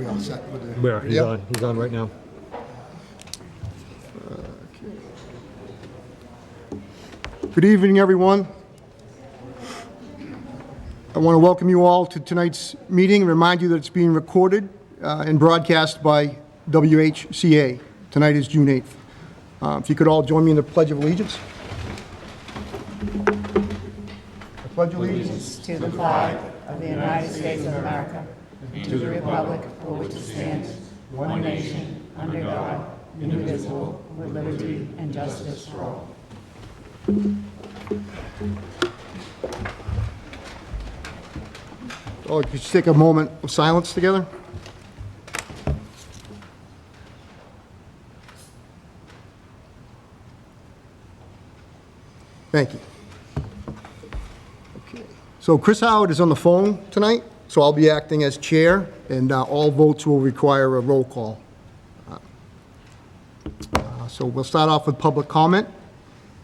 We all set with the... Where? He's on. He's on right now. Good evening, everyone. I want to welcome you all to tonight's meeting and remind you that it's being recorded and broadcast by WHCA. Tonight is June 8th. If you could all join me in the Pledge of Allegiance. I pledge allegiance To the flag of the United States of America, and to the republic for which it stands, one nation, under God, indivisible, with liberty and justice for all. Oh, could you take a moment of silence together? Thank you. Okay. So Chris Howard is on the phone tonight, so I'll be acting as chair, and all votes will require a roll call. So we'll start off with public comment.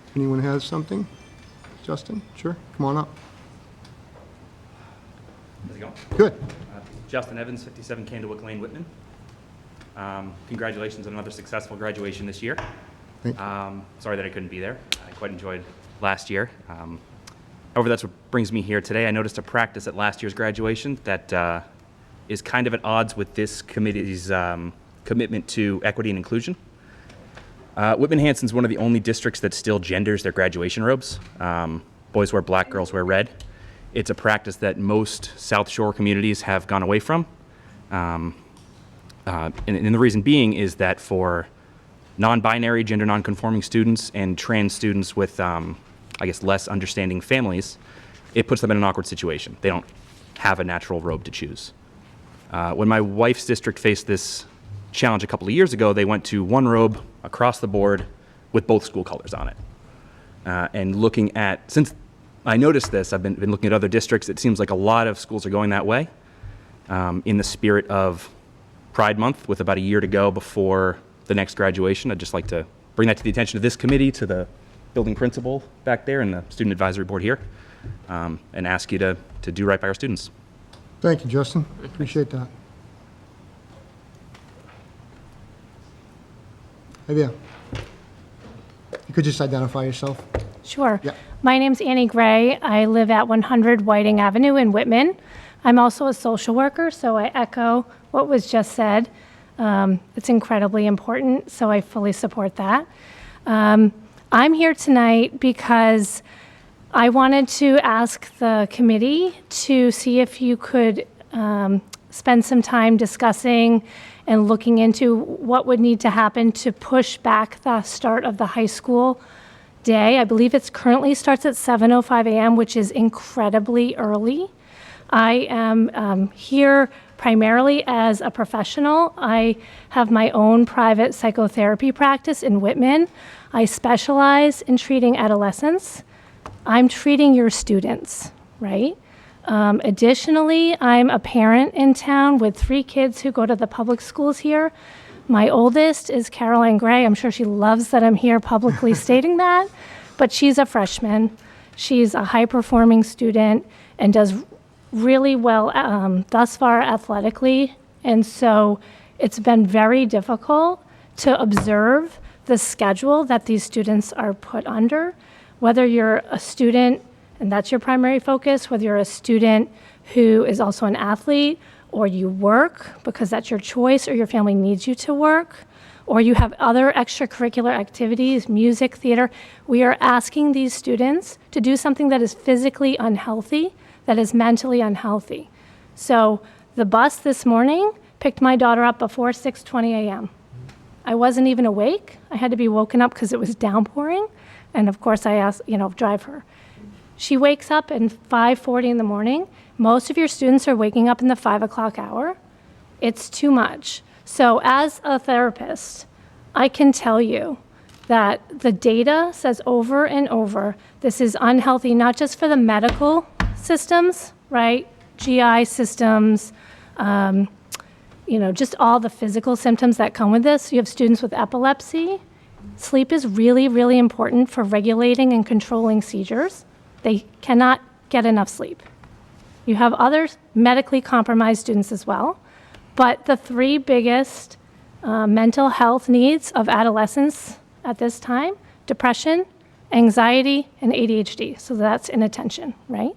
If anyone has something? Justin, sure, come on up. How's it going? Good. Justin Evans, 57 Candlewick Lane, Whitman. Congratulations on another successful graduation this year. Thank you. Sorry that I couldn't be there. I quite enjoyed last year. However, that's what brings me here today. I noticed a practice at last year's graduation that is kind of at odds with this committee's commitment to equity and inclusion. Whitman-Hanson is one of the only districts that still genders their graduation robes. Boys wear black, girls wear red. It's a practice that most South Shore communities have gone away from. And the reason being is that for non-binary, gender non-conforming students and trans students with, I guess, less understanding families, it puts them in an awkward situation. They don't have a natural robe to choose. When my wife's district faced this challenge a couple of years ago, they went to one robe across the board with both school colors on it. And looking at, since I noticed this, I've been looking at other districts, it seems like a lot of schools are going that way in the spirit of Pride Month with about a year to go before the next graduation. I'd just like to bring that to the attention of this committee, to the building principal back there and the student advisory board here, and ask you to do right by our students. Thank you, Justin. Appreciate that. Hey there. You could just identify yourself. Sure. Yeah. My name's Annie Gray. I live at 100 Whiting Avenue in Whitman. I'm also a social worker, so I echo what was just said. It's incredibly important, so I fully support that. I'm here tonight because I wanted to ask the committee to see if you could spend some time discussing and looking into what would need to happen to push back the start of the high school day. I believe it currently starts at 7:05 a.m., which is incredibly early. I am here primarily as a professional. I have my own private psychotherapy practice in Whitman. I specialize in treating adolescents. I'm treating your students, right? Additionally, I'm a parent in town with 3 kids who go to the public schools here. My oldest is Caroline Gray. I'm sure she loves that I'm here publicly stating that, but she's a freshman. She's a high-performing student and does really well thus far athletically, and so it's been very difficult to observe the schedule that these students are put under. Whether you're a student and that's your primary focus, whether you're a student who is also an athlete, or you work because that's your choice or your family needs you to work, or you have other extracurricular activities, music, theater, we are asking these students to do something that is physically unhealthy, that is mentally unhealthy. So the bus this morning picked my daughter up before 6:20 a.m. I wasn't even awake. I had to be woken up because it was downpouring. And of course I asked, drive her. She wakes up at 5:40 in the morning. Most of your students are waking up in the 5 o'clock hour. It's too much. So as a therapist, I can tell you that the data says over and over, this is unhealthy, not just for the medical systems, right? GI systems, just all the physical symptoms that come with this. You have students with epilepsy. Sleep is really, really important for regulating and controlling seizures. They cannot get enough sleep. You have other medically compromised students as well. But the three biggest mental health needs of adolescents at this time: depression, anxiety, and ADHD. So that's inattention, right?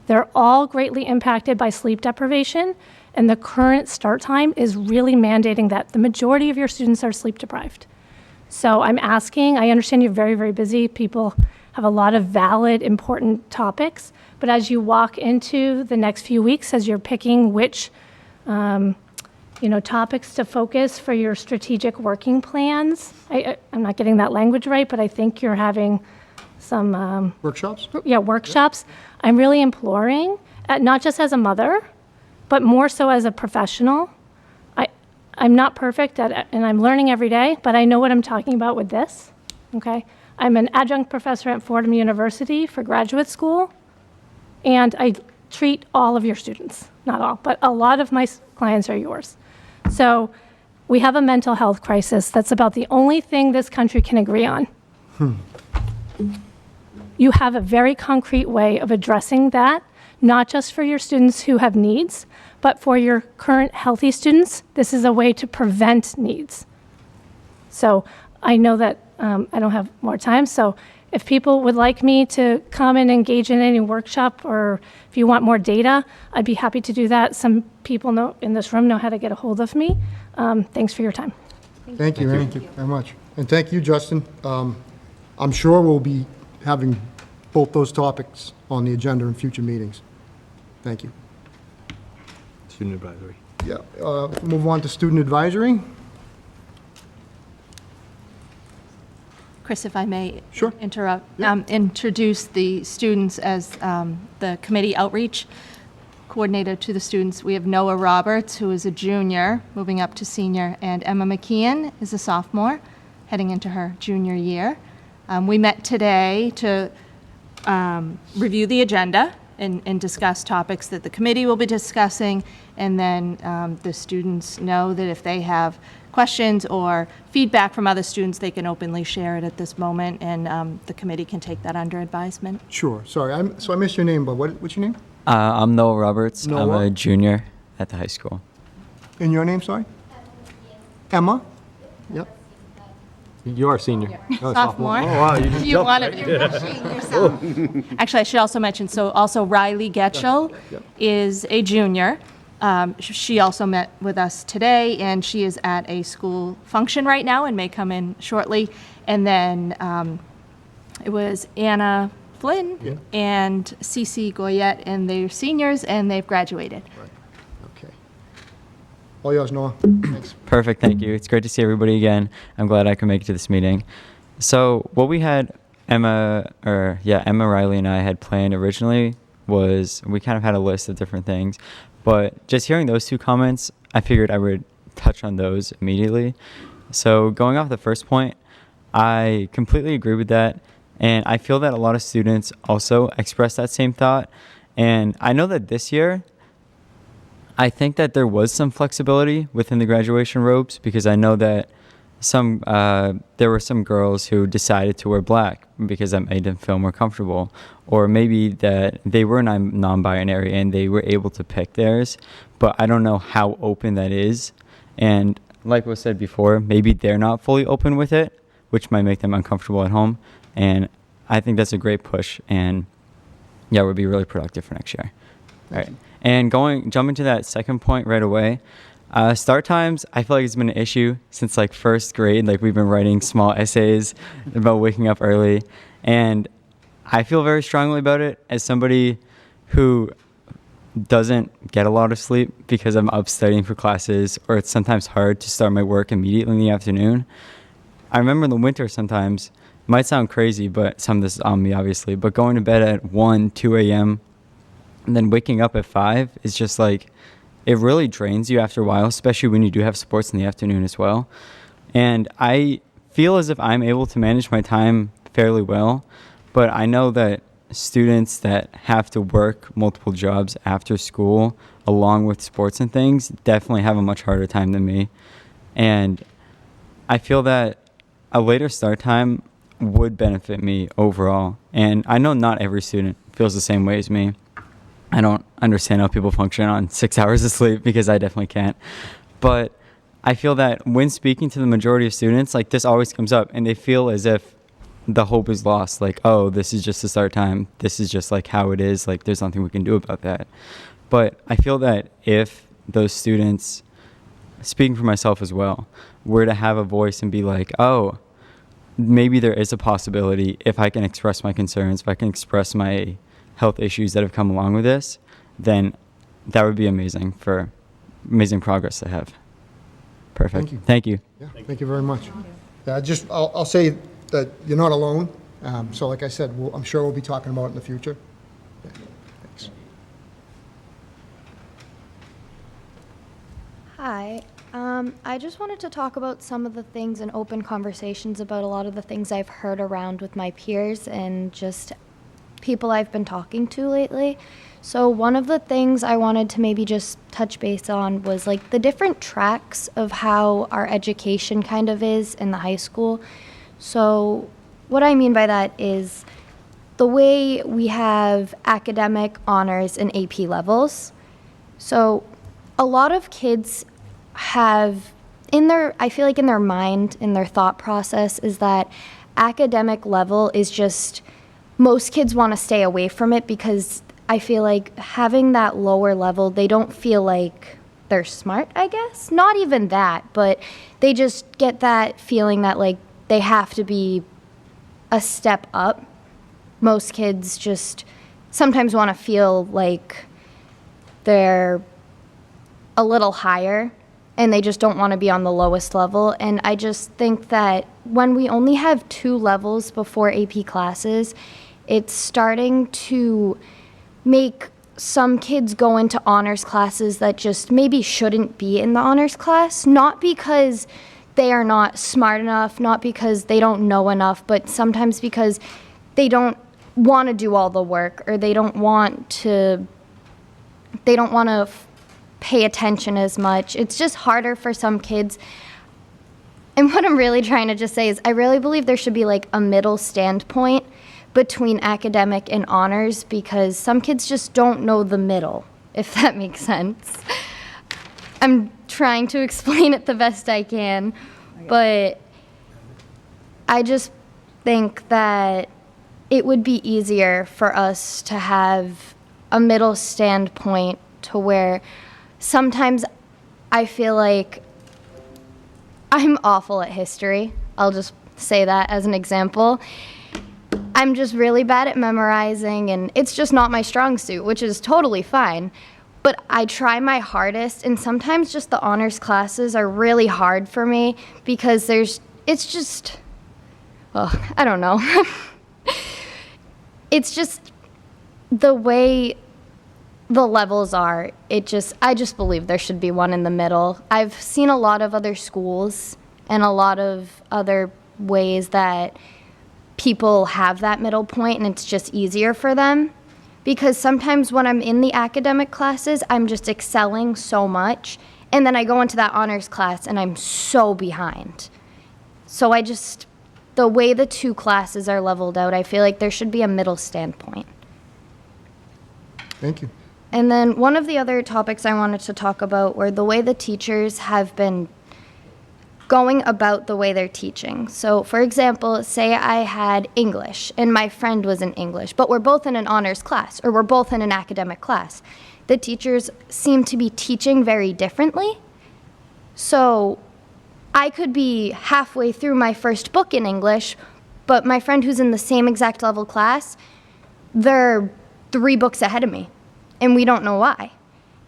They're all greatly impacted by sleep deprivation, and the current start time is really mandating that the majority of your students are sleep deprived. So I'm asking, I understand you're very, very busy. People have a lot of valid, important topics, but as you walk into the next few weeks, as you're picking which topics to focus for your strategic working plans, I'm not getting that language right, but I think you're having some Workshops? workshops. I'm really imploring, not just as a mother, but more so as a professional. I'm not perfect at it, and I'm learning every day, but I know what I'm talking about with this, okay? I'm an adjunct professor at Fordham University for graduate school, and I treat all of your students, not all, but a lot of my clients are yours. So we have a mental health crisis. That's about the only thing this country can agree on. You have a very concrete way of addressing that, not just for your students who have needs, but for your current healthy students. This is a way to prevent needs. So I know that I don't have more time, so if people would like me to come and engage in any workshop, or if you want more data, I'd be happy to do that. Some people in this room know how to get a hold of me. Thanks for your time. Thank you very much. And thank you, Justin. I'm sure we'll be having both those topics on the agenda in future meetings. Thank you. Student advisory. Yeah, move on to student advisory. Chris, if I may Sure. interrupt, introduce the students as the committee outreach coordinator to the students. We have Noah Roberts, who is a junior, moving up to senior, and Emma McKeon is a sophomore, heading into her junior year. We met today to review the agenda and discuss topics that the committee will be discussing, and then the students know that if they have questions or feedback from other students, they can openly share it at this moment, and the committee can take that under advisement. Sure, sorry, I missed your name, but what's your name? I'm Noah Roberts. I'm Noah? a junior at the high school. And your name, sorry? Emma? Yep. You're a senior. Oh, Sophomore. Oh, wow, you just You jumped, want right? to, you're pushing yourself. Actually, I should also mention, so also Riley Getchell Yep. is a junior. She also met with us today, and she is at a school function right now and may come in shortly. And then it was Anna Flynn Yeah. and Cece Goyette, and they're seniors, and they've graduated. Okay. All yours, Noah. Thanks. Perfect, thank you. It's great to see everybody again. I'm glad I could make it to this meeting. So what we had Emma, Riley, and I had planned originally was we kind of had a list of different things, but just hearing those two comments, I figured I would touch on those immediately. So going off the first point, I completely agree with that. And I feel that a lot of students also express that same thought. And I know that this year, I think that there was some flexibility within the graduation robes, because I know that there were some girls who decided to wear black because that made them feel more comfortable, or maybe that they were non-binary and they were able to pick theirs, but I don't know how open that is. And like was said before, maybe they're not fully open with it, which might make them uncomfortable at home. And I think that's a great push, and yeah, it would be really productive for next year. All right. And jumping to that second point right away, start times, I feel like it's been an issue since like first grade. Like we've been writing small essays about waking up early, and I feel very strongly about it as somebody who doesn't get a lot of sleep because I'm up studying for classes, or it's sometimes hard to start my work immediately in the afternoon. I remember in the winter sometimes, it might sound crazy, but some of this is on me obviously, but going to bed at 1, 2 a.m. and then waking up at 5 is just like, it really drains you after a while, especially when you do have sports in the afternoon as well. And I feel as if I'm able to manage my time fairly well, but I know that students that have to work multiple jobs after school along with sports and things definitely have a much harder time than me. And I feel that a later start time would benefit me overall. And I know not every student feels the same way as me. I don't understand how people function on 6 hours of sleep, because I definitely can't. But I feel that when speaking to the majority of students, like, this always comes up, and they feel as if the hope is lost. Like, oh, this is just the start time. This is just like how it is. Like, there's nothing we can do about that. But I feel that if those students, speaking for myself as well, were to have a voice and be like, oh, maybe there is a possibility if I can express my concerns, if I can express my health issues that have come along with this, then that would be amazing progress to have. Perfect. Thank you. Thank you. Yeah, thank you very much. I'll say that you're not alone. So like I said, I'm sure we'll be talking about it in the future. Yeah, thanks. Hi. I just wanted to talk about some of the things and open conversations about a lot of the things I've heard around with my peers and just people I've been talking to lately. So one of the things I wanted to maybe just touch base on was like the different tracks of how our education kind of is in the high school. So what I mean by that is the way we have academic, honors, and AP levels. So a lot of kids have I feel like in their mind, in their thought process, is that academic level is just, most kids want to stay away from it because I feel like having that lower level, they don't feel like they're smart, I guess. Not even that, but they just get that feeling that like they have to be a step up. Most kids just sometimes want to feel like they're a little higher and they just don't want to be on the lowest level. And I just think that when we only have 2 levels before AP classes, it's starting to make some kids go into honors classes that just maybe shouldn't be in the honors class, not because they are not smart enough, not because they don't know enough, but sometimes because they don't want to do all the work, or they don't want to pay attention as much. It's just harder for some kids. And what I'm really trying to just say is I really believe there should be like a middle standpoint between academic and honors, because some kids just don't know the middle, if that makes sense. I'm trying to explain it the best I can, but I just think that it would be easier for us to have a middle standpoint to where sometimes I feel like I'm awful at history. I'll just say that as an example. I'm just really bad at memorizing, and it's just not my strong suit, which is totally fine. But I try my hardest, and sometimes just the honors classes are really hard for me because it's just, well, I don't know. It's just the way the levels are, I just believe there should be one in the middle. I've seen a lot of other schools and a lot of other ways that people have that middle point, and it's just easier for them. Because sometimes when I'm in the academic classes, I'm just excelling so much, and then I go into that honors class and I'm so behind. So the way the 2 classes are leveled out, I feel like there should be a middle standpoint. Thank you. And then one of the other topics I wanted to talk about were the way the teachers have been going about the way they're teaching. So for example, say I had English and my friend was in English, but we're both in an honors class, or we're both in an academic class. The teachers seem to be teaching very differently. So I could be halfway through my first book in English, but my friend who's in the same exact level class, they're 3 books ahead of me, and we don't know why.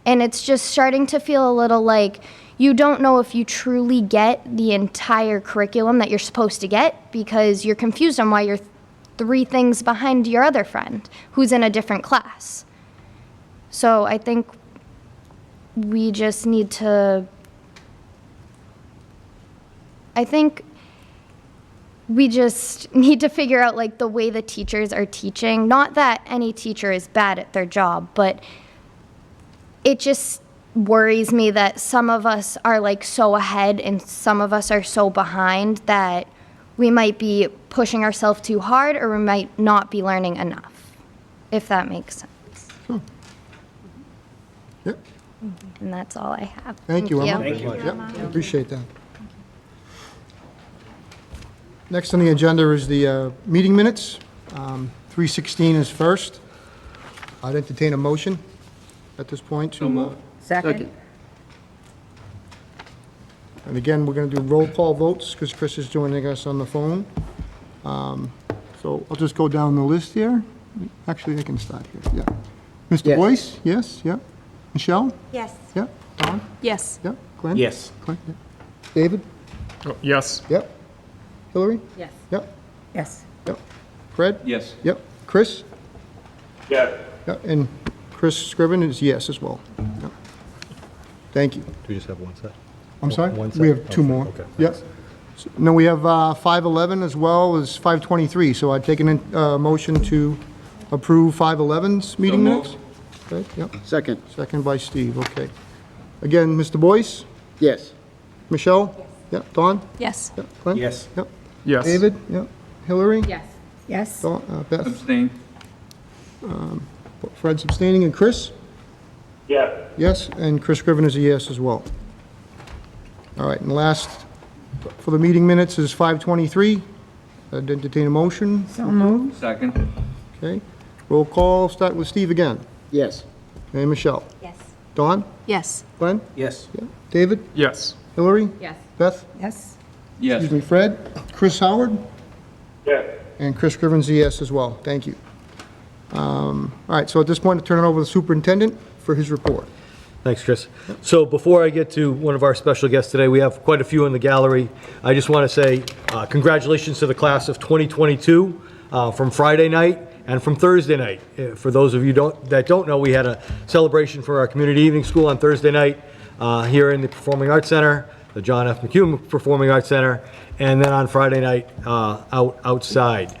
And it's just starting to feel a little like you don't know if you truly get the entire curriculum that you're supposed to get because you're confused on why you're 3 things behind your other friend who's in a different class. So I think we just need to figure out like the way the teachers are teaching. Not that any teacher is bad at their job, but it just worries me that some of us are like so ahead and some of us are so behind that we might be pushing ourselves too hard, or we might not be learning enough, if that makes sense. Yep, And that's all I have. thank you, Emma. Thank you. Yep, appreciate that. Next on the agenda is the meeting minutes. 316 is first. I'd entertain a motion at this point to... Second? And again, we're going to do roll call votes because Chris is joining us on the phone. So I'll just go down the list here. Actually, I can start here, yeah. Mr. Yes. Boyce, yes, yeah. Michelle? Yes. Yeah. Don? Yes. Yeah. Glenn? Yes. Glenn, yeah. David? Yes. Yep. Hillary? Yes. Yep. Yes. Yep. Fred? Yes. Yep. Chris? Yes. Yeah, and Chris Scriven is yes as well. Yep. Thank you. Do we just have one set? I'm sorry? One set? We have two more. Okay. Yep. No, we have 511 as well as 523, so I'd take a motion to approve 511's meeting minutes. Okay, yep. Second. Second by Steve, okay. Again, Mr. Boyce? Yes. Michelle? Yep. Don? Yes. Yep. Glenn? Yes. Yep. Yes. David? Yep. Hillary? Yes. Yes. Dawn, Beth? Abstain. Fred's abstaining, and Chris? Yes. Yes, and Chris Scriven is a yes as well. All right, and last for the meeting minutes is 523. I'd entertain a motion. So moved? Second. Okay. Roll call, start with Steve again. Yes. Okay, Michelle? Yes. Dawn? Yes. Glenn? Yes. Yeah. David? Yes. Hillary? Yes. Beth? Yes. Yes. Excuse me, Fred? Chris Howard? Yes. And Chris Scriven's a yes as well. Thank you. All right, so at this point, I'll turn it over to the superintendent for his report. Thanks, Chris. So before I get to one of our special guests today, we have quite a few in the gallery. I just want to say congratulations to the class of 2022 from Friday night and from Thursday night. For those of you that don't know, we had a celebration for our community evening school on Thursday night here in the Performing Arts Center, the John F. McEwen Performing Arts Center, and then on Friday night outside.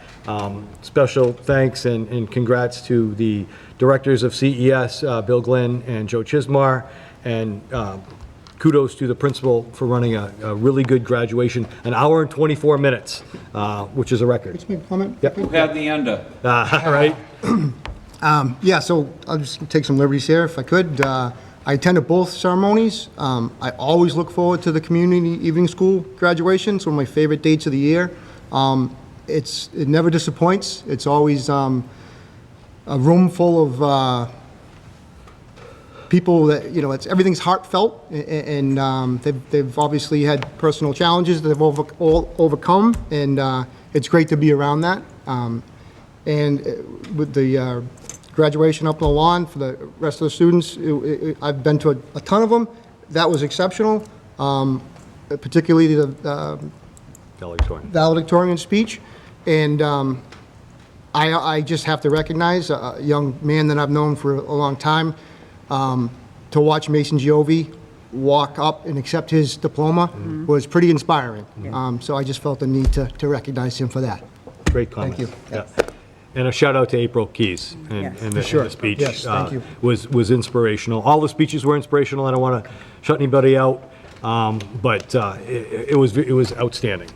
Special thanks and congrats to the directors of CES, Bill Glenn and Joe Chismar, and kudos to the principal for running a really good graduation, an hour and 24 minutes, which is a record. Just make a comment? Yep. Who had the under? Right? Yeah, so I'll just take some liberties here if I could. I attended both ceremonies. I always look forward to the community evening school graduation. It's one of my favorite dates of the year. It never disappoints. It's always a room full of people that, you know, everything's heartfelt, and they've obviously had personal challenges that they've all overcome, and it's great to be around that. And with the graduation up on the lawn for the rest of the students, I've been to a ton of them. That was exceptional, particularly the Valedictorian Speech. And I just have to recognize a young man that I've known for a long time, to watch Mason Giove walk up and accept his diploma was pretty inspiring. So I just felt the need to recognize him for that. Great comment. Thank you. Yeah. And a shout out to April Keys and Sure. the speech. Yes, thank you. Was inspirational. All the speeches were inspirational. I don't want to shut anybody out, but it was outstanding.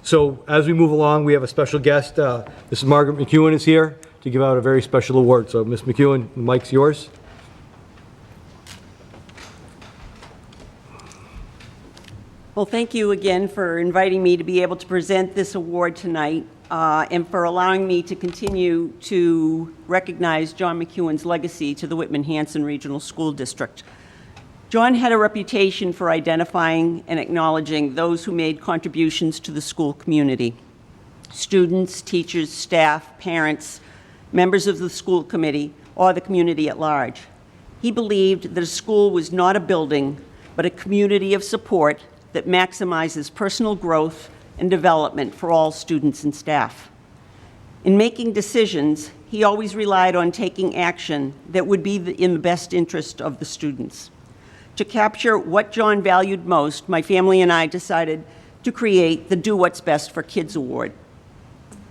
So as we move along, we have a special guest. Mrs. Margaret McEwen is here to give out a very special award. So Ms. McEwen, the mic's yours. Well, thank you again for inviting me to be able to present this award tonight, and for allowing me to continue to recognize John McEwen's legacy to the Whitman-Hanson Regional School District. John had a reputation for identifying and acknowledging those who made contributions to the school community: students, teachers, staff, parents, members of the school committee, or the community at large. He believed that a school was not a building, but a community of support that maximizes personal growth and development for all students and staff. In making decisions, he always relied on taking action that would be in the best interest of the students. To capture what John valued most, my family and I decided to create the Do What's Best for Kids Award.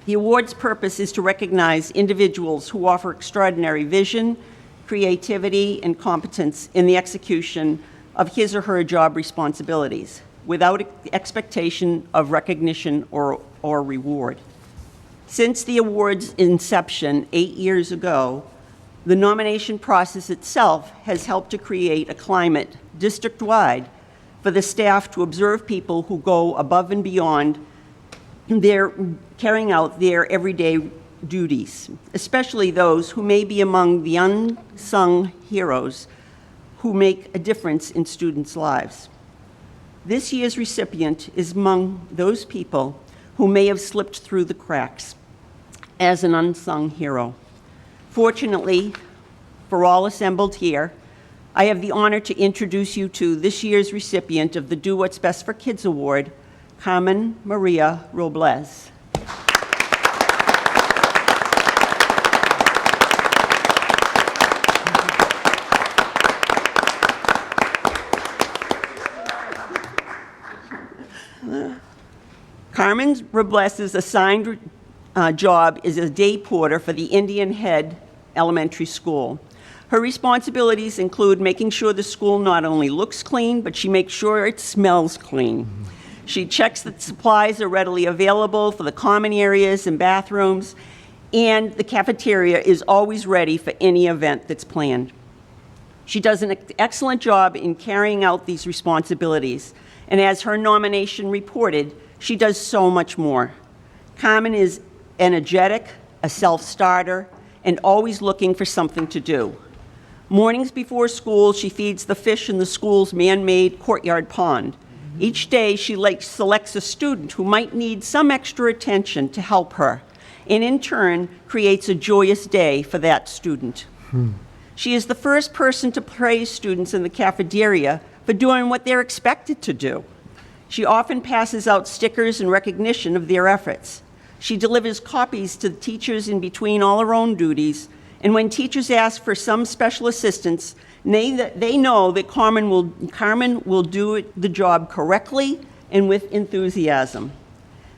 The award's purpose is to recognize individuals who offer extraordinary vision, creativity, and competence in the execution of his or her job responsibilities, without expectation of recognition or reward. Since the award's inception 8 years ago, The nomination process itself has helped to create a climate district-wide for the staff to observe people who go above and beyond their carrying out their everyday duties, especially those who may be among the unsung heroes who make a difference in students' lives. This year's recipient is among those people who may have slipped through the cracks as an unsung hero. Fortunately, for all assembled here, I have the honor to introduce you to this year's recipient of the Do What's Best for Kids Award, Carmen Maria Robles. Carmen Robles' assigned job is a day porter for the Indian Head Elementary School. Her responsibilities include making sure the school not only looks clean, but she makes sure it smells clean. She checks that supplies are readily available for the common areas and bathrooms, and the cafeteria is always ready for any event that's planned. She does an excellent job in carrying out these responsibilities, and as her nomination reported, she does so much more. Carmen is energetic, a self-starter, and always looking for something to do. Mornings before school, she feeds the fish in the school's man-made courtyard pond. Each day, she selects a student who might need some extra attention to help her, and in turn, creates a joyous day for that student. She is the first person to praise students in the cafeteria for doing what they're expected to do. She often passes out stickers in recognition of their efforts. She delivers copies to the teachers in between all her own duties, and when teachers ask for some special assistance, they know that Carmen will do the job correctly and with enthusiasm.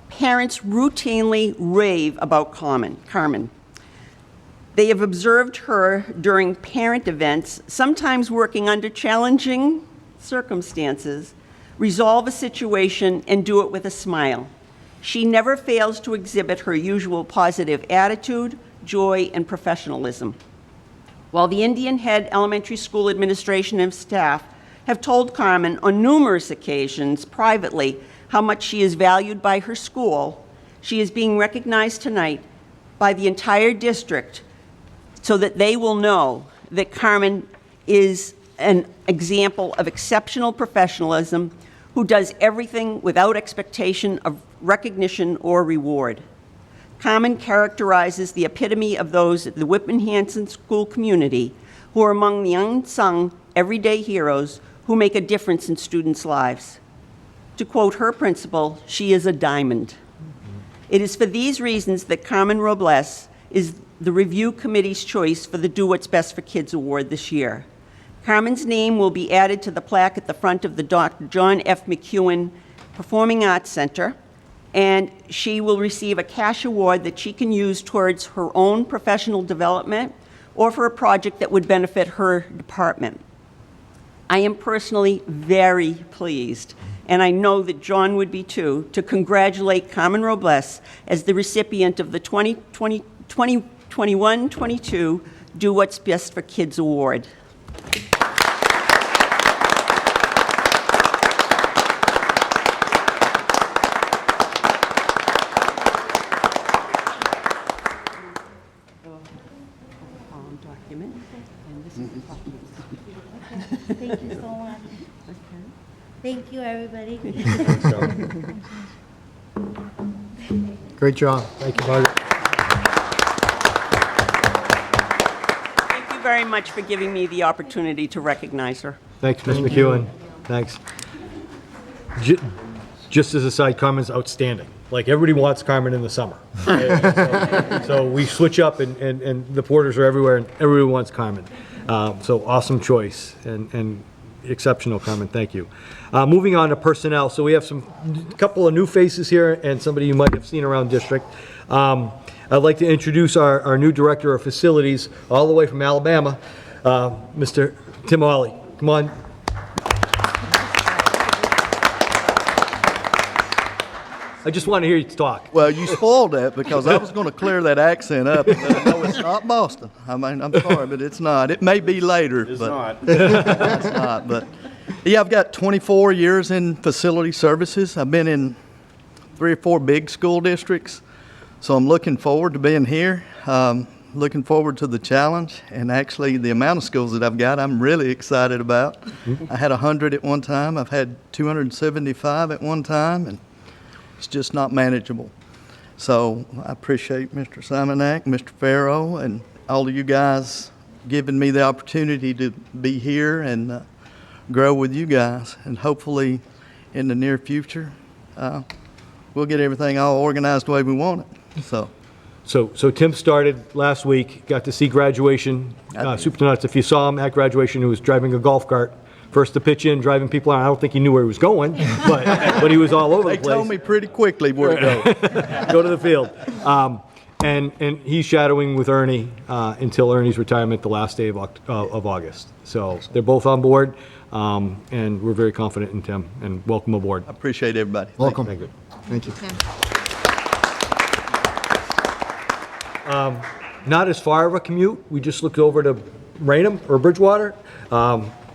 Parents routinely rave about Carmen. They have observed her during parent events, sometimes working under challenging circumstances, resolve a situation, and do it with a smile. She never fails to exhibit her usual positive attitude, joy, and professionalism. While the Indian Head Elementary School administration and staff have told Carmen on numerous occasions privately how much she is valued by her school, she is being recognized tonight by the entire district so that they will know that Carmen is an example of exceptional professionalism who does everything without expectation of recognition or reward. Carmen characterizes the epitome of those at the Whitman-Hanson school community who are among the unsung everyday heroes who make a difference in students' lives. To quote her principal, she is a diamond. It is for these reasons that Carmen Robles is the review committee's choice for the Do What's Best for Kids Award this year. Carmen's name will be added to the plaque at the front of the Dr. John F. McEwen Performing Arts Center, and she will receive a cash award that she can use towards her own professional development or for a project that would benefit her department. I am personally very pleased, and I know that John would be too, to congratulate Carmen Robles as the recipient of the 2021-22 Do What's Best for Kids Award. Document, and this is the copy. Thank you so much. Thank you, everybody. Great job. Thank you, Margaret. Thank you very much for giving me the opportunity to recognize her. Thanks, Ms. McEwen. Thanks. Just as a side, Carmen's outstanding. Like, everybody wants Carmen in the summer. So we switch up, and the porters are everywhere, and everyone wants Carmen. So awesome choice, and exceptional, Carmen. Thank you. Moving on to personnel. So we have a couple of new faces here, and somebody you might have seen around district. I'd like to introduce our new director of facilities, all the way from Alabama, Mr. Tim Ollie. Come on. I just want to hear you talk. Well, you spoiled that because I was going to clear that accent up. But no, it's not Boston. I mean, I'm sorry, but it's not. It may be later. It's but not. It's not. But yeah, I've got 24 years in facility services. I've been in 3 or 4 big school districts. So I'm looking forward to being here. Looking forward to the challenge, and actually the amount of schools that I've got, I'm really excited about. I had 100 at one time. I've had 275 at one time, and it's just not manageable. So I appreciate Mr. Simonak, Mr. Farrow, and all of you guys giving me the opportunity to be here and grow with you guys. And hopefully in the near future, we'll get everything all organized the way we want it. So Tim started last week, got to see graduation. Superintendent, if you saw him at graduation, he was driving a golf cart. First to pitch in, driving people around. I don't think he knew where he was going, but he was all over the place. They told me pretty quickly where to go. Go to the field. And he's shadowing with Ernie until Ernie's retirement the last day of August. So they're both on board, and we're very confident in Tim, and welcome aboard. I appreciate everybody. Welcome. Thank you. Thank you. Not as far of a commute. We just looked over to Raynham or Bridgewater.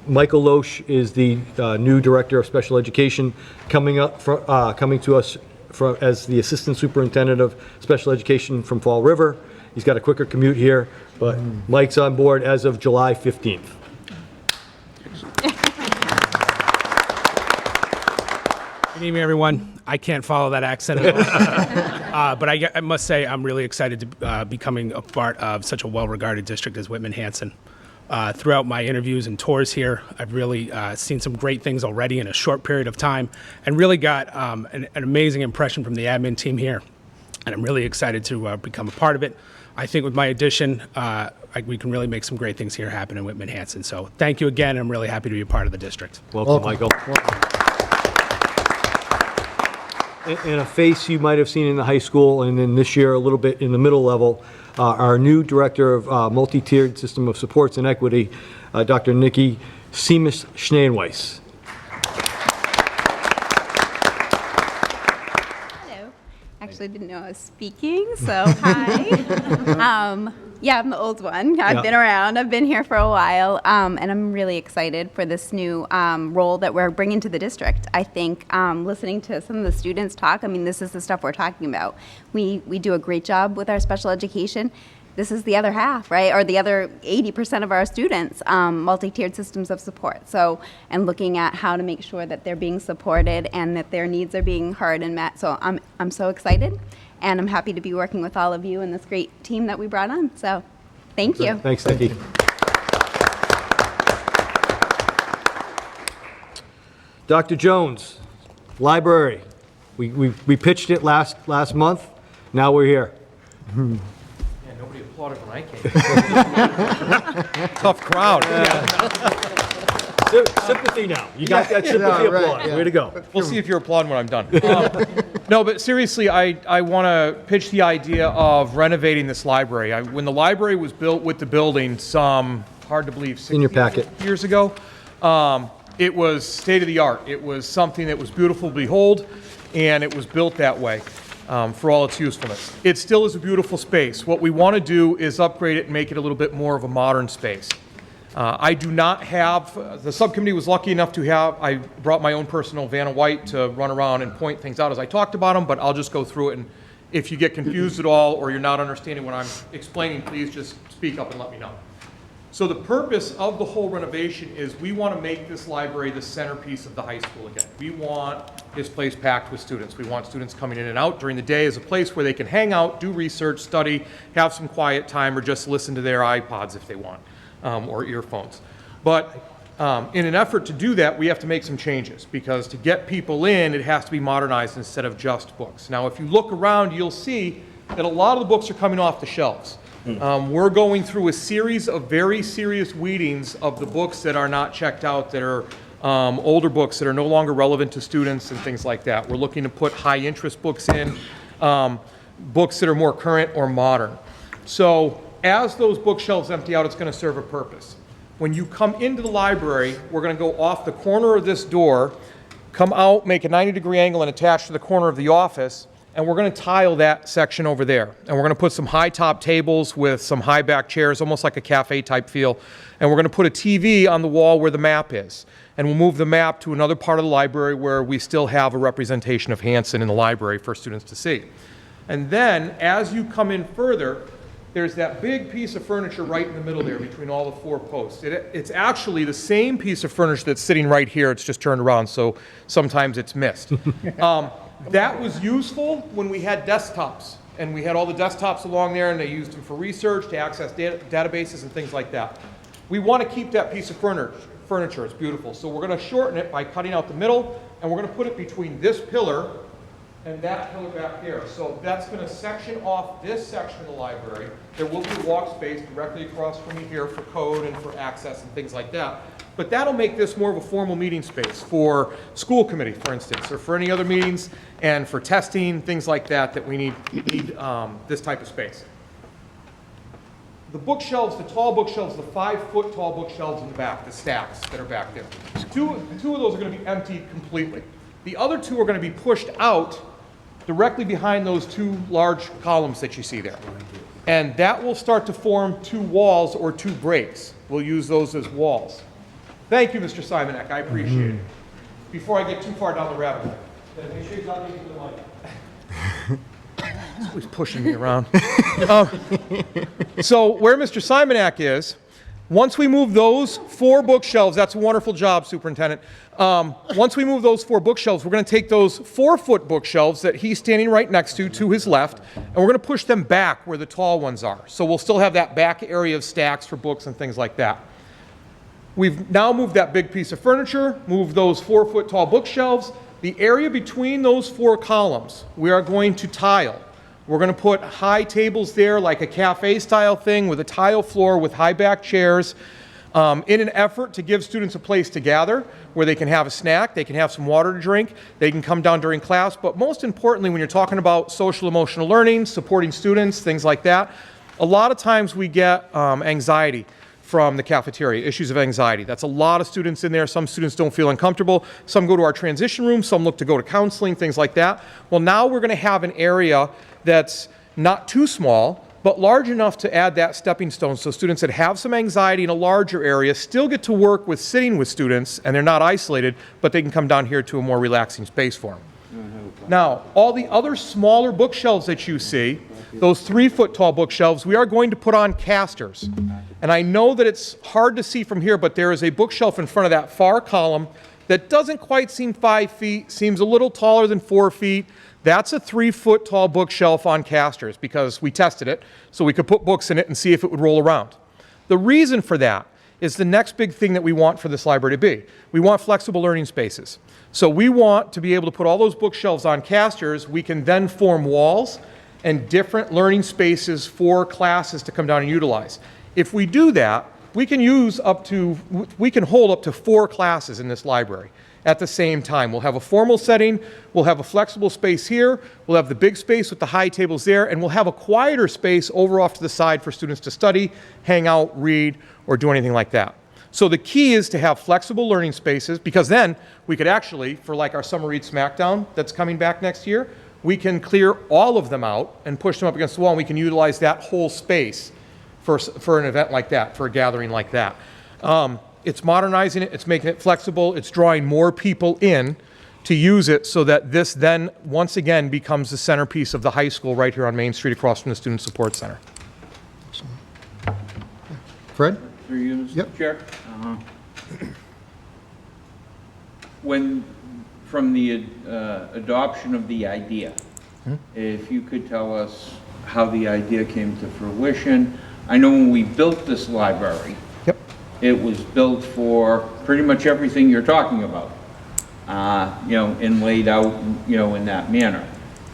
Michael Loesch is the new Director of Special Education coming to us as the Assistant Superintendent of Special Education from Fall River. He's got a quicker commute here, but Mike's on board as of July 15th. Good evening, everyone. I can't follow that accent at all. But I must say I'm really excited to becoming a part of such a well-regarded district as Whitman-Hanson. Throughout my interviews and tours here, I've really seen some great things already in a short period of time and really got an amazing impression from the admin team here. And I'm really excited to become a part of it. I think with my addition, we can really make some great things here happen in Whitman-Hanson. So thank you again. I'm really happy to be a part of the district. Welcome, Michael. And a face you might have seen in the high school, and then this year a little bit in the middle level, our new Director of Multi-Tiered System of Supports and Equity, Dr. Nikki Siemis-Schneeweiss. Hello. Actually didn't know I was speaking, so hi. Yeah, I'm the old one. I've been around. I've been here for a while, and I'm really excited for this new role that we're bringing to the district. I think listening to some of the students talk, I mean, this is the stuff we're talking about. We do a great job with our special education. This is the other half, right? Or the other 80% of our students, multi-tiered systems of support. So, and looking at how to make sure that they're being supported and that their needs are being heard and met. So I'm so excited. And I'm happy to be working with all of you and this great team that we brought on. So, thank you. Thanks, Nikki. Dr. Jones, library. We pitched it last month. Now we're here. Yeah, nobody applauded when I came. Tough crowd. Sympathy now. You got that sympathy applause. Way to go. We'll see if you're applauding when I'm done. No, but seriously, I want to pitch the idea of renovating this library. When the library was built with the building some, hard to believe, 60 in your packet. Years ago, it was state of the art. It was something that was beautiful to behold, and it was built that way for all its usefulness. It still is a beautiful space. What we want to do is upgrade it and make it a little bit more of a modern space. I do not have, the subcommittee was lucky enough to have, I brought my own personal Vanna White to run around and point things out as I talked about them, but I'll just go through it, and if you get confused at all or you're not understanding what I'm explaining, please just speak up and let me know. So the purpose of the whole renovation is we want to make this library the centerpiece of the high school again. We want this place packed with students. We want students coming in and out during the day as a place where they can hang out, do research, study, have some quiet time, or just listen to their iPods if they want. Or earphones. But in an effort to do that, we have to make some changes, because to get people in, it has to be modernized instead of just books. Now, if you look around, you'll see that a lot of the books are coming off the shelves. We're going through a series of very serious weedings of the books that are not checked out, that are older books that are no longer relevant to students and things like that. We're looking to put high-interest books in, books that are more current or modern. So as those bookshelves empty out, it's going to serve a purpose. When you come into the library, we're going to go off the corner of this door come out, make a 90-degree angle and attach to the corner of the office, and we're going to tile that section over there. And we're going to put some high top tables with some high back chairs, almost like a cafe type feel. And we're going to put a TV on the wall where the map is. And we'll move the map to another part of the library where we still have a representation of Hanson in the library for students to see. And then, as you come in further, there's that big piece of furniture right in the middle there between all the 4 posts. It's actually the same piece of furniture that's sitting right here. It's just turned around, so sometimes it's missed. That was useful when we had desktops. And we had all the desktops along there, and they used them for research, to access databases and things like that. We want to keep that piece of furniture. It's beautiful. So we're going to shorten it by cutting out the middle, and we're going to put it between this pillar and that pillar back there. So that's going to section off this section of the library. There will be a walk space directly across from me here for code and for access and things like that. But that'll make this more of a formal meeting space for school committee, for instance, or for any other meetings, and for testing, things like that, that we need this type of space. The bookshelves, the tall bookshelves, the 5-foot tall bookshelves in the back, the stacks that are back there. Two of those are going to be emptied completely. The other 2 are going to be pushed out directly behind those 2 large columns that you see there. And that will start to form 2 walls or 2 breaks. We'll use those as walls. Thank you, Mr. Simonek. I appreciate it. Before I get too far down the rabbit hole, make sure he's not into the mic. He's always pushing me around. So where Mr. Simonek is, once we move those 4 bookshelves, that's a wonderful job, Superintendent. Once we move those 4 bookshelves, we're going to take those 4-foot bookshelves that he's standing right next to his left, and we're going to push them back where the tall ones are. So we'll still have that back area of stacks for books and things like that. We've now moved that big piece of furniture, moved those 4-foot tall bookshelves. The area between those 4 columns, we are going to tile. We're going to put high tables there, like a cafe style thing, with a tile floor with high back chairs, in an effort to give students a place to gather where they can have a snack, they can have some water to drink, they can come down during class. But most importantly, when you're talking about social emotional learning, supporting students, things like that, a lot of times we get anxiety from the cafeteria, issues of anxiety. That's a lot of students in there. Some students don't feel uncomfortable. Some go to our transition room. Some look to go to counseling, things like that. Well, now we're going to have an area that's not too small, but large enough to add that stepping stone, so students that have some anxiety in a larger area still get to work with sitting with students, and they're not isolated, but they can come down here to a more relaxing space for them. Now, all the other smaller bookshelves that you see, those 3-foot tall bookshelves, we are going to put on casters. And I know that it's hard to see from here, but there is a bookshelf in front of that far column that doesn't quite seem 5 feet, seems a little taller than 4 feet. That's a 3-foot tall bookshelf on casters because we tested it, so we could put books in it and see if it would roll around. The reason for that is the next big thing that we want for this library to be. We want flexible learning spaces. So we want to be able to put all those bookshelves on casters. We can then form walls and different learning spaces for classes to come down and utilize. If we do that, we can hold up to 4 classes in this library at the same time. We'll have a formal setting, we'll have a flexible space here, we'll have the big space with the high tables there, and we'll have a quieter space over off to the side for students to study, hang out, read, or do anything like that. So the key is to have flexible learning spaces, because then we could actually, for like our Summer Read Smackdown that's coming back next year, we can clear all of them out and push them up against the wall, and we can utilize that whole space for an event like that, for a gathering like that. It's modernizing it, it's making it flexible, it's drawing more people in to use it so that this then, once again, becomes the centerpiece of the high school right here on Main Street across from the Student Support Center. Fred? Through you, Mr. Yep. Chair. From the adoption of the idea, if you could tell us how the idea came to fruition. I know when we built this library, it was built for pretty much everything you're talking about, and laid out, in that manner.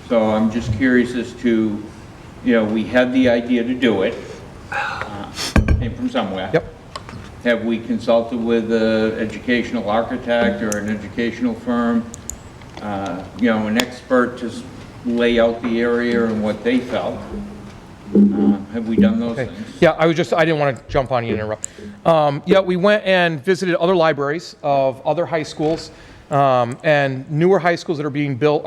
So I'm just curious as to, we had the idea to do it, came from somewhere. Yep. Have we consulted with an educational architect or an educational firm, an expert to lay out the area and what they felt? Have we done those things? Yeah, I didn't want to jump on you and interrupt. Yeah, we went and visited other libraries of other high schools, And newer high schools that are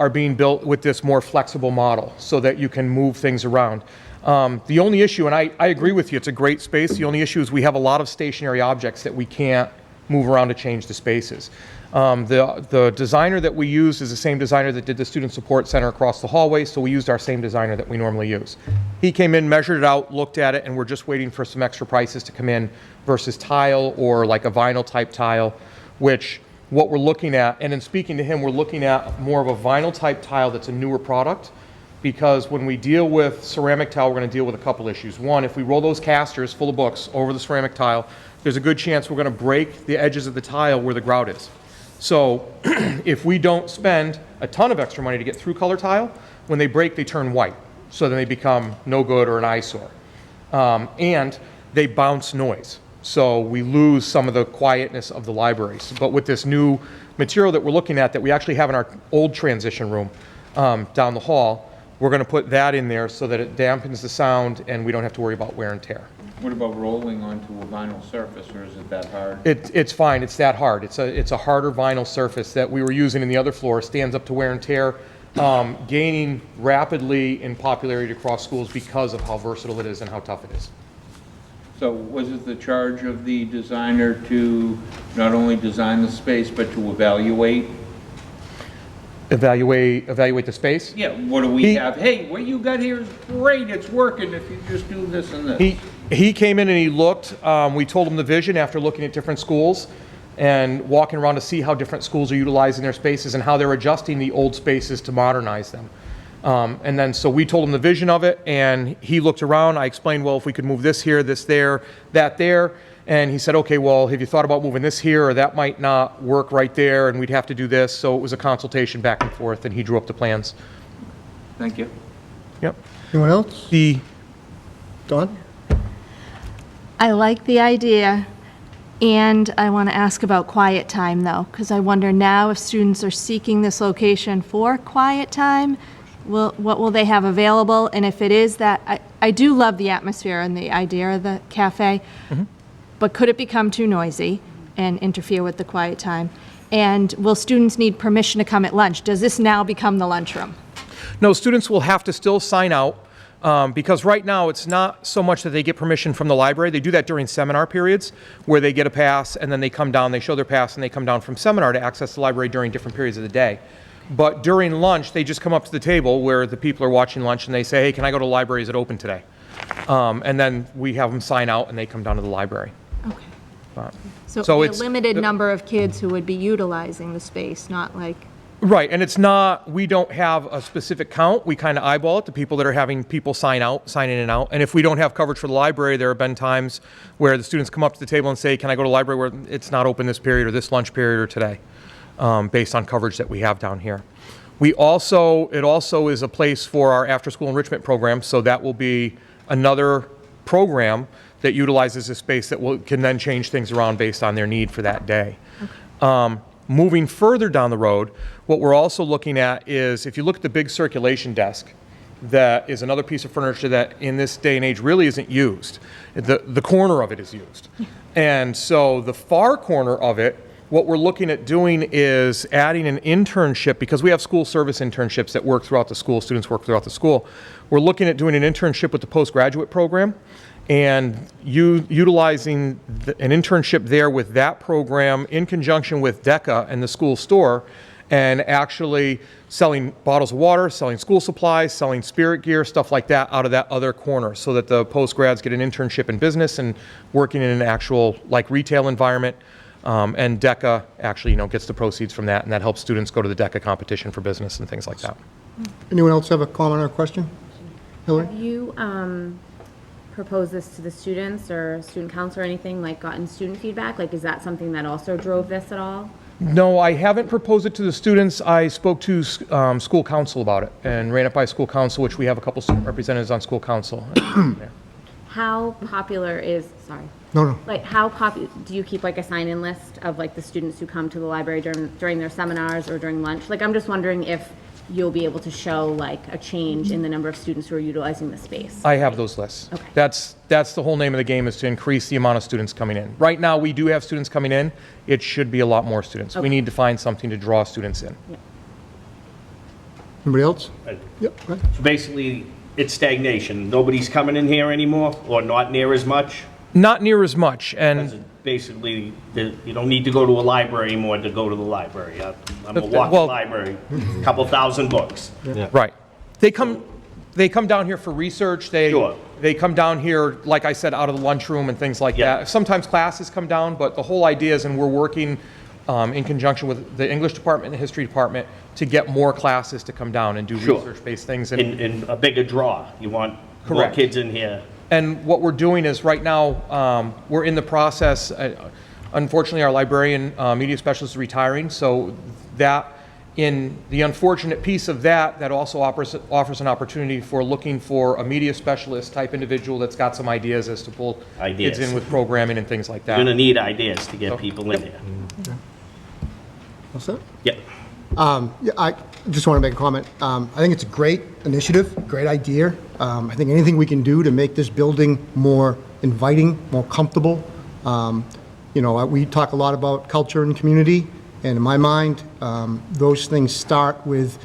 being built with this more flexible model so that you can move things around. The only issue, and I agree with you, it's a great space. The only issue is we have a lot of stationary objects that we can't move around to change the spaces. The designer that we used is the same designer that did the Student Support Center across the hallway, so we used our same designer that we normally use. He came in, measured it out, looked at it, and we're just waiting for some extra prices to come in versus tile or like a vinyl type tile, which what we're looking at, and in speaking to him, we're looking at more of a vinyl type tile that's a newer product, because when we deal with ceramic tile, we're going to deal with a couple issues. One, if we roll those casters full of books over the ceramic tile, there's a good chance we're going to break the edges of the tile where the grout is. So if we don't spend a ton of extra money to get through color tile, when they break, they turn white. So then they become no good or an eyesore. And they bounce noise. So we lose some of the quietness of the libraries. But with this new material that we're looking at that we actually have in our old transition room down the hall, we're going to put that in there so that it dampens the sound and we don't have to worry about wear and tear. What about rolling onto a vinyl surface, or is it that hard? It's fine. It's that hard. It's a harder vinyl surface that we were using in the other floor. Stands up to wear and tear, gaining rapidly in popularity across schools because of how versatile it is and how tough it is. So was it the charge of the designer to not only design the space, but to evaluate? Evaluate the space? Yeah, what do we have? Hey, what you got here is great, it's working if you just do this and this. He came in and he looked. We told him the vision after looking at different schools and walking around to see how different schools are utilizing their spaces and how they're adjusting the old spaces to modernize them. And then so we told him the vision of it, and he looked around. I explained, well, if we could move this here, this there, that there. And he said, okay, well, have you thought about moving this here, or that might not work right there, and we'd have to do this. So it was a consultation back and forth, and he drew up the plans. Thank you. Yep. Anyone else? Dawn? I like the idea, and I want to ask about quiet time, though, because I wonder now if students are seeking this location for quiet time, what will they have available? And if it is that, I do love the atmosphere and the idea of the cafe, but could it become too noisy and interfere with the quiet time? And will students need permission to come at lunch? Does this now become the lunchroom? No, students will have to still sign out. Because right now it's not so much that they get permission from the library. They do that during seminar periods where they get a pass and then they come down, they show their pass, and they come down from seminar to access the library during different periods of the day. But during lunch, they just come up to the table where the people are watching lunch and they say, hey, can I go to the library? Is it open today? And then we have them sign out and they come down to the library. Okay. So it's a limited number of kids who would be utilizing the space, not like... Right, and it's not, we don't have a specific count. We kind of eyeball it, the people that are having people sign in and out. And if we don't have coverage for the library, there have been times where the students come up to the table and say, can I go to the library where it's not open this period or this lunch period or today, based on coverage that we have down here. It also is a place for our after-school enrichment program, so that will be another program that utilizes this space that can then change things around based on their need for that day. Okay. Moving further down the road, what we're also looking at is, if you look at the big circulation desk, that is another piece of furniture that in this day and age really isn't used. The corner of it is used. And so the far corner of it, what we're looking at doing is adding an internship, because we have school service internships that work throughout the school, students work throughout the school. We're looking at doing an internship with the postgraduate program and utilizing an internship there with that program in conjunction with DECA and the school store, and actually selling bottles of water, selling school supplies, selling spirit gear, stuff like that out of that other corner, so that the postgrads get an internship in business and working in an actual like retail environment. And DECA actually gets the proceeds from that, and that helps students go to the DECA competition for business and things like that. Anyone else have a comment or question? Hillary? Have you proposed this to the students or student council or anything, like gotten student feedback? Like, is that something that also drove this at all? No, I haven't proposed it to the students. I spoke to school council about it and ran it by school council, which we have a couple student representatives on school council. How popular is, sorry. No. Like, how popular, do you keep like a sign-in list of like the students who come to the library during their seminars or during lunch? Like, I'm just wondering if you'll be able to show like a change in the number of students who are utilizing the space? I have those lists. Okay. That's the whole name of the game, is to increase the amount of students coming in. Right now, we do have students coming in. It should be a lot more students. We Okay. need to find something to draw students in. Anybody else? Yep. go ahead. So basically, it's stagnation. Nobody's coming in here anymore, or not near as much? Not near as much, and Basically, you don't need to go to a library anymore to go to the library. I'm a walking Well- library, a couple thousand books. right. They come down here for research. Sure. They come down here, like I said, out of the lunchroom and things like that. Sometimes classes come down, but the whole idea is, and we're working in conjunction with the English department and the history department to get more classes to come down and do Sure. research-based things. And a bigger draw. You want more Correct. kids in here. And what we're doing is, right now, we're in the process, unfortunately, our librarian media specialist is retiring, so that, in the unfortunate piece of that, that also offers an opportunity for looking for a media specialist type individual that's got some ideas as to pull Ideas. kids in with programming and things like that. You're gonna need ideas to get people in here. All set? Yep. Yeah, I just want to make a comment. I think it's a great initiative, great idea. I think anything we can do to make this building more inviting, more comfortable. We talk a lot about culture and community, and in my mind, those things start with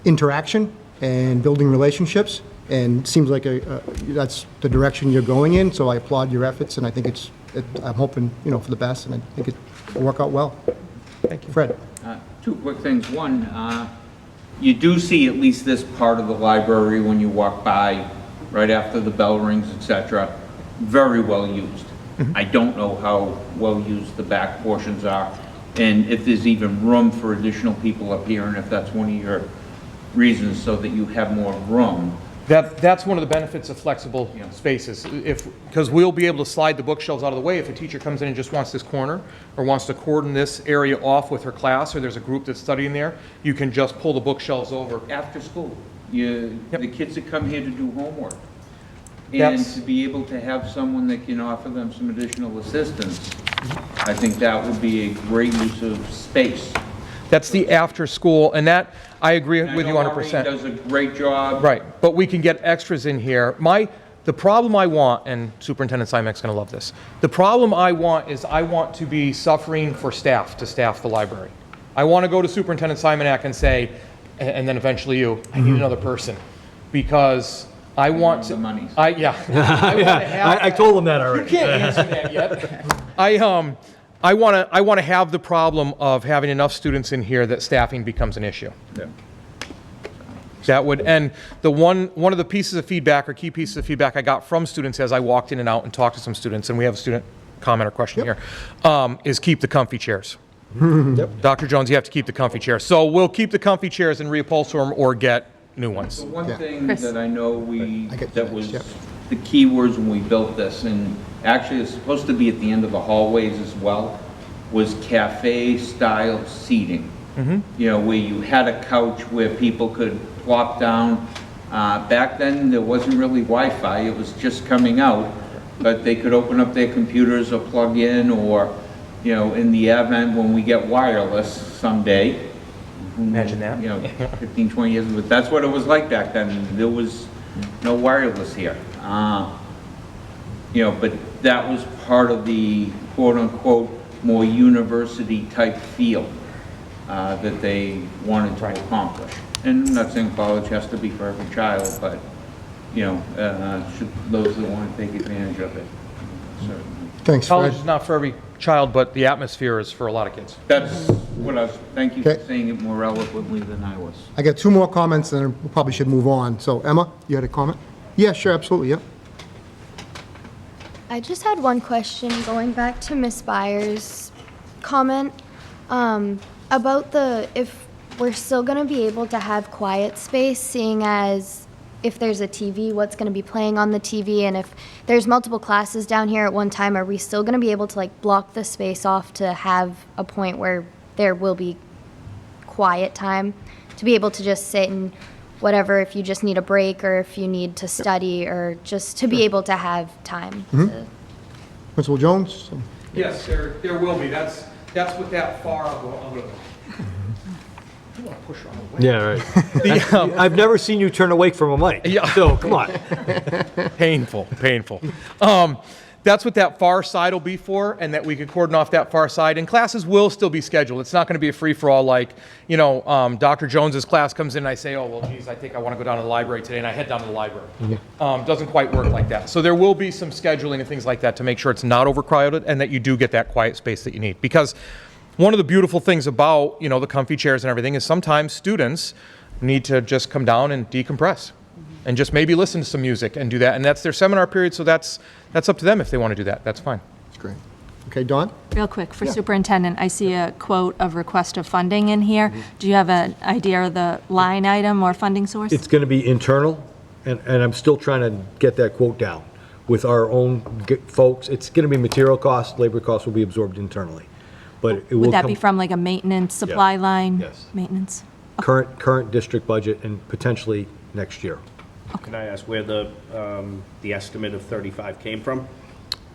interaction and building relationships, and it seems like that's the direction you're going in, so I applaud your efforts, and I think I'm hoping, for the best, and I think it'll work out well. Thank you. Fred? Two quick things. One, you do see at least this part of the library when you walk by, right after the bell rings, etc., very well used. I don't know how well used the back portions are, and if there's even room for additional people up here, and if that's one of your reasons so that you have more room. That's one of the benefits of flexible spaces, because we'll be able to slide the bookshelves out of the way. If a teacher comes in and just wants this corner, or wants to cordon this area off with her class, or there's a group that's studying there, you can just pull the bookshelves over. After school, the kids that come here to do homework, and That's- to be able to have someone that can offer them some additional assistance, I think that would be a great use of space. That's the after-school, and that, I agree with you 100%. Does a great job. Right, but we can get extras in here. The problem I want, and Superintendent Simek's going to love this, the problem I want is I want to be suffering for staff to staff the library. I want to go to Superintendent Simonak and say, and then eventually you, I need another person, because I want to. The money. I want to have. I told them that already. You can't answer that yet. I want to have the problem of having enough students in here that staffing becomes an issue. Yeah. That would, and one of the pieces of feedback, or key pieces of feedback I got from students as I walked in and out and talked to some students, and we have a student comment or question here, is keep the comfy chairs. Dr. Jones, you have to keep the comfy chairs. So we'll keep the comfy chairs and reupholster them, or get new ones. The one thing Chris. that I know get that that, was yep. the key words when we built this, and actually it's supposed to be at the end of the hallways as well, was cafe-style seating. Where you had a couch where people could plop down. Back then, there wasn't really Wi-Fi, it was just coming out, but they could open up their computers or plug in, or, in the event when we get wireless someday. Imagine that. 15, 20 years, but that's what it was like back then. There was no wireless here. But that was part of the quote-unquote more university-type feel that they wanted to accomplish. And I'm not saying college has to be for every child, but, those that want to take advantage of it, certainly. Thanks, College Fred. is not for every child, but the atmosphere is for a lot of kids. That's what I was, thank you for Okay. saying it more eloquently than I was. I got two more comments, and we probably should move on. So, Emma, you had a comment? Yeah, sure, absolutely, yeah. I just had one question, going back to Ms. Byers' comment about if we're still going to be able to have quiet space, seeing as if there's a TV, what's going to be playing on the TV, and if there's multiple classes down here at one time, are we still going to be able to block the space off to have a point where there will be quiet time, to be able to just sit and whatever, if you just need a break or if you need to study, or just to be able to have time to. Principal Jones? Yes, there will be. That's what that far, I'll go. Yeah, right. I've never seen you turn away from a mic. Yeah. So, come on. Painful. That's what that far side will be for, and that we could cordon off that far side. And classes will still be scheduled. It's not going to be a free-for-all like, Dr. Jones's class comes in and I say, oh, well, geez, I think I want to go down to the library today, and I head down to the library. Doesn't quite work like that. So there will be some scheduling and things like that to make sure it's not overcrowded and that you do get that quiet space that you need. Because one of the beautiful things about, the comfy chairs and everything is sometimes students need to just come down and decompress and just maybe listen to some music and do that. And that's their seminar period, so that's up to them if they want to do that. That's fine. That's great. Okay, Dawn? Real quick, for Superintendent, I see a quote of request of funding in here. Do you have an idea of the line item or funding source? It's going to be internal, and I'm still trying to get that quote down with our own folks. It's going to be material costs, labor costs will be absorbed internally. But it will Would that come- be from like a maintenance supply line? Yes. Maintenance? current district budget and potentially next year. Can I ask where the estimate of 35 came from?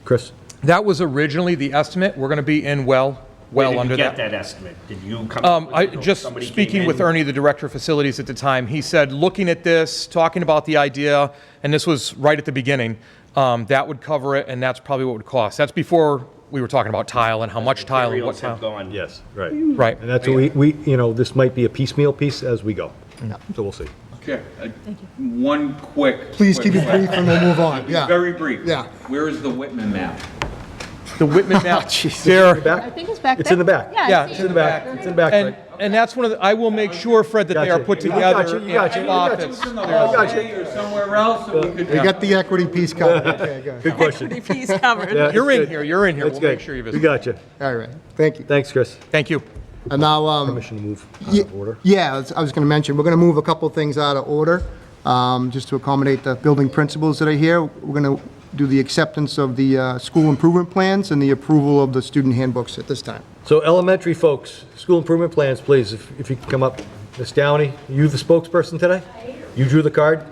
Chris? That was originally the estimate. We're going to be in well Where did under you get that. that estimate? Did you come up with it, or Just somebody came speaking with in? Ernie, the director of facilities at the time, he said, looking at this, talking about the idea, and this was right at the beginning, that would cover it, and that's probably what it would cost. That's before we were talking about tile and how much tile and what Materials have tile. gone. Yes, right. Right. And that's what we, this might be a piecemeal piece as we go. So we'll see. Okay, one quick. Please keep it quick brief and we'll move on. Yeah. Very brief. Yeah. Where is the Whitman map? The Whitman map. I think it's back there. It's in the back. Yeah, It's in the back. It's in the back. And, and that's one of the, I will make sure, Fred, that they are Gotcha. put You together. gotcha, you in gotcha, a you spot gotcha. that's- In the hallway or somewhere else, so we could. We got the equity piece covered. Okay, good. Good question. Piece covered. Yeah, You're it's in good. here, you're in here. That's We'll good. make sure you We visit. got you. All right. Thank you. Thanks, Chris. Thank you. And now, Permission to move out Ye- of order. Yeah, I was going to mention, we're going to move a couple things out of order, just to accommodate the building principals that are here. We're going to do the acceptance of the school improvement plans and the approval of the student handbooks at this time. So elementary folks, school improvement plans, please, if you could come up. Ms. Downey, you the spokesperson today? You drew the card?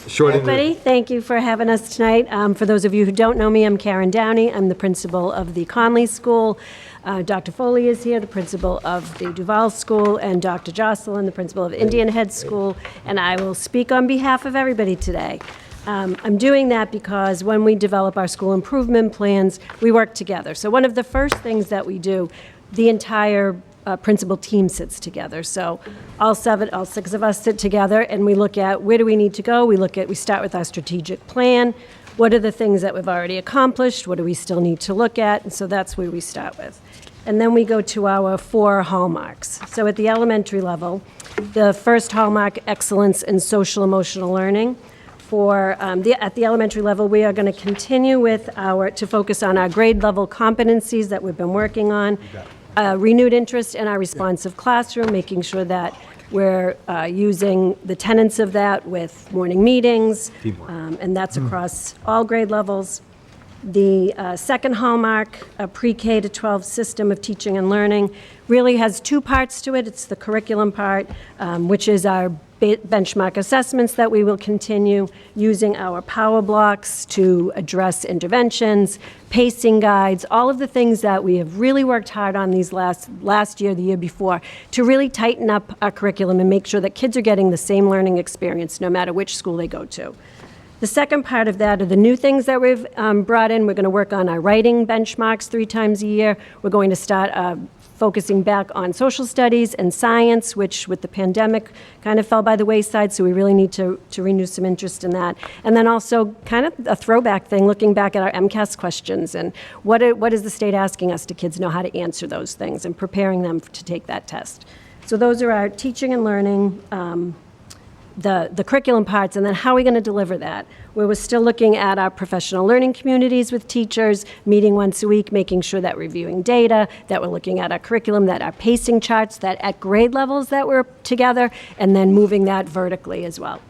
Short end. Everybody, thank you for having us tonight. For those of you who don't know me, I'm Karen Downey. I'm the principal of the Conley School. Dr. Foley is here, the principal of the Duval School, and Dr. Jocelyn, the principal of Indian Head School, and I will speak on behalf of everybody today. I'm doing that because when we develop our school improvement plans, we work together. So one of the first things that we do, the entire principal team sits together. So all six of us sit together and we look at where do we need to go. We start with our strategic plan. What are the things that we've already accomplished? What do we still need to look at? And so that's where we start with. And then we go to our 4 hallmarks. So at the elementary level, the first hallmark, excellence in social emotional learning. At the elementary level, we are going to continue to focus on our grade level competencies that we've been working on. Renewed interest in our responsive classroom, making sure that we're using the tenets of that with morning meetings, and that's across all grade levels. The second hallmark, a pre-K to 12 system of teaching and learning, really has 2 parts to it. It's the curriculum part, which is our benchmark assessments that we will continue using our power blocks to address interventions, pacing guides, all of the things that we have really worked hard on these last year, the year before, to really tighten up our curriculum and make sure that kids are getting the same learning experience no matter which school they go to. The second part of that are the new things that we've brought in. We're going to work on our writing benchmarks 3 times a year. We're going to start focusing back on social studies and science, which with the pandemic kind of fell by the wayside, so we really need to renew some interest in that. And then also kind of a throwback thing, looking back at our MCAS questions and what is the state asking us? Do kids know how to answer those things, and preparing them to take that test. So those are our teaching and learning, the curriculum parts, and then how are we going to deliver that? We're still looking at our professional learning communities with teachers, meeting once a week, making sure that we're reviewing data, that we're looking at our curriculum, that our pacing charts, that at grade levels that we're together, and then moving that vertically as well.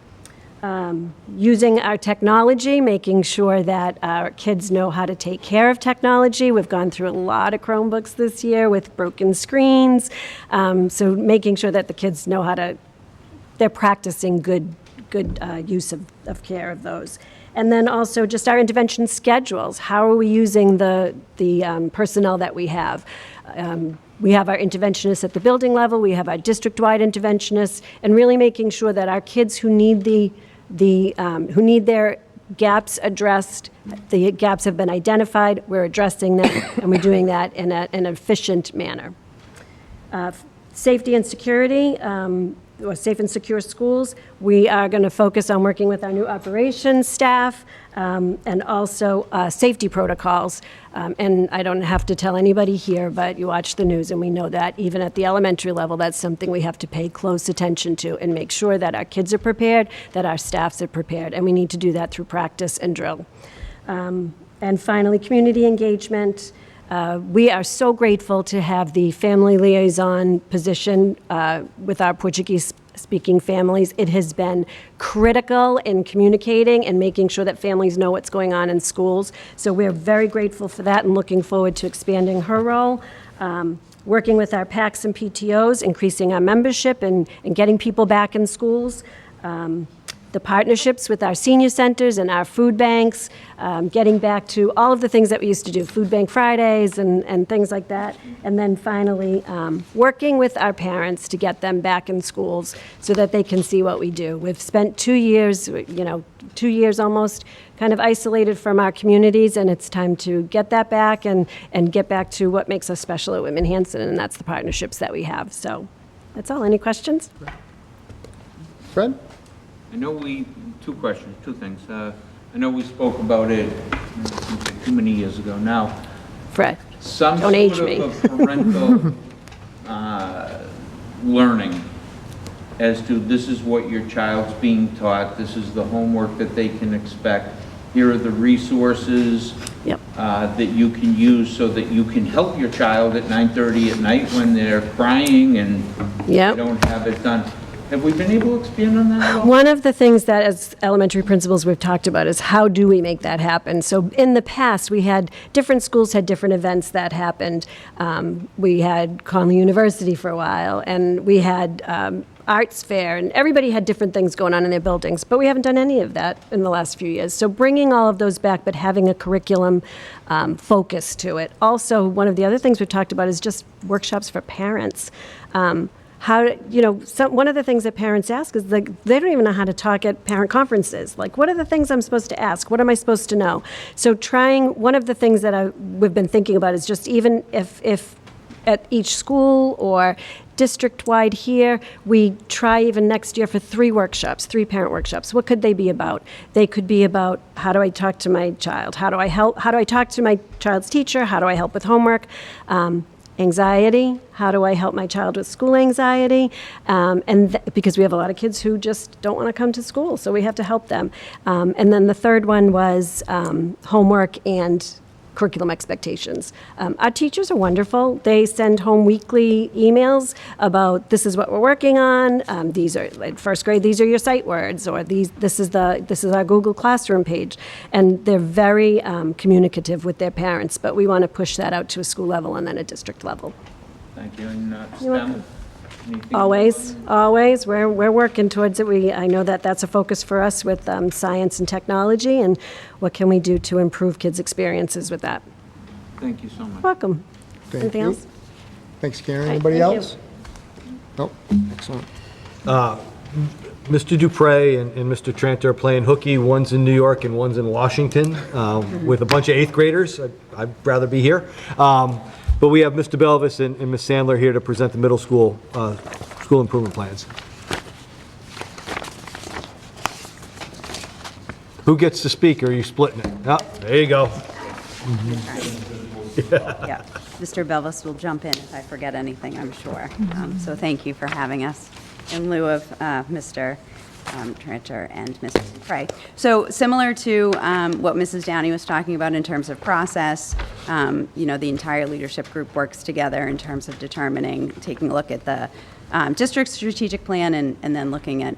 Using our technology, making sure that our kids know how to take care of technology. We've gone through a lot of Chromebooks this year with broken screens, so making sure that the kids know how to they're practicing good use of care of those. And then also just our intervention schedules. How are we using the personnel that we have? We have our interventionists at the building level, we have our district-wide interventionists, and really making sure that our kids who need who need their gaps addressed, the gaps have been identified, we're addressing them, and we're doing that in an efficient manner. Safety and security, or safe and secure schools, we are going to focus on working with our new operations staff and also safety protocols. And I don't have to tell anybody here, but you watch the news and we know that even at the elementary level, that's something we have to pay close attention to and make sure that our kids are prepared, that our staffs are prepared, and we need to do that through practice and drill. And finally, community engagement. We are so grateful to have the family liaison position with our Portuguese-speaking families. It has been critical in communicating and making sure that families know what's going on in schools. So we're very grateful for that and looking forward to expanding her role. Working with our PACs and PTOs, increasing our membership and getting people back in schools. The partnerships with our senior centers and our food banks, getting back to all of the things that we used to do, Food Bank Fridays and things like that. And then finally, working with our parents to get them back in schools so that they can see what we do. We've spent 2 years, 2 years almost, kind of isolated from our communities, and it's time to get that back and get back to what makes us special at Whitman-Hanson, and that's the partnerships that we have. So that's all. Any questions? Fred? I know two questions, two things. I know we spoke about it too many years ago now. Fred, Some don't age sort me. of a parental learning as to this is what your child's being taught, this is the homework that they can expect, here are the resources that you can use so that you can help your child at 9:30 at night when they're crying and they don't have it done. Have we been able to expand on that at all? One of the things that as elementary principals we've talked about is how do we make that happen? So in the past, we had different schools had different events that happened. We had Conley University for a while, and we had arts fair, and everybody had different things going on in their buildings, but we haven't done any of that in the last few years. So bringing all of those back, but having a curriculum focus to it. Also, one of the other things we've talked about is just workshops for parents. One of the things that parents ask is they don't even know how to talk at parent conferences. Like, what are the things I'm supposed to ask? What am I supposed to know? So one of the things that we've been thinking about is just even if at each school or district-wide here, we try even next year for 3 parent workshops. What could they be about? They could be about how do I talk to my child? How do I talk to my child's teacher? How do I help with homework? Anxiety, how do I help my child with school anxiety? Because we have a lot of kids who just don't want to come to school, so we have to help them. And then the third one was homework and curriculum expectations. Our teachers are wonderful. They send home weekly emails about this is what we're working on. These are like first grade. These are your sight words, or this is our Google Classroom page, and they're very communicative with their parents. But we want to push that out to a school level and then a district level. Thank you. And STEM? Anything? Always. We're working towards it. I know that's a focus for us with science and technology, and what can we do to improve kids' experiences with that. Thank you so much. Welcome. Thank Anything you. else? Thanks, Karen. Right, Anybody thank you. else? Nope. Excellent. Mr. Dupre and Mr. Tranter are playing hooky. One's in New York and one's in Washington with a bunch of 8th graders. I'd rather be here. But we have Mr. Belvis and Ms. Sandler here to present the middle school school improvement plans. Who gets to speak, or are you splitting it? Oh, there you go. Yeah, Mr. Belvis will jump in if I forget anything, I'm sure. So thank you for having us in lieu of Mr. Tranter and Mrs. Dupre. So similar to what Mrs. Downey was talking about in terms of process, the entire leadership group works together in terms of taking a look at the district strategic plan and then looking at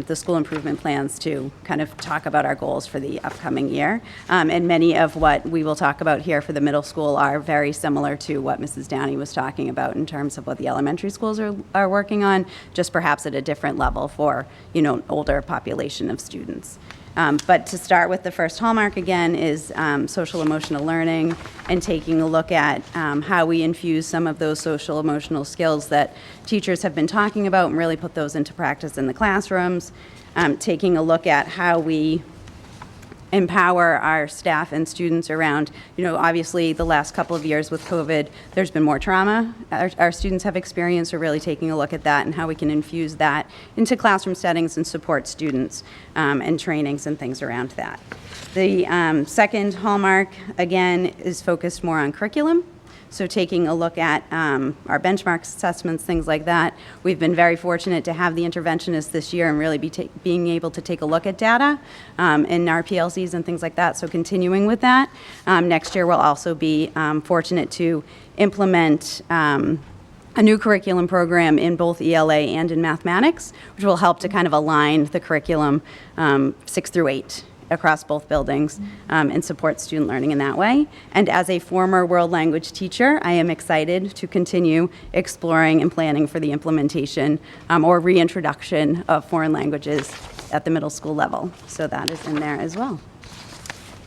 the school improvement plans to kind of talk about our goals for the upcoming year. And many of what we will talk about here for the middle school are very similar to what Mrs. Downey was talking about in terms of what the elementary schools are working on, just perhaps at a different level for, an older population of students. But to start with, the first hallmark again is social emotional learning and taking a look at how we infuse some of those social emotional skills that teachers have been talking about and really put those into practice in the classrooms. Taking a look at how we empower our staff and students around, obviously the last couple of years with COVID, there's been more trauma our students have experienced, so really taking a look at that and how we can infuse that into classroom settings and support students and trainings and things around that. The second hallmark, again, is focused more on curriculum. So taking a look at our benchmark assessments, things like that. We've been very fortunate to have the interventionists this year and really being able to take a look at data in our PLCs and things like that. So continuing with that. Next year we'll also be fortunate to implement a new curriculum program in both ELA and in mathematics, which will help to kind of align the curriculum 6 through 8. Across both buildings and support student learning in that way. And as a former world language teacher, I am excited to continue exploring and planning for the implementation or reintroduction of foreign languages at the middle school level. So that is in there as well.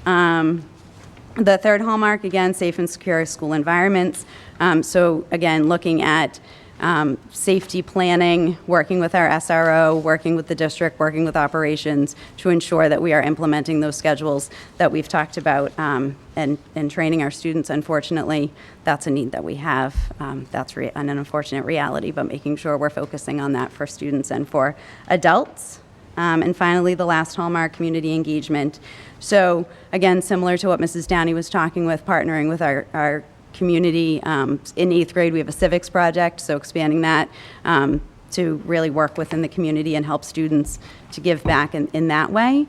The third hallmark, again, safe and secure school environments. So again, looking at safety planning, working with our SRO, working with the district, working with operations to ensure that we are implementing those schedules that we've talked about and training our students. Unfortunately, that's a need that we have. That's an unfortunate reality, but making sure we're focusing on that for students and for adults. And finally, the last hallmark, community engagement. So again, similar to what Mrs. Downey was talking with, partnering with our community. In 8th grade, we have a civics project, so expanding that to really work within the community and help students to give back in that way,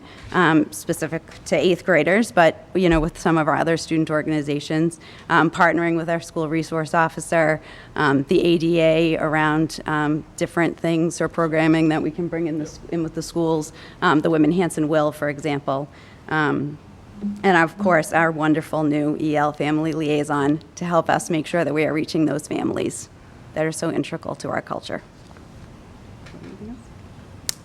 specific to 8th graders, but with some of our other student organizations, partnering with our school resource officer, the ADA around different things or programming that we can bring in with the schools, the Whitman-Hanson will, for example. And of course, our wonderful new EL family liaison to help us make sure that we are reaching those families that are so integral to our culture.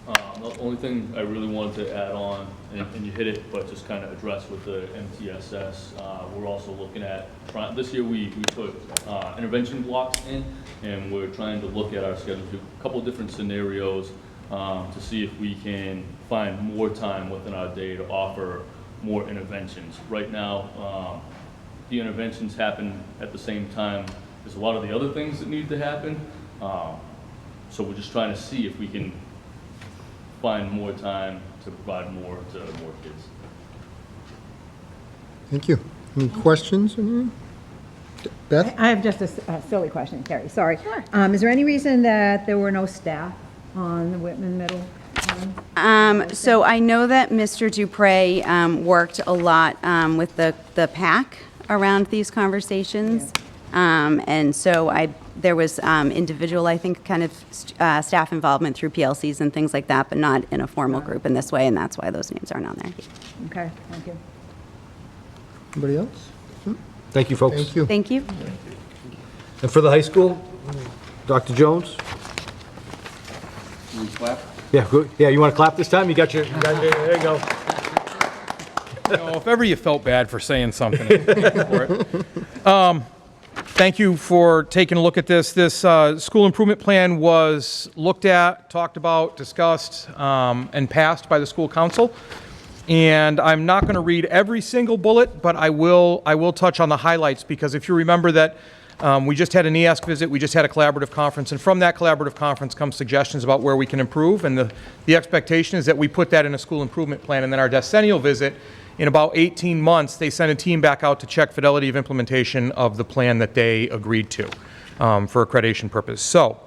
The only thing I really wanted to add on, and you hit it, but just kind of address with the MTSS, we're also looking at, this year we put intervention blocks in, and we're trying to look at our schedule, do a couple of different scenarios to see if we can find more time within our day to offer more interventions. Right now, the interventions happen at the same time as a lot of the other things that need to happen. So we're just trying to see if we can find more time to provide more to more kids. Thank you. Any questions? Beth? I have just a silly question, Carrie, sorry. Sure. Is there any reason that there were no staff on the Whitman Middle? So I know that Mr. Dupre worked a lot with the PAC around these conversations. And so there was individual, I think, kind of staff involvement through PLCs and things like that, but not in a formal group in this way, and that's why those names aren't on there. Okay, thank you. Anybody else? Thank you, folks. Thank you. Thank you. And for the high school, Dr. Jones? Can we clap? Yeah, good. Yeah, you want to clap this time? You got your, there you go. If ever you felt bad for saying something, for it. Thank you for taking a look at this. This school improvement plan was looked at, talked about, discussed, and passed by the school council. And I'm not going to read every single bullet, but I will touch on the highlights, because if you remember that we just had an EASC visit, we just had a collaborative conference, and from that collaborative conference come suggestions about where we can improve, and the expectation is that we put that in a school improvement plan, and then our decennial visit, in about 18 months, they sent a team back out to check fidelity of implementation of the plan that they agreed to for accreditation purposes. So,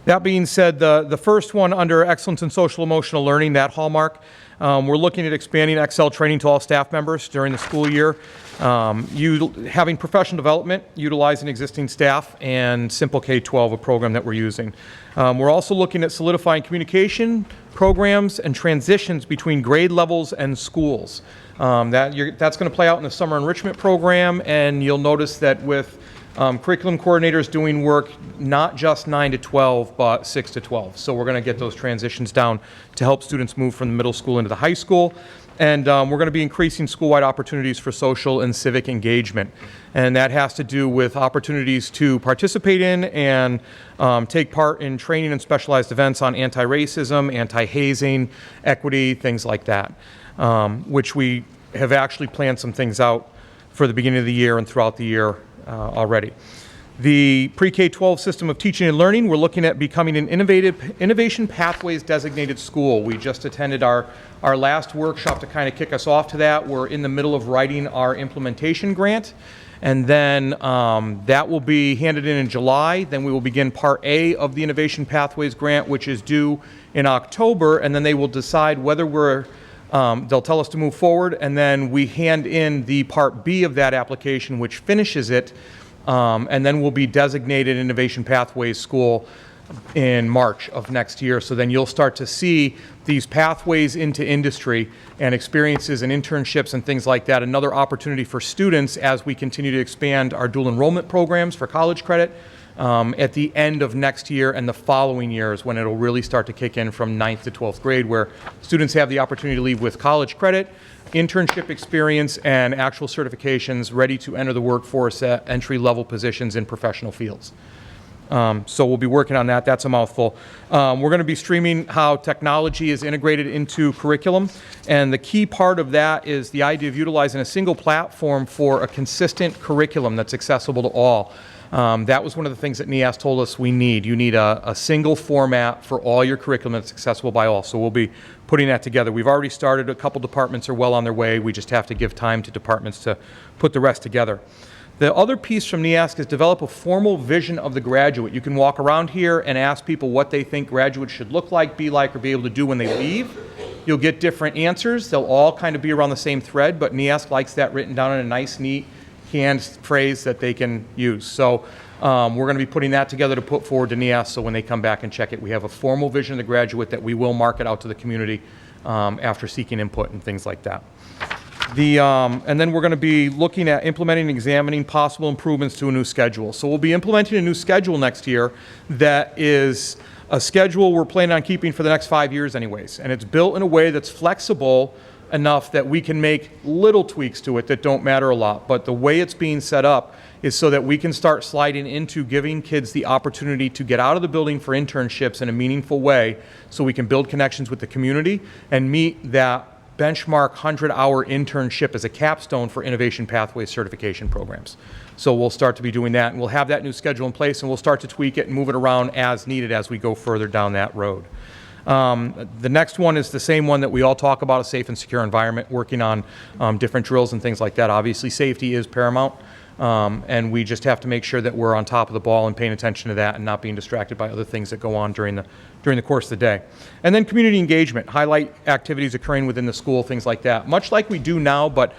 that being said, the first one under excellence in social emotional learning, that hallmark, we're looking at expanding Excel training to all staff members during the school year, having professional development, utilizing existing staff, and Simple K-12, a program that we're using. We're also looking at solidifying communication programs and transitions between grade levels and schools. That's going to play out in the summer enrichment program, and you'll notice that with Curriculum coordinators doing work not just 9 to 12, but 6 to 12. So we're going to get those transitions down to help students move from the middle school into the high school. And we're going to be increasing school-wide opportunities for social and civic engagement. And that has to do with opportunities to participate in and take part in training and specialized events on anti-racism, anti-hazing, equity, things like that, which we have actually planned some things out for the beginning of the year and throughout the year already. The pre-K-12 system of teaching and learning, we're looking at becoming an innovation pathways designated school. We just attended our last workshop to kind of kick us off to that. We're in the middle of writing our implementation grant, and then that will be handed in July. Then we will begin Part A of the Innovation Pathways grant, which is due in October, and then they will decide whether they'll tell us to move forward, and then we hand in the Part B of that application, which finishes it, and then we'll be designated Innovation Pathways School in March of next year. So then you'll start to see these pathways into industry and experiences and internships and things like that. Another opportunity for students as we continue to expand our dual enrollment programs for college credit at the end of next year and the following years, when it'll really start to kick in from 9th to 12th grade, where students have the opportunity to leave with college credit, internship experience, and actual certifications ready to enter the workforce at entry-level positions in professional fields. So we'll be working on that. That's a mouthful. We're going to be streaming how technology is integrated into curriculum, and the key part of that is the idea of utilizing a single platform for a consistent curriculum that's accessible to all. That was one of the things that NEAS told us we need. You need a single format for all your curriculum that's accessible by all. So we'll be putting that together. We've already started. A couple departments are well on their way. We just have to give time to departments to put the rest together. The other piece from NEASC is develop a formal vision of the graduate. You can walk around here and ask people what they think graduates should look like, be able to do when they leave. You'll get different answers. They'll all kind of be around the same thread, but NEASC likes that written down in a nice, neat, canned phrase that they can use. So we're going to be putting that together to put forward to NEAS, so when they come back and check it, we have a formal vision of the graduate that we will market out to the community after seeking input and things like that. And then we're going to be looking at implementing and examining possible improvements to a new schedule. So we'll be implementing a new schedule next year that is a schedule we're planning on keeping for the next 5 years anyways. And it's built in a way that's flexible enough that we can make little tweaks to it that don't matter a lot. But the way it's being set up is so that we can start sliding into giving kids the opportunity to get out of the building for internships in a meaningful way, so we can build connections with the community and meet that benchmark 100-hour internship as a capstone for Innovation Pathways certification programs. So we'll start to be doing that, and we'll have that new schedule in place, and we'll start to tweak it and move it around as needed as we go further down that road. The next one is the same one that we all talk about, a safe and secure environment, working on different drills and things like that. Obviously, safety is paramount, and we just have to make sure that we're on top of the ball and paying attention to that and not being distracted by other things that go on during the course of the day. And then community engagement, highlight activities occurring within the school, things like that, much like we do now, but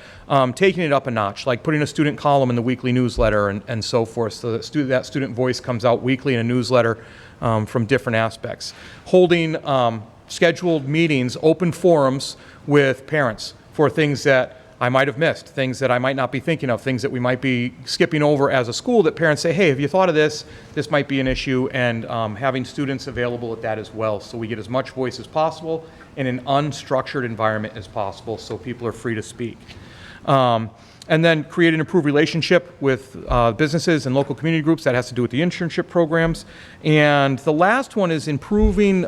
taking it up a notch, like putting a student column in the weekly newsletter and so forth, so that that student voice comes out weekly in a newsletter from different aspects. Holding scheduled meetings, open forums with parents for things that I might have missed, things that I might not be thinking of, things that we might be skipping over as a school, that parents say, hey, have you thought of this? This might be an issue, and having students available at that as well, so we get as much voice as possible in an unstructured environment as possible, so people are free to speak. And then create an improved relationship with businesses and local community groups. That has to do with the internship programs. And the last one is improving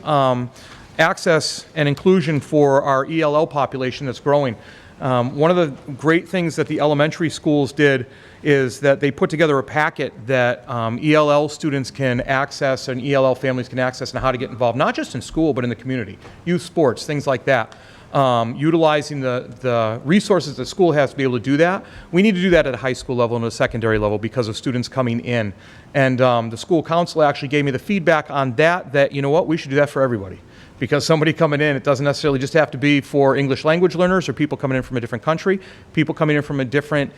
access and inclusion for our ELL population that's growing. One of the great things that the elementary schools did is that they put together a packet that ELL students can access and ELL families can access, and how to get involved, not just in school, but in the community, youth sports, things like that. Utilizing the resources that school has to be able to do that. We need to do that at a high school level and a secondary level because of students coming in. And the school council actually gave me the feedback on that, you know what, we should do that for everybody. Because somebody coming in, it doesn't necessarily just have to be for English language learners or people coming in from a different country. People coming in from a different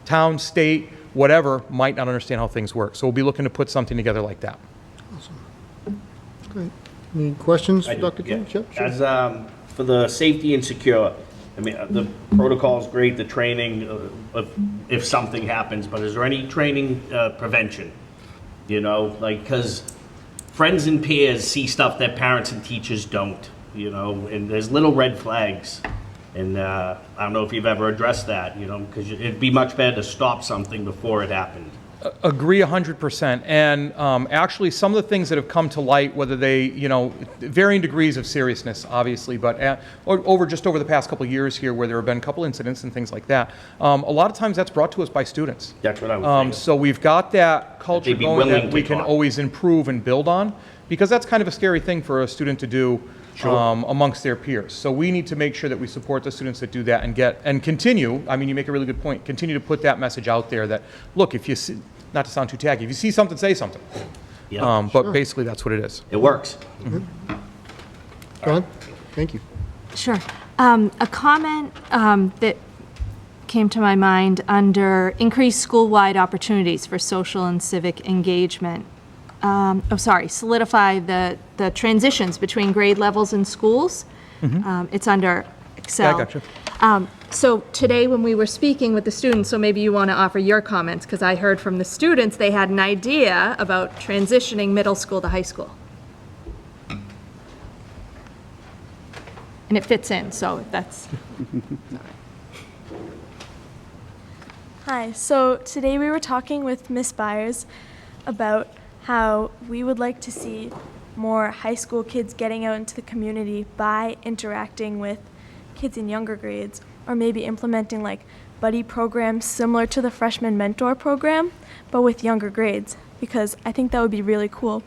town, state, whatever, might not understand how things work. So we'll be looking to put something together like that. Awesome. Great. Any questions for Dr. King? Sure. As for the safety and secure, I mean, the protocol's great, the training, if something happens, but is there any training prevention? You know, like, because friends and peers see stuff that parents and teachers don't, you know, and there's little red flags. And I don't know if you've ever addressed that, you know, because it'd be much better to stop something before it happened. Agree 100%. And actually, some of the things that have come to light, whether they, you know, varying degrees of seriousness, obviously, but over the past couple of years here, where there have been a couple incidents and things like that, a lot of times that's brought to us by students. That's what I was thinking. So we've got that culture They'd be going willing that to we can talk. always improve and build on, because that's kind of a scary thing for a student to do. Sure. Amongst their peers. So we need to make sure that we support the students that do that and continue, I mean, you make a really good point, continue to put that message out there that, look, if you see, not to sound too tacky, if you see something, say something. Yeah, But basically, that's what it is. It works. John? Thank you. Sure. A comment that came to my mind under increased school-wide opportunities for social and civic engagement. Solidify the transitions between grade levels in schools. It's under Excel. Yeah, I gotcha. So today when we were speaking with the students, so maybe you want to offer your comments, because I heard from the students they had an idea about transitioning middle school to high school. And it fits in, so that's... Hi, so today we were talking with Miss Byers about how we would like to see more high school kids getting out into the community by interacting with kids in younger grades, or maybe implementing like buddy programs similar to the freshman mentor program, but with younger grades, because I think that would be really cool.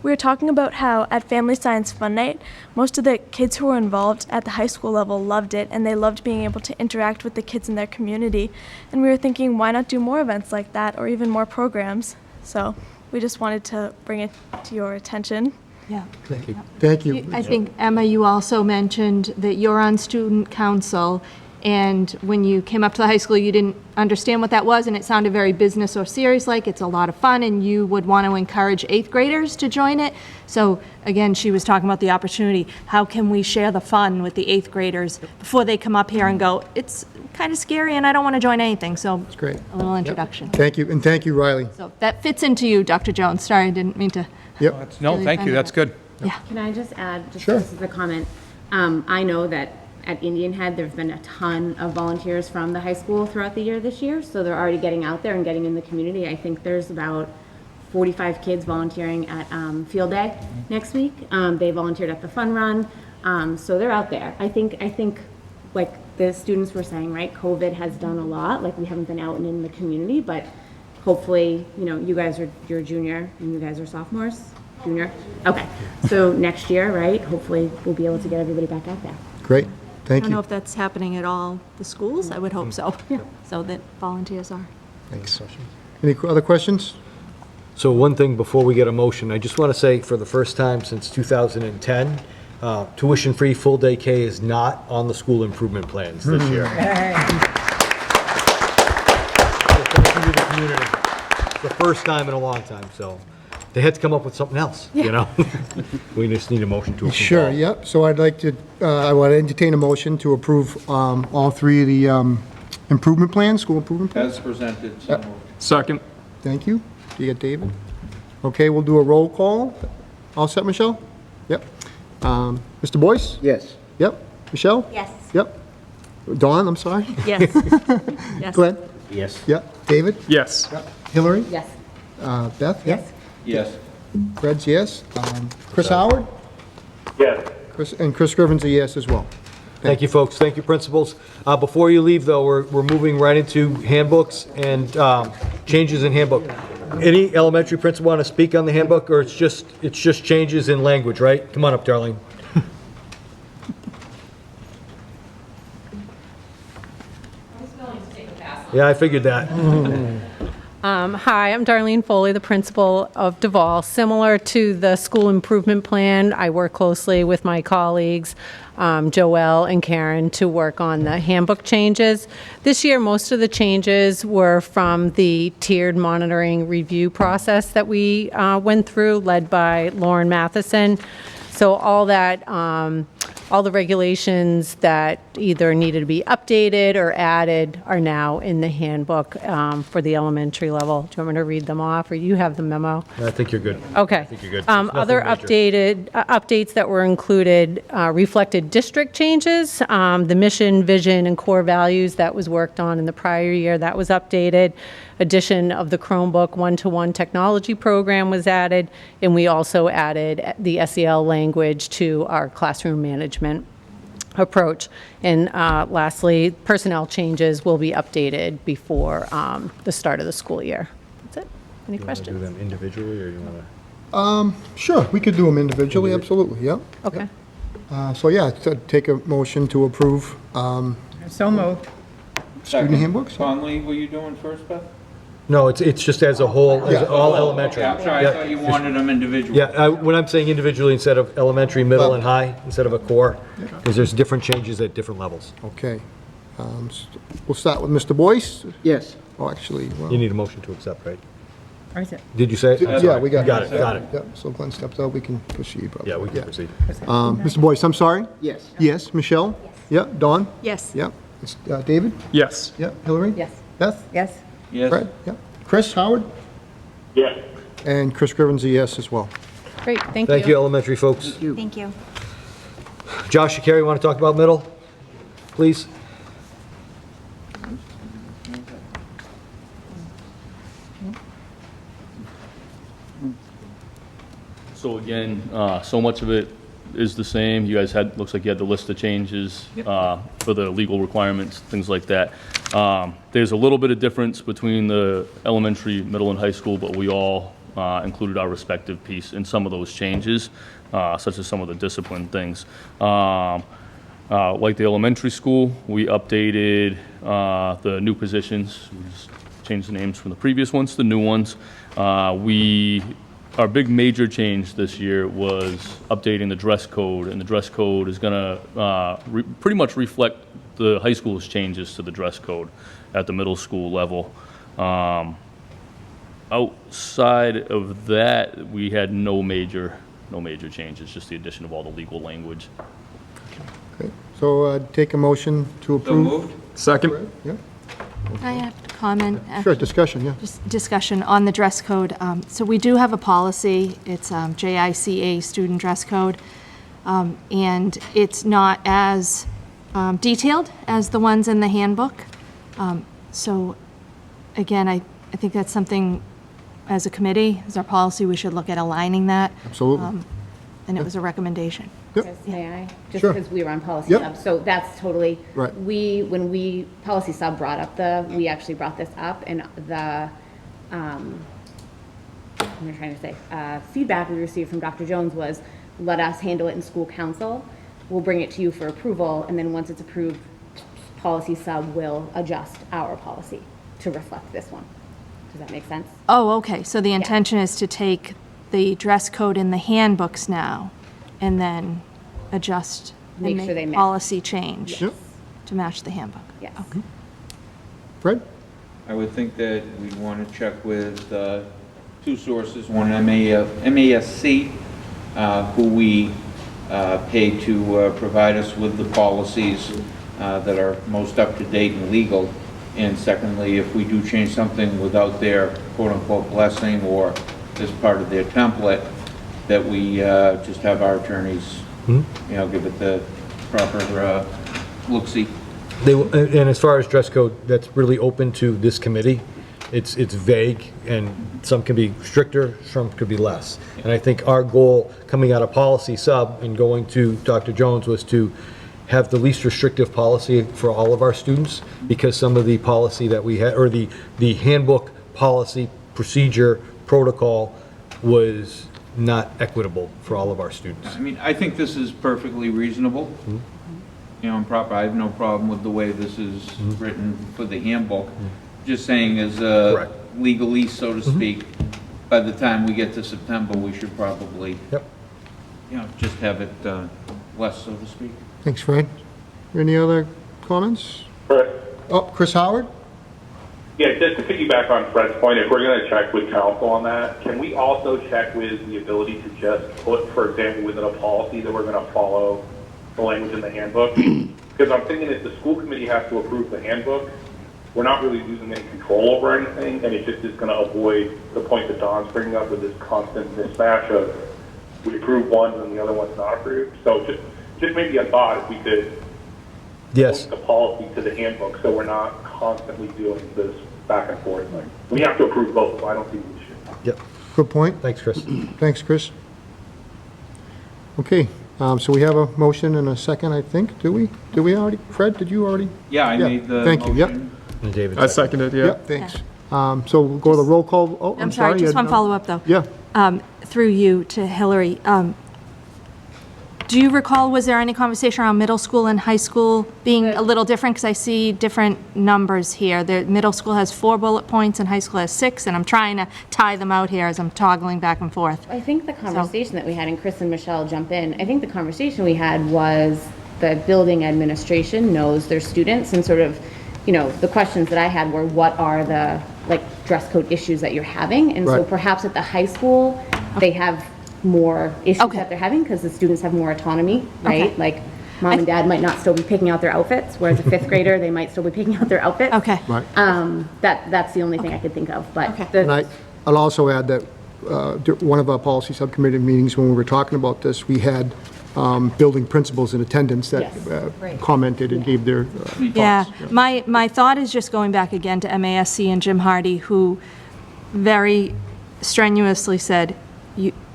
We were talking about how at Family Science Fun Night, most of the kids who were involved at the high school level loved it, and they loved being able to interact with the kids in their community. And we were thinking, why not do more events like that, or even more programs? So we just wanted to bring it to your attention. Yeah. Thank you. Thank you. I think, Emma, you also mentioned that you're on student council, and when you came up to the high school, you didn't understand what that was, and it sounded very business or serious-like. It's a lot of fun, and you would want to encourage 8th graders to join it. So, again, she was talking about the opportunity. How can we share the fun with the 8th graders before they come up here and go, it's kind of scary, and I don't want to join anything? So, That's great. a little introduction. Thank you, and thank you, Riley. So that fits into you, Dr. Jones. Sorry, I didn't mean to... Yep. No, thank you, that's good. Yeah. Can I just add, just Sure. this is a comment. I know that at Indian Head, there's been a ton of volunteers from the high school throughout the year this year, so they're already getting out there and getting in the community. I think there's about 45 kids volunteering at Field Day next week. They volunteered at the Fun Run, so they're out there. I think like the students were saying, right, COVID has done a lot. Like, we haven't been out and in the community, but hopefully, you know, you're a junior and you guys are sophomores? Junior? Okay. So next year, right, hopefully we'll be able to get everybody back out there. Great. I Thank don't know you. if that's happening at all the schools. I would hope so. So that volunteers are. Thanks. Any other questions? So one thing before we get a motion, I just want to say for the first time since 2010, tuition-free full-day K is not on the school improvement plans this year. So thank you to the community. The first time in a long time, so they had to come up with something else, you know? We just need a motion to approve. Sure, all. yep. So I'd like to, I want to entertain a motion to approve all three of the improvement plans, school improvement plans. As presented, so moved. Second. Thank you. You got David? Okay, we'll do a roll call. All set, Michelle? Yep. Mr. Boyce? Yes. Yep. Michelle? Yes. Yep. Dawn, I'm sorry? Yes. Yes. Glenn? Yes. Yep. David? Yes. Hillary? Yes. Beth? Yes. Yes. Fred's yes. Chris Howard? Yes. Chris Scriven's a yes as well. Thank you, folks. Thank you, principals. Before you leave, though, we're moving right into handbooks and changes in handbook. Any elementary principal want to speak on the handbook, or it's just changes in language, right? Come on up, darling. Yeah, I figured that. Hi, I'm Darlene Foley, the principal of Duval. Similar to the school improvement plan, I work closely with my colleagues, Joelle and Karen, to work on the handbook changes. This year, most of the changes were from the tiered monitoring review process that we went through, led by Lauren Matheson. So all that all the regulations that either needed to be updated or added are now in the handbook for the elementary level. Do you want me to read them off, or you have the memo? I think you're good. Okay. I think you're good. There's nothing Other major. updates that were included reflected district changes. The mission, vision, and core values that was worked on in the prior year, that was updated. Addition of the Chromebook one-to-one technology program was added, and we also added the SEL language to our classroom management approach. And lastly, personnel changes will be updated before the start of the school year. That's it. Any questions? Do them individually, or you want to? Sure, we could do them individually, absolutely, yep. Okay. So yeah, take a motion to approve So moved. student handbooks. Conley, were you doing first, Beth? No, it's just as a whole, as all elementary. Okay, I'm sorry, I thought you wanted them individually. Yeah, when I'm saying individually instead of elementary, middle, and high, instead of a core, because there's different changes at different levels. Okay. We'll start with Mr. Boyce. Yes. Oh, actually, well, You need a motion to accept, right? Or is it? Did you say it? yeah, we got it. Got it. Yep, so Glenn steps out, we can proceed. probably. Yeah, we can proceed. Mr. Boyce, I'm sorry? Yes. Yes, Michelle? Yeah, Dawn? Yes. Yeah, David? Yes. Yeah, Hillary? Yes. Beth? Yes. Yes. Fred? Yeah. Chris, Howard? Yes. And Chris Grivens, a yes as well. Great, thank you. Thank you, elementary folks. Thank you. Josh, Carrie, want to talk about middle, please? So again, so much of it is the same. You guys had, looks like you had the list of changes for the legal requirements, things like that. There's a little bit of difference between the elementary, middle, and high school, but we all included our respective piece in some of those changes, such as some of the discipline things. Like the elementary school, we updated the new positions. We just changed the names from the previous ones to the new ones. Our big major change this year was updating the dress code, and the dress code is going to pretty much reflect the high school's changes to the dress code at the middle school level. Outside of that, we had no major changes, just the addition of all the legal language. Okay, so take a motion to approve. moved. Second. Yeah, I have to comment. sure, discussion, yeah. Just discussion on the dress code. So we do have a policy, it's JICA student dress code, and it's not as detailed as the ones in the handbook. So again, I think that's something, as a committee, as our policy, we should look at aligning that. Absolutely. And it was a recommendation. May I? Just Sure. because we were on policy Yep. sub. So that's totally, Right. when policy sub brought up we actually brought this up, and the, what am I trying to say? Feedback we received from Dr. Jones was, let us handle it in school council. We'll bring it to you for approval, and then once it's approved, policy sub will adjust our policy to reflect this one. Does that make sense? Oh, okay, so the intention is to take the dress code in the handbooks now, and then adjust Make and sure they make match. policy change Yep. to match the handbook. Yes. Okay. Fred? I would think that we'd want to check with two sources, one MASC, who we pay to provide us with the policies that are most up-to-date and legal. And secondly, if we do change something without their quote-unquote blessing or as part of their template, that we just have our attorneys, give it the proper look-see. And as far as dress code, that's really open to this committee. It's vague, and some can be stricter, some could be less. And I think our goal coming out of policy sub and going to Dr. Jones was to have the least restrictive policy for all of our students, because some of the policy that we had, or the handbook policy, procedure, protocol was not equitable for all of our students. I mean, I think this is perfectly reasonable. And proper. I have no problem with the way this is written for the handbook. Just saying, as a legalese, so to speak, by the time we get to September, we should probably, just have it less, so to speak. Thanks, Fred. Any other comments? Oh, Chris Howard? Yeah, just to piggyback on Fred's point, if we're going to check with council on that, can we also check with the ability to just put, for example, within a policy that we're going to follow the language in the handbook. Because I'm thinking if the school committee has to approve the handbook, we're not really losing any control over anything, and it just is going to avoid the point that Don's bringing up with this constant mismatch of we approve one and the other one's not approved. So just maybe a thought if we could Yes. the policy to the handbook so we're not constantly doing this back and forth. Like, we have to approve both, so I don't think we should. Yep. Good point. Thanks, Chris. Thanks, Chris. Okay, so we have a motion and a second, I think. Do we? Did we already? Fred, did you already? Yeah, I made the Thank you, yep. motion. And David. I seconded, yeah. Yep, thanks. So we'll go to the roll call. Oh, I'm sorry, just you had one follow-up, though. Yeah. Through you to Hillary. Do you recall, was there any conversation around middle school and high school being a little different? Because I see different numbers here. The middle school has 4 bullet points and high school has 6, and I'm trying to tie them out here as I'm toggling back and forth. I think the conversation that we had, and Chris and Michelle jump in, I think the conversation we had was the building administration knows their students, and sort of, you know, the questions that I had were, what are the, like, dress code issues that you're having? And so Right. perhaps at the high school, they have more issues that they're having because the students have more autonomy, right? Okay. Like, mom and dad might not still be picking out their outfits, whereas a 5th grader, they might still be picking out their outfits. Okay. Right. That's the only thing I could think of, but And I'll also add that one of our policy subcommittee meetings, when we were talking about this, we had building principals in attendance that commented and gave their thoughts. Yeah, my thought is just going back again to MASC and Jim Hardy, who very strenuously said,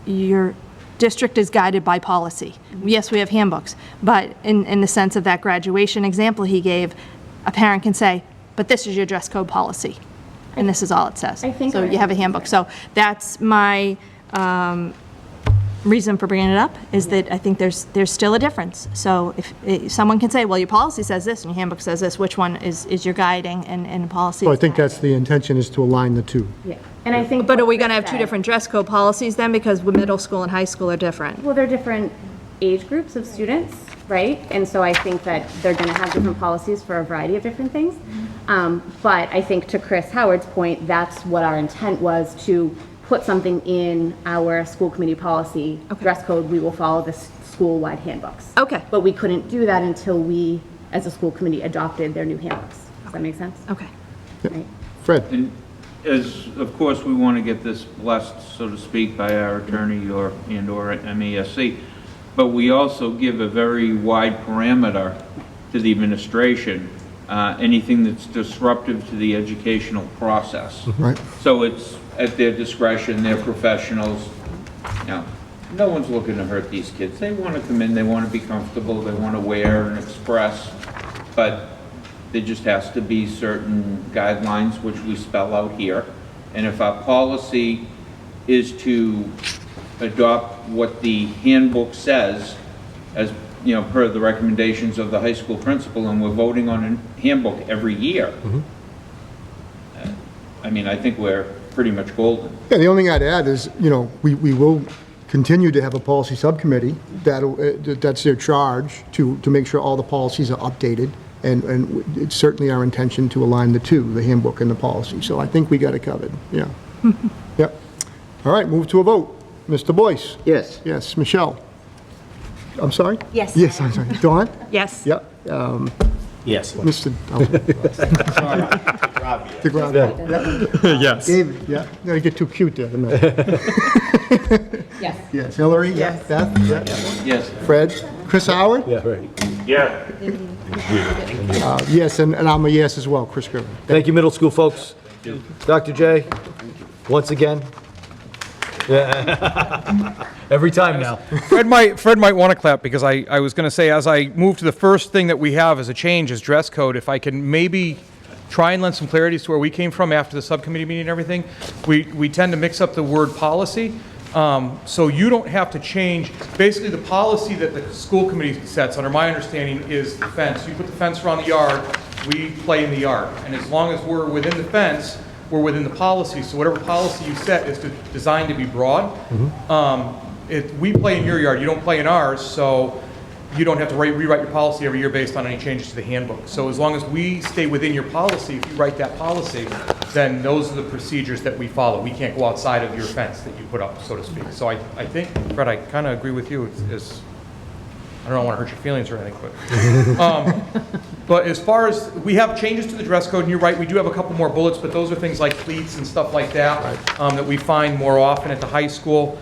your district is guided by policy. Yes, we have handbooks, but in the sense of that graduation example he gave, a parent can say, but this is your dress code policy, and this is all it says. So you have a handbook. So that's my reason for bringing it up, is that I think there's still a difference. So if someone can say, well, your policy says this and your handbook says this, which one is your guiding and policy? So I think that's the intention, is to align the two. Yeah, and I think. But are we going to have 2 different dress code policies then, because middle school and high school are different? Well, they're different age groups of students, right? And so I think that they're going to have different policies for a variety of different things. But I think to Chris Howard's point, that's what our intent was, to put something in our school committee policy, dress code, we will follow the school-wide handbooks. Okay. But we couldn't do that until we, as a school committee, adopted their new handbooks. Does that make sense? Okay. Right. Fred? And as, of course, we want to get this blessed, so to speak, by our attorney or MASC, but we also give a very wide parameter to the administration, anything that's disruptive to the educational process. Right. So it's at their discretion, they're professionals. Now, no one's looking to hurt these kids. They want to come in, they want to be comfortable, they want to wear and express, but there just has to be certain guidelines which we spell out here. And if our policy is to adopt what the handbook says, as, you know, per the recommendations of the high school principal, and we're voting on a handbook every year, I mean, I think we're pretty much golden. Yeah, the only thing I'd add is, you know, we will continue to have a policy subcommittee that's their charge to make sure all the policies are updated. And it's certainly our intention to align the two, the handbook and the policy. So I think we got it covered, yeah. Yep. All right, move to a vote. Mr. Boyce? Yes. Yes. Michelle? I'm sorry? Yes. Yes, I'm sorry. Dawn? Yes. Yep. Yes. Mr. Yes. David, yeah. No, you get too cute there. didn't I? Yes. Yes. Hillary? Yes. Beth? Yeah. Yes. Fred? Chris Howard? Yeah, right. Yeah. Yes, and I'm a yes as well, Chris Griffin. Thank you, middle school folks. Dr. J, once again. Yeah. Every time now. Fred might want to clap, because I was going to say, as I move to the first thing that we have as a change is dress code, if I can maybe try and lend some clarity to where we came from after the subcommittee meeting and everything. We tend to mix up the word policy. So you don't have to change, basically the policy that the school committee sets, under my understanding, is the fence. You put the fence around the yard, we play in the yard. And as long as we're within the fence, we're within the policy. So whatever policy you set is designed to be broad. We play in your yard, you don't play in ours, so you don't have to rewrite your policy every year based on any changes to the handbook. So as long as we stay within your policy, if you write that policy, then those are the procedures that we follow. We can't go outside of your fence that you put up, so to speak. So I think, Fred, I kind of agree with you. I don't want to hurt your feelings or anything, but as far as, we have changes to the dress code, and you're right, we do have a couple more bullets, but those are things like cleats and stuff like that, that we find more often at the high school.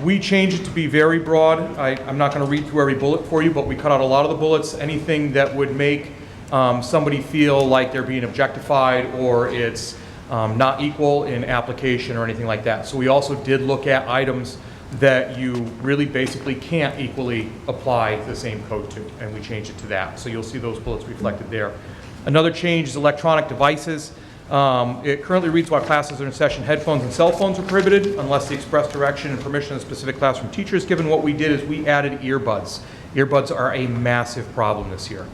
We changed it to be very broad. I'm not going to read through every bullet for you, but we cut out a lot of the bullets, anything that would make somebody feel like they're being objectified or it's not equal in application or anything like that. So we also did look at items that you really basically can't equally apply the same code to, and we changed it to that. So you'll see those bullets reflected there. Another change is electronic devices. It currently reads while classes are in session, headphones and cell phones are prohibited unless the express direction and permission of specific classroom teachers given. What we did is we added earbuds. Earbuds are a massive problem this year.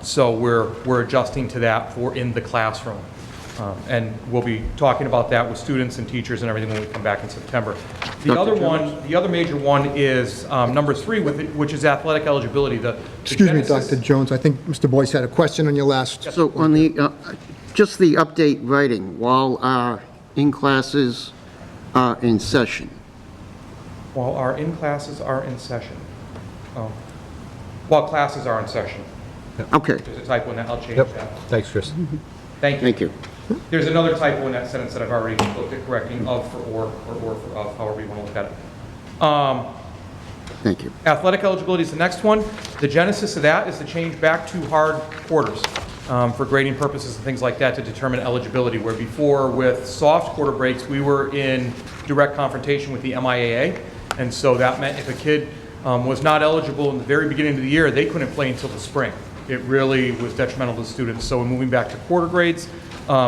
So we're adjusting to that for in the classroom. And we'll be talking about that with students and teachers and everything when we come back in September. The other major one is number 3, which is athletic eligibility. Excuse me, Dr. Jones, I think Mr. Boyce had a question on your last. So on the, just the update writing, while our in-classes are in session. While our in-classes are in session. While classes are in session. Okay. There's a typo in that, I'll change Yep. that. Thanks, Chris. Thank you. Thank you. There's another typo in that sentence that I've already looked at correcting, of for or for of, however you want to look at it. Thank you. Athletic eligibility is the next one. The genesis of that is to change back to hard quarters for grading purposes and things like that to determine eligibility, where before with soft quarter breaks, we were in direct confrontation with the MIAA. And so that meant if a kid was not eligible in the very beginning of the year, they couldn't play until the spring. It really was detrimental to students. So moving back to quarter grades,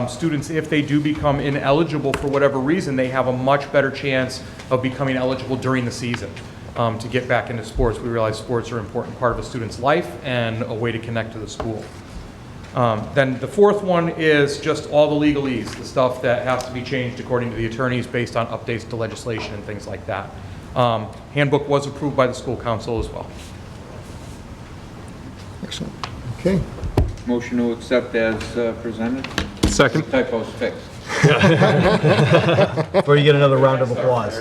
students, if they do become ineligible for whatever reason, they have a much better chance of becoming eligible during the season to get back into sports. We realize sports are an important part of a student's life and a way to connect to the school. Then the fourth one is just all the legalese, the stuff that has to be changed according to the attorneys based on updates to legislation and things like that. Handbook was approved by the school council as well. Excellent. Okay. Motion to accept as presented. Second. Typos fixed. Before you get another round of applause.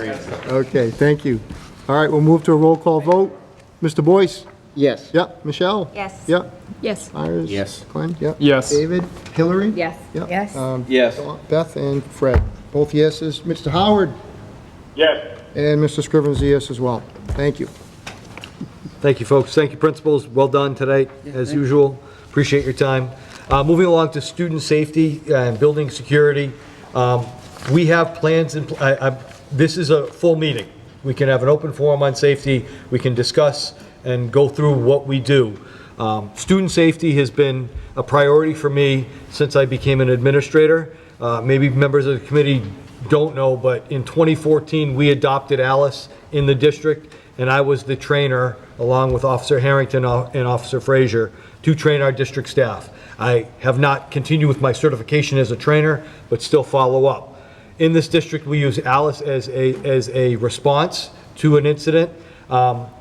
Okay, thank you. All right, we'll move to a roll call vote. Mr. Boyce? Yes. Yep. Michelle? Yes. Yep. Yes. Myers? Yes. Glenn? Yep. Yes. David? Hillary? Yes. Yep. Yes. Yes. Beth and Fred, both yeses. Mr. Howard? Yes. And Mr. Scrivens, a yes as well. Thank you. Thank you, folks. Thank you, principals. Well done tonight, as usual. Appreciate your time. Moving along to student safety and building security. We have plans in, this is a full meeting. We can have an open forum on safety. We can discuss and go through what we do. Student safety has been a priority for me since I became an administrator. Maybe members of the committee don't know, but in 2014, we adopted Alice in the district, and I was the trainer, along with Officer Harrington and Officer Frazier, to train our district staff. I have not continued with my certification as a trainer, but still follow up. In this district, we use Alice as a response to an incident.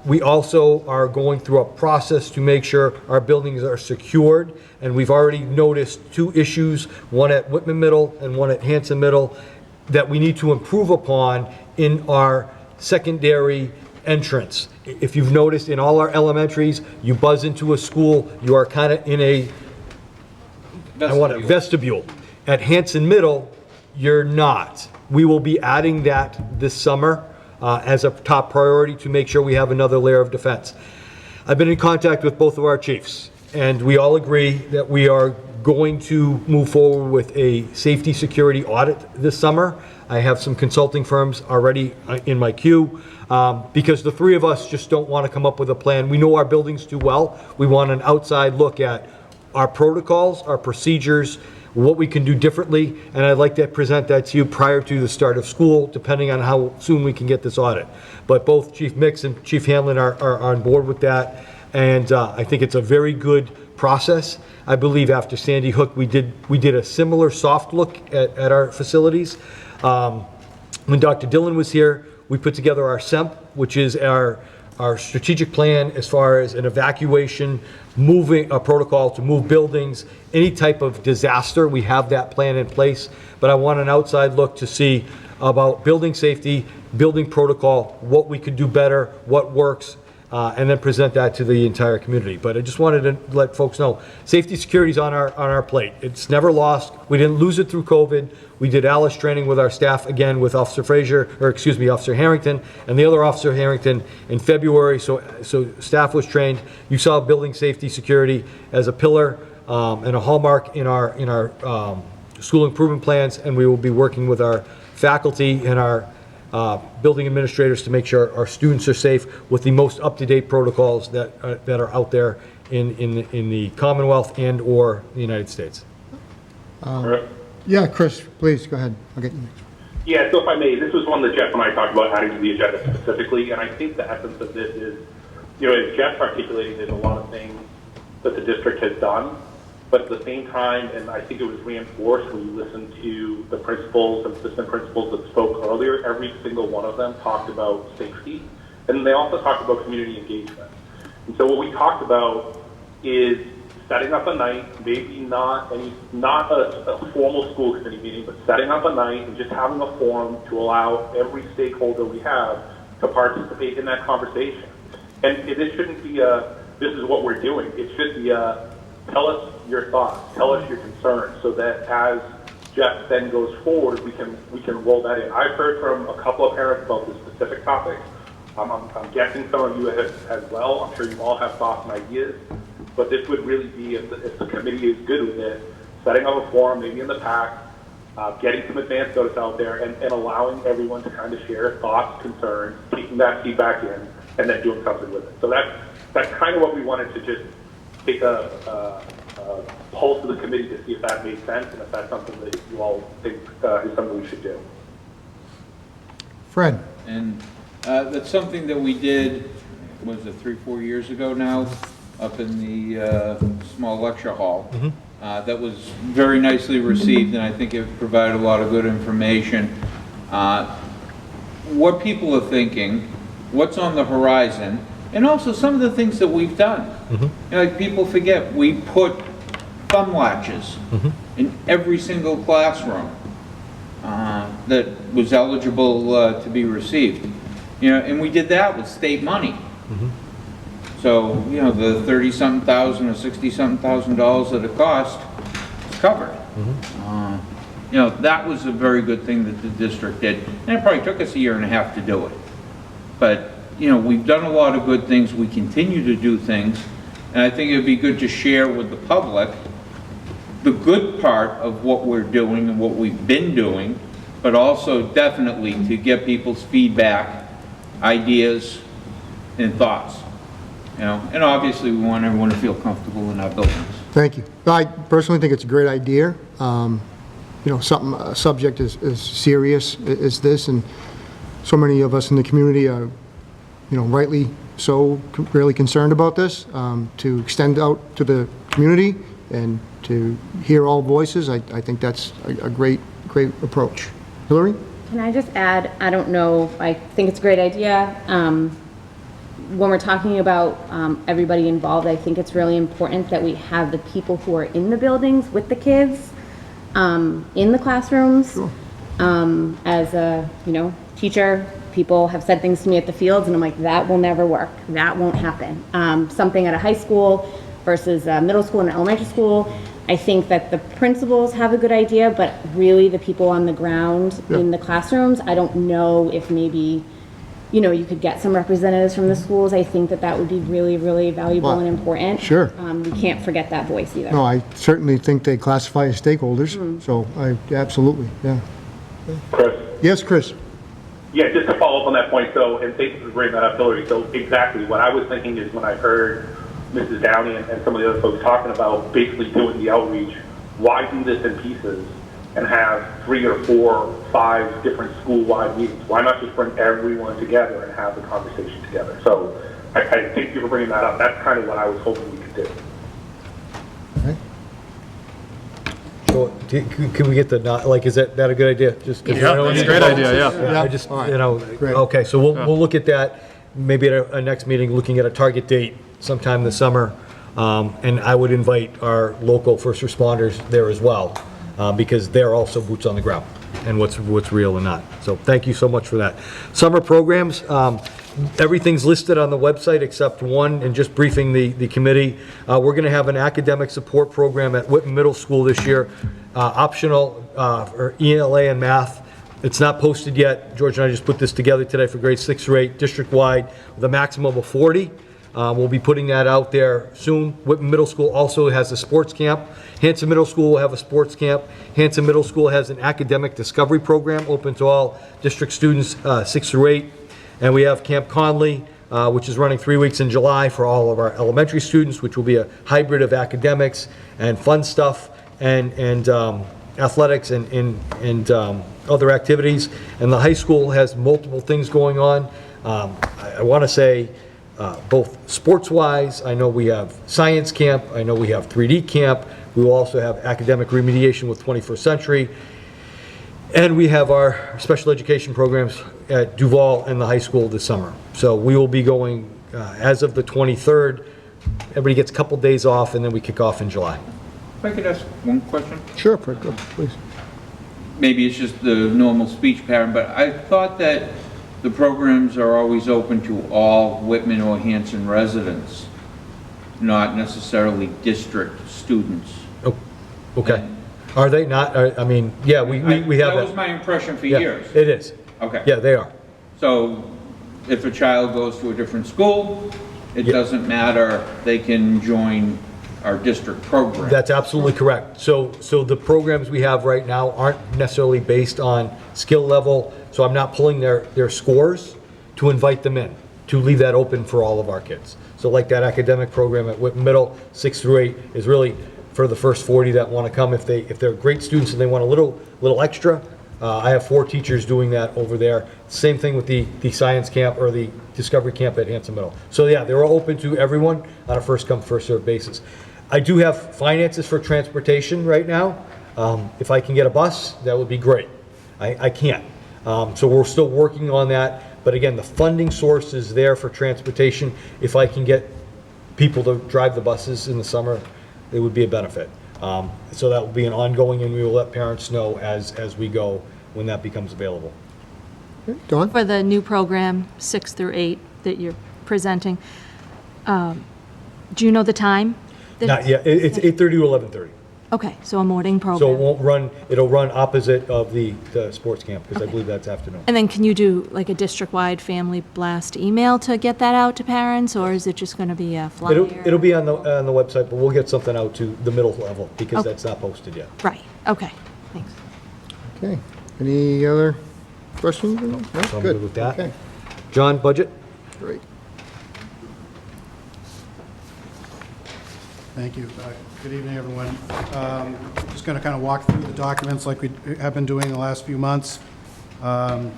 We also are going through a process to make sure our buildings are secured, and we've already noticed 2 issues, one at Whitman Middle and one at Hanson Middle, that we need to improve upon in our secondary entrance. If you've noticed, in all our elementaries, you buzz into a school, you are kind of in a vestibule. At Hanson Middle, you're not. We will be adding that this summer as a top priority to make sure we have another layer of defense. I've been in contact with both of our chiefs, and we all agree that we are going to move forward with a safety security audit this summer. I have some consulting firms already in my queue because the 3 of us just don't want to come up with a plan. We know our buildings too well. We want an outside look at our protocols, our procedures, what we can do differently, and I'd like to present that to you prior to the start of school, depending on how soon we can get this audit. But both Chief Mix and Chief Hamlin are on board with that, and I think it's a very good process. I believe after Sandy Hook, we did a similar soft look at our facilities. When Dr. Dillon was here, we put together our SEMP, which is our strategic plan as far as an evacuation, moving a protocol to move buildings, any type of disaster. We have that plan in place, but I want an outside look to see about building safety, building protocol, what we could do better, what works, and then present that to the entire community. But I just wanted to let folks know, safety security is on our plate. It's never lost. We didn't lose it through COVID. We did ALIS training with our staff, again, with Officer Officer Harrington, and the other Officer Harrington in February, so staff was trained. You saw building safety security as a pillar and a hallmark in our school improvement plans, and we will be working with our faculty and our building administrators to make sure our students are safe with the most up-to-date protocols that are out there in the Commonwealth and or the United States. Yeah, Chris, please, go ahead. Okay. Yeah, so if I may, this was one that Jeff and I talked about adding to the agenda specifically, and I think the essence of this is, as Jeff articulated, there's a lot of things that the district has done, but at the same time, and I think it was reinforced when you listen to the principals and assistant principals that spoke earlier, every single one of them talked about safety, and they also talked about community engagement. And so what we talked about is setting up a night, maybe not a formal school committee meeting, but setting up a night and just having a forum to allow every stakeholder we have to participate in that conversation. And this shouldn't be this is what we're doing. It should be tell us your thoughts, tell us your concerns, so that as Jeff then goes forward, we can roll that in. I've heard from a couple of parents about this specific topic. I'm guessing some of you have as well. I'm sure you all have thoughts and ideas. But this would really be, if the committee is good with it, setting up a forum, maybe in the PAC, getting some advance notice out there, and allowing everyone to kind of share thoughts, concerns, taking that feedback in, and then doing something with it. So that's kind of what we wanted to just take a pulse of the committee to see if that made sense, and if that's something that you all think is something we should do. Fred. And that's something that we did, was it 3-4 years ago now, up in the small lecture hall. That was very nicely received, and I think it provided a lot of good information. What people are thinking, what's on the horizon, and also some of the things that we've done. Like people forget, we put thumb latches in every single classroom that was eligible to be received. And we did that with state money. So, the 30-something thousand or 60-something thousand dollars that it cost is covered. That was a very good thing that the district did. And it probably took us 1.5 years to do it. But, we've done a lot of good things. We continue to do things. And I think it would be good to share with the public the good part of what we're doing and what we've been doing, but also definitely to get people's feedback, ideas, and thoughts. And obviously we want everyone to feel comfortable in our buildings. Thank you. I personally think it's a great idea. A subject as serious as this, and so many of us in the community are, rightly so, really concerned about this. To extend out to the community and to hear all voices, I think that's a great approach. Hillary? Can I just add, I don't know, I think it's a great idea. When we're talking about everybody involved, I think it's really important that we have the people who are in the buildings with the kids, in the classrooms. Sure. As a, teacher, people have said things to me at the fields, and I'm like, that will never work. That won't happen. Something at a high school versus a middle school and an elementary school, I think that the principals have a good idea, but really the people on the ground in the classrooms, I don't know if maybe you could get some representatives from the schools. I think that would be really, really valuable and important. Sure. We can't forget that voice either. No, I certainly think they classify as stakeholders, so absolutely, yeah. Chris? Yes, Chris? Yeah, just to follow up on that point, and thank you for bringing that up, Hillary. So exactly, what I was thinking is when I heard Mrs. Downey and some of the other folks talking about basically doing the outreach, why do this in pieces and have 3 or 4 or 5 different school-wide meetings? Why not just bring everyone together and have the conversation together? So I thank you for bringing that up. That's kind of what I was hoping we could do. So, can we get is that a good idea? Just Yeah, that's a great idea, yeah. I just, okay, so we'll look at that, maybe at a next meeting, looking at a target date sometime this summer. And I would invite our local first responders there as well, because they're also boots on the ground. and what's real and not. So thank you so much for that. Summer programs, everything's listed on the website except one, and just briefing the committee. We're going to have an academic support program at Whitman Middle School this year, optional for ELA and math. It's not posted yet. George and I just put this together today for grades 6 through 8, district-wide, with a maximum of 40. We'll be putting that out there soon. Whitman Middle School also has a sports camp. Hanson Middle School will have a sports camp. Hanson Middle School has an academic discovery program open to all district students 6 through 8. And we have Camp Conley, which is running 3 weeks in July for all of our elementary students, which will be a hybrid of academics and fun stuff and athletics and other activities. And the high school has multiple things going on. I want to say both sports-wise, I know we have science camp, I know we have 3D camp, we will also have academic remediation with 21st Century, and we have our special education programs at Duval and the high school this summer. So we will be going, as of the 23rd, everybody gets a couple days off, and then we kick off in July. If I could ask one question? Sure, please. Maybe it's just the normal speech pattern, but I thought that the programs are always open to all Whitman or Hanson residents, not necessarily district students. Oh, okay. Are they not? I mean, yeah, we have that. That was my impression for Yeah, years. it is. Okay. Yeah, they are. So if a child goes to a different school, it doesn't matter, they can join our district program. That's absolutely correct. So the programs we have right now aren't necessarily based on skill level, so I'm not pulling their scores to invite them in, to leave that open for all of our kids. So like that academic program at Whitman Middle, 6 through 8, is really for the first 40 that want to come. If they're great students and they want a little extra, I have 4 teachers doing that over there. Same thing with the science camp or the discovery camp at Hanson Middle. So yeah, they're all open to everyone on a first come, first served basis. I do have finances for transportation right now. If I can get a bus, that would be great. I can't. So we're still working on that. But again, the funding source is there for transportation. If I can get people to drive the buses in the summer, it would be a benefit. So that will be an ongoing, and we will let parents know as we go when that becomes available. Dawn? For the new program, 6 through 8, that you're presenting, do you know the time? Not yet. It's 8:30 to 11:30. Okay, so a morning program. So it won't run, it'll run opposite of the sports camp, because I believe that's afternoon. And then can you do like a district-wide family blast email to get that out to parents, or is it just going to be a flyer? It'll be on the website, but we'll get something out to the middle level, because Okay. that's not posted yet. Right, okay, thanks. Okay. Any other questions? No? So I'm Good. good with that. Okay. John, budget? Great. Thank you. Good evening, everyone. Just going to kind of walk through the documents like we have been doing the last few months. Try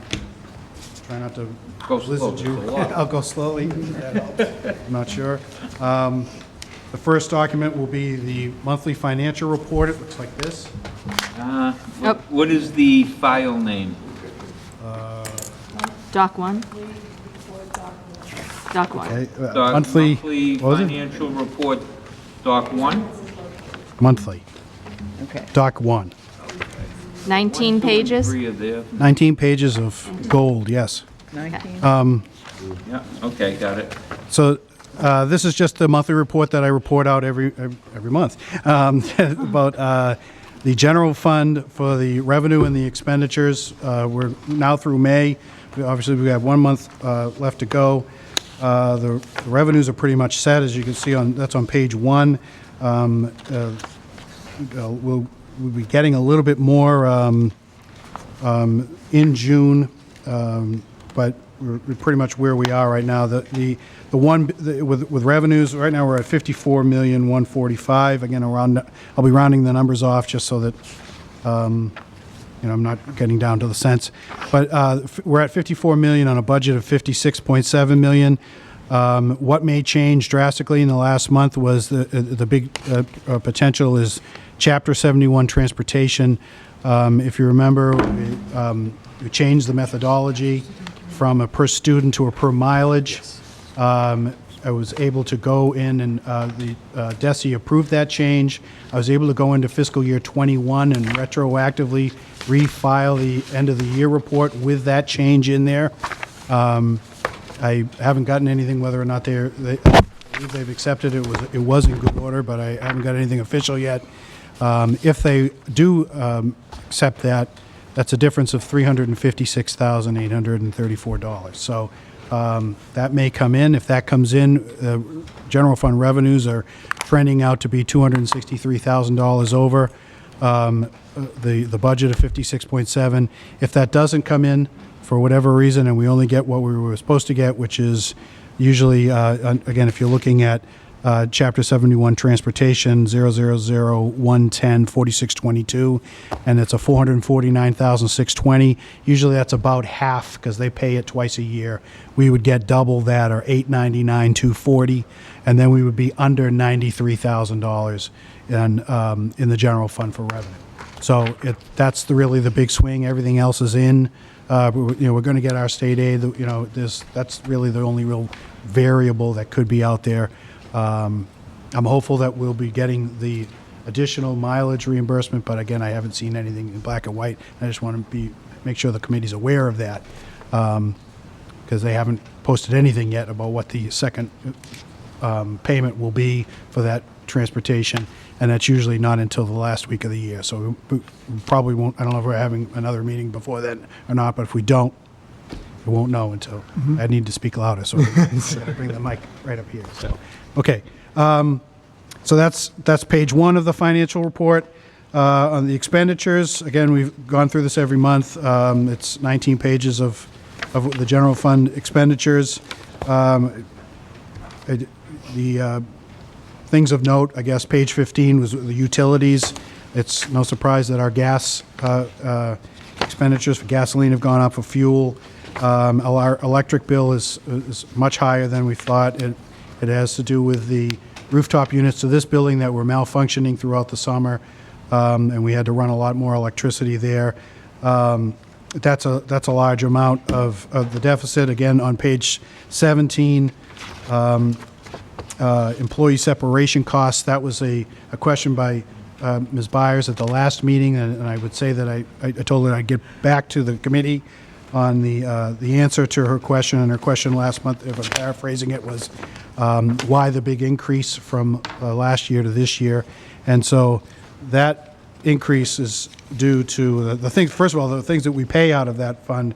not to blizzard you. I'll go slowly. That helps. I'm not sure. The first document will be the monthly financial report. It looks like this. What is the file name? Doc 1? Doc 1. Okay, Monthly what was it? financial report, Doc 1? Monthly. Okay. Doc 1. 19 pages? 3 are there. 19 pages of gold, yes. 19. Yeah, okay, got it. So this is just the monthly report that I report out every month about the general fund for the revenue and the expenditures. We're now through May. Obviously, we have 1 month left to go. The revenues are pretty much set, as you can see that's on page 1. We'll be getting a little bit more in June, but we're pretty much where we are right now. With revenues right now, we're at $54,145,000. Again, I'll be rounding the numbers off just so that I'm not getting down to the cents. But we're at $54 million on a budget of $56.7 million. What may change drastically in the last month was the big potential is Chapter 71 transportation. If you remember, we changed the methodology from a per student to a per mileage. I was able to go in and the DESI approved that change. I was able to go into fiscal year '21 and retroactively refile the end of the year report with that change in there. I haven't gotten anything whether or not I believe they've accepted it. It was in good order, but I haven't got anything official yet. If they do accept that, that's a difference of $356,834. So that may come in. If that comes in, general fund revenues are trending out to be $263,000 over the budget of 56.7. If that doesn't come in for whatever reason, and we only get what we were supposed to get, which is usually, again, if you're looking at Chapter 71 Transportation 000110 4622, and it's a $449,620. Usually that's about half because they pay it twice a year. We would get double that, or $899,240, and then we would be under $93,000 in the general fund for revenue. So that's really the big swing. Everything else is in. We're going to get our state aid. That's really the only real variable that could be out there. I'm hopeful that we'll be getting the additional mileage reimbursement, but again, I haven't seen anything in black and white. I just want to make sure the committee's aware of that, because they haven't posted anything yet about what the second payment will be for that transportation, and that's usually not until the last week of the year. So we probably won't. I don't know if we're having another meeting before then or not, but if we don't, we won't know until. I need to speak louder, so I gotta bring the mic right up here. So, okay. So that's page 1 of the financial report. On the expenditures, again, we've gone through this every month. It's 19 pages of the general fund expenditures. The things of note, I guess, page 15 was the utilities. It's no surprise that our gas expenditures for gasoline have gone up, for fuel. Our electric bill is much higher than we thought. It has to do with the rooftop units to this building that were malfunctioning throughout the summer, and we had to run a lot more electricity there. That's a large amount of the deficit. Again, on page 17, employee separation costs. That was a question by Ms. Byers at the last meeting, and I would say that I told her I'd get back to the committee on the answer to her question. And her question last month, if I'm paraphrasing it, was why the big increase from last year to this year. And so that increase is due to the things, first of all, the things that we pay out of that fund,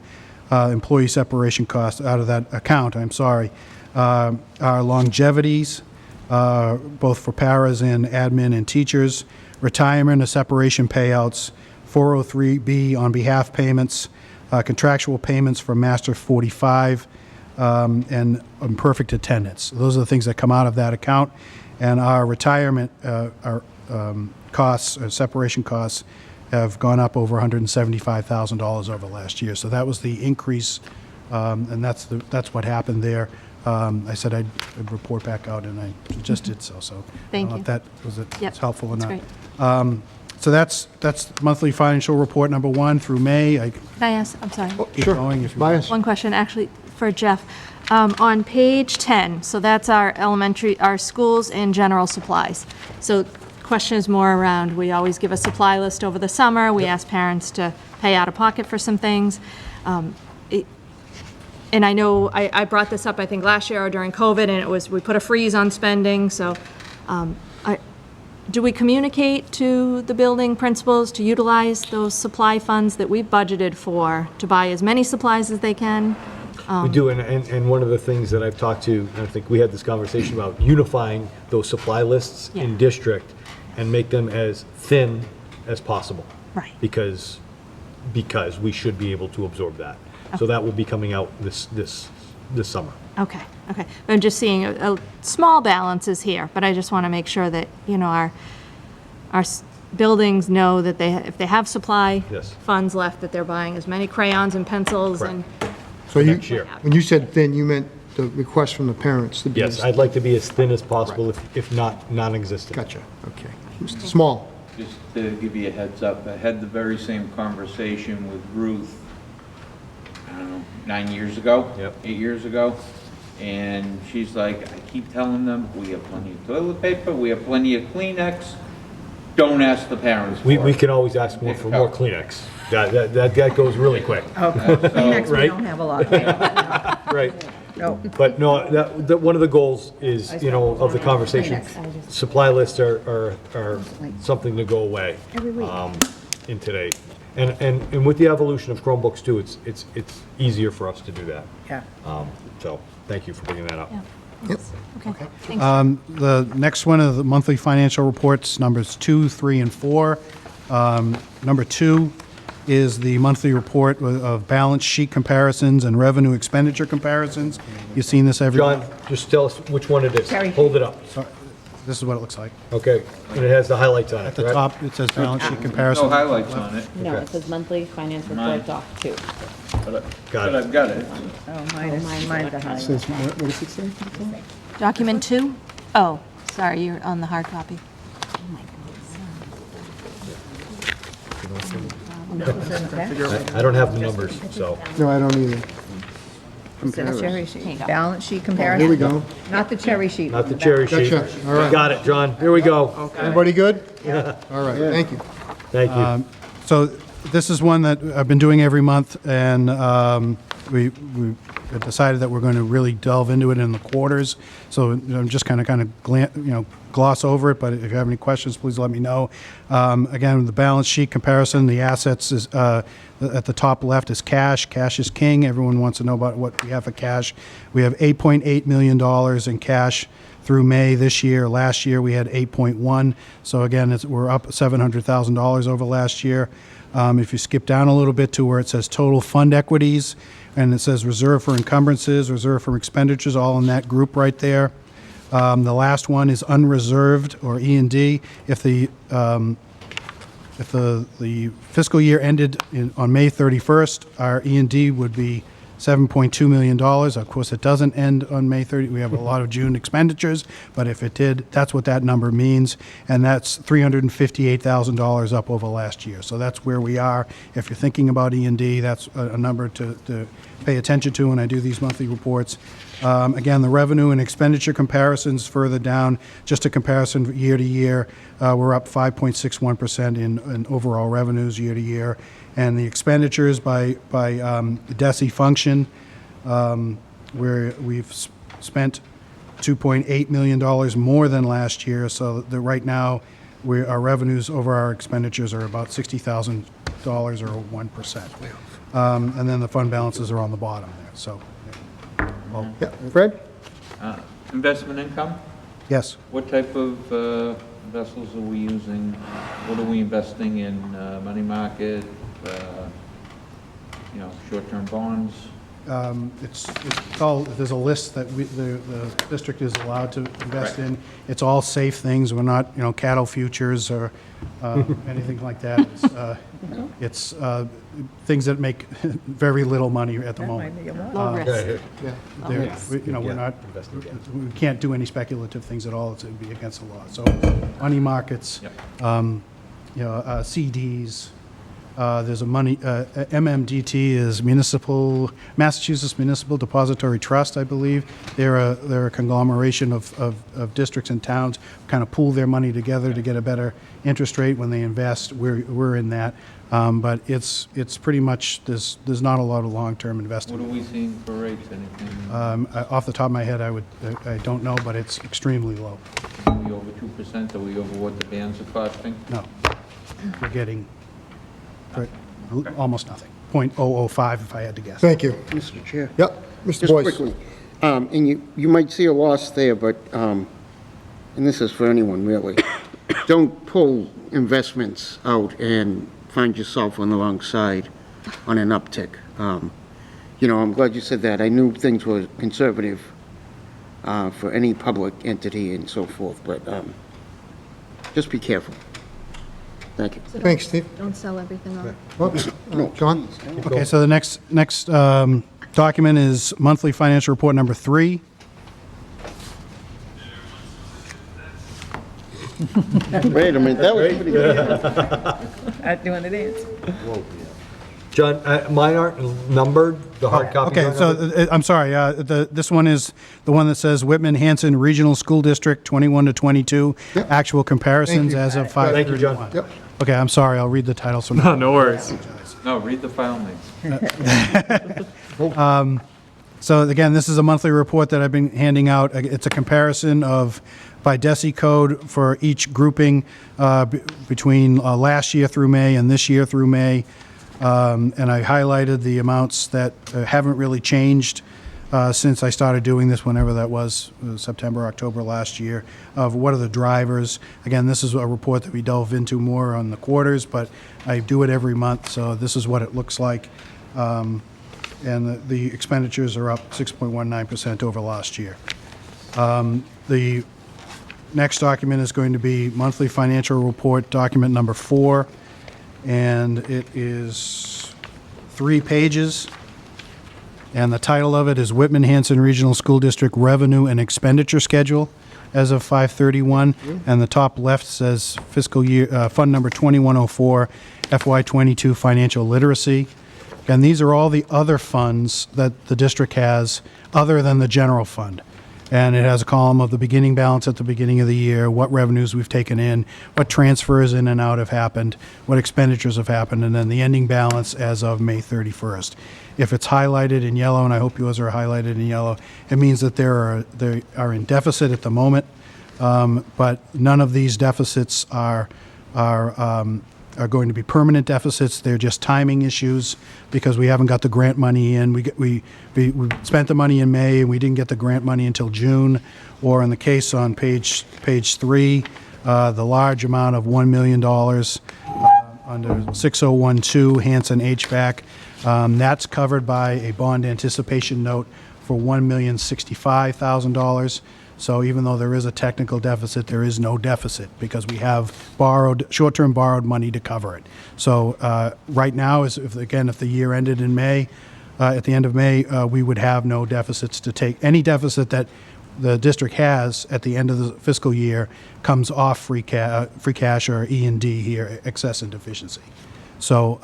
employee separation costs, out of that account, I'm sorry, our longevities, both for paras and admin and teachers, retirement and separation payouts, 403B on behalf payments, contractual payments for Master 45, and imperfect attendance. Those are the things that come out of that account. And our retirement costs, separation costs, have gone up over $175,000 over last year. So that was the increase, and that's what happened there. I said I'd report back out, and I just did so. So Thank I don't know you. if that was helpful or That's not. great. So that's monthly financial report number 1 through May. Can I ask, I'm sorry. Keep going if you want. One question, actually, for Jeff. On page 10, so that's our our schools and general supplies. So question is more around, we always give a supply list over the summer. We ask parents to pay out of pocket for some things. And I know I brought this up, I think, last year or during COVID, and it was, we put a freeze on spending. So do we communicate to the building principals to utilize those supply funds that we've budgeted for to buy as many supplies as they can? We do, and one of the things that I've talked to, and I think we had this conversation about unifying those supply lists in district and make them as thin as possible. Right. Because we should be able to absorb that. So that will be coming out this summer. Okay. I'm just seeing a small balances here, but I just want to make sure that, our buildings know that if they have supply funds left, that they're buying as many crayons and pencils and. So when you said thin, you meant the request from the parents to be. Yes, I'd like to be as thin as possible, if not non-existent. Gotcha, okay. Small. Just to give you a heads up, I had the very same conversation with Ruth, I don't know, 9 years ago, 8 years ago. And she's like, I keep telling them, we have plenty of toilet paper, we have plenty of Kleenex. Don't ask the parents for We it. can always ask more for more Kleenex. That goes really quick. Kleenex, we Right? don't have a lot. Right. No. But no, that, one of the goals is, you know, of the conversation, supply lists are something to go away in today. And with the evolution of Chromebooks too, it's easier for us to do that. Yeah. So, thank you for bringing that up. Okay. The next one are the monthly financial reports, numbers 2, 3, and 4. Number 2 is the monthly report of balance sheet comparisons and revenue expenditure comparisons. You've seen this every John, month. just tell us which one it is. Cherry. Hold it up. Sorry, this is what it looks like. Okay, and it has the highlights on it, At the correct? top, it says balance sheet comparison. No highlights on it. No, it says monthly finance report doc 2. Got But it. I've got it. Oh, mine's the highlight. What does it say? Document 2? Oh, sorry, you're on the hard copy. I don't have the numbers, so. No, I don't either. It says cherry sheet. Here you go. Balance sheet comparison. Here we go. Not the cherry sheet. Not the cherry sheet. Gotcha. All right. Got it, John. Here we go. Everybody good? All right, thank you. Thank you. So this is one that I've been doing every month, and we decided that we're going to really delve into it in the quarters. So I'm just kind of gloss over it, but if you have any questions, please let me know. Again, the balance sheet comparison, the assets is at the top left is cash. Cash is king. Everyone wants to know about what we have for cash. We have $8.8 million in cash through May this year. Last year, we had 8.1. So again, we're up $700,000 over last year. If you skip down a little bit to where it says total fund equities, and it says reserve for encumbrances, reserve for expenditures, all in that group right there. The last one is unreserved, or E&D. If the fiscal year ended on May 31st, our E&D would be $7.2 million. Of course, it doesn't end on May 30. We have a lot of June expenditures, but if it did, that's what that number means, and that's $358,000 up over last year. So that's where we are. If you're thinking about E&D, that's a number to pay attention to when I do these monthly reports. Again, the revenue and expenditure comparisons further down, just a comparison year to year, we're up 5.61% in overall revenues year to year. And the expenditures by DESI function, where we've spent $2.8 million more than last year. So right now, our revenues over our expenditures are about $60,000 or 1%. And then the fund balances are on the bottom there. So, Yeah, Fred? Investment income? yes. What type of vessels are we using? What are we investing in? Money market, short-term bonds? It's all, there's a list that the district is allowed to invest in. It's all safe things. We're not, cattle futures or anything like that. It's things that make very little money at the moment. Low risk. We're not, we can't do any speculative things at all. It would be against the law. So money markets, CDs. There's a MMDT is Massachusetts Municipal Depository Trust, I believe. They're a conglomeration of districts and towns, kind of pool their money together to get a better interest rate when they invest. We're in that. But it's pretty much, there's not a lot of long-term investing. What are we seeing for rates, anything? Off the top of my head, I don't know, but it's extremely low. Are we over 2%? Are we over what the bands are costing? No. We're getting almost nothing. 0.005 if I had to guess. Thank you. Mr. Chair. Yep, Mr. Just Boyce. quickly, and you might see a loss there, but, and this is for anyone really, don't pull investments out and find yourself on the wrong side on an uptick. I'm glad you said that. I knew things were conservative for any public entity and so forth, but just be careful. Thank you. Thanks, Steve. Don't sell everything on. Whoops. John? Okay, so the next document is monthly financial report number 3. Wait a minute, that was pretty good. Not doing the dance. John, mine aren't numbered, the hard copies Okay, aren't so, numbered. I'm sorry, this one is the one that says Whitman-Hanson Regional School District 21 to 22, actual comparisons as of 5/31. Thank you, John. Yep. Okay, I'm sorry, I'll read the titles from. No worries. No, read the file names. So again, this is a monthly report that I've been handing out. It's a comparison of, by DESI code for each grouping between last year through May and this year through May. And I highlighted the amounts that haven't really changed since I started doing this, whenever that was, September, October last year, of what are the drivers. Again, this is a report that we delve into more on the quarters, but I do it every month, so this is what it looks like. And the expenditures are up 6.19% over last year. The next document is going to be monthly financial report, document number 4, and it is 3 pages. And the title of it is Whitman-Hanson Regional School District Revenue and Expenditure Schedule as of 5/31. And the top left says fiscal year, fund number 2104, FY22 Financial Literacy. And these are all the other funds that the district has other than the general fund. And it has a column of the beginning balance at the beginning of the year, what revenues we've taken in, what transfers in and out have happened, what expenditures have happened, and then the ending balance as of May 31st. If it's highlighted in yellow, and I hope yours are highlighted in yellow, it means that they are in deficit at the moment, but none of these deficits are going to be permanent deficits. They're just timing issues because we haven't got the grant money in. We spent the money in May and we didn't get the grant money until June. Or in the case on page 3, the large amount of $1 million under 6012 Hanson HVAC, that's covered by a bond anticipation note for $1,065,000. So even though there is a technical deficit, there is no deficit because we have short-term borrowed money to cover it. So right now, if the year ended in May, at the end of May, we would have no deficits to take. Any deficit that the district has at the end of the fiscal year comes off free cash or E&D here, excess and deficiency. So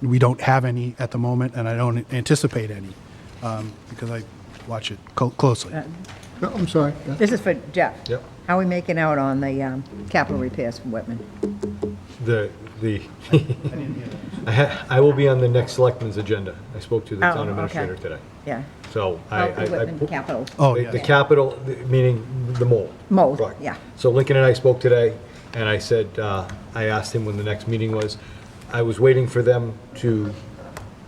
we don't have any at the moment, and I don't anticipate any because I watch it closely. No, I'm sorry. Yeah. This is for Jeff. Yep. How are we making out on the capital repairs for Whitman? I will be on the next selectmen's agenda. I spoke to the Oh, town okay. administrator today. Yeah. So Oh, the Whitman capital. The capital, meaning the mold. Mold, Right. yeah. So Lincoln and I spoke today, and I said, I asked him when the next meeting was. I was waiting for them to,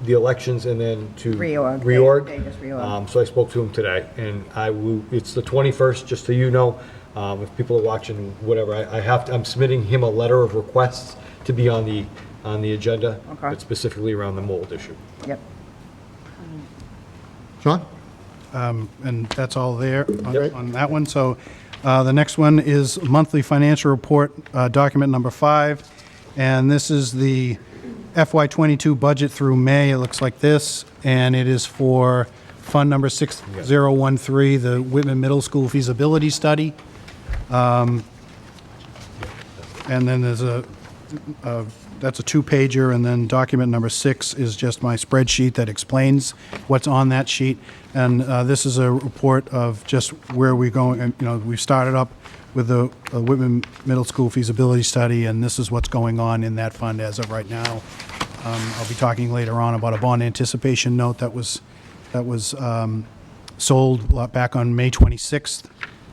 the elections and then to Reorg. reorg. They just reorg. So I spoke to him today, and it's the 21st, just so you know, if people are watching, whatever, I'm submitting him a letter of requests to be on the agenda, Okay. but specifically around the mold issue. Yep. Sean? And that's all there on that one. So the next one is monthly financial report, document number 5. And this is the FY22 budget through May. It looks like this. And it is for fund number 6013, the Whitman Middle School feasibility study. And then there's that's a 2-pager, and then document number 6 is just my spreadsheet that explains what's on that sheet. And this is a report of just where we're going. And, we started up with the Whitman Middle School feasibility study, and this is what's going on in that fund as of right now. I'll be talking later on about a bond anticipation note that was sold back on May 26th.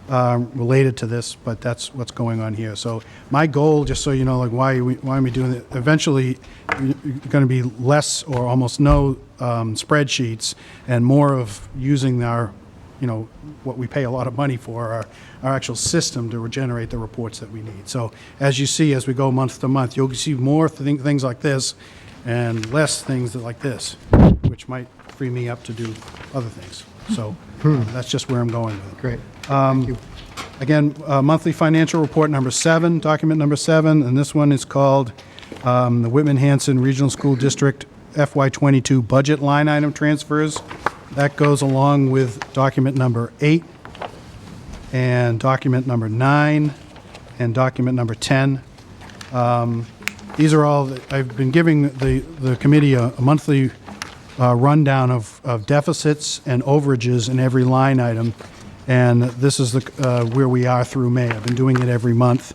Related to this, but that's what's going on here. So my goal, just so you know, like why are we doing it? Eventually, you're going to be less or almost no spreadsheets, and more of using our, what we pay a lot of money for, our actual system to generate the reports that we need. So as you see, as we go month to month, you'll see more things like this, and less things like this, which might free me up to do other things. So that's just where I'm going with it. Great. Thank you. Again, monthly financial report number 7, document number 7, and this one is called the Whitman-Hanson Regional School District FY22 budget line item transfers. That goes along with document number 8 and document number 9 and document number 10. these are all, I've been giving the committee a monthly rundown of deficits and overages in every line item, and this is where we are through May. I've been doing it every month.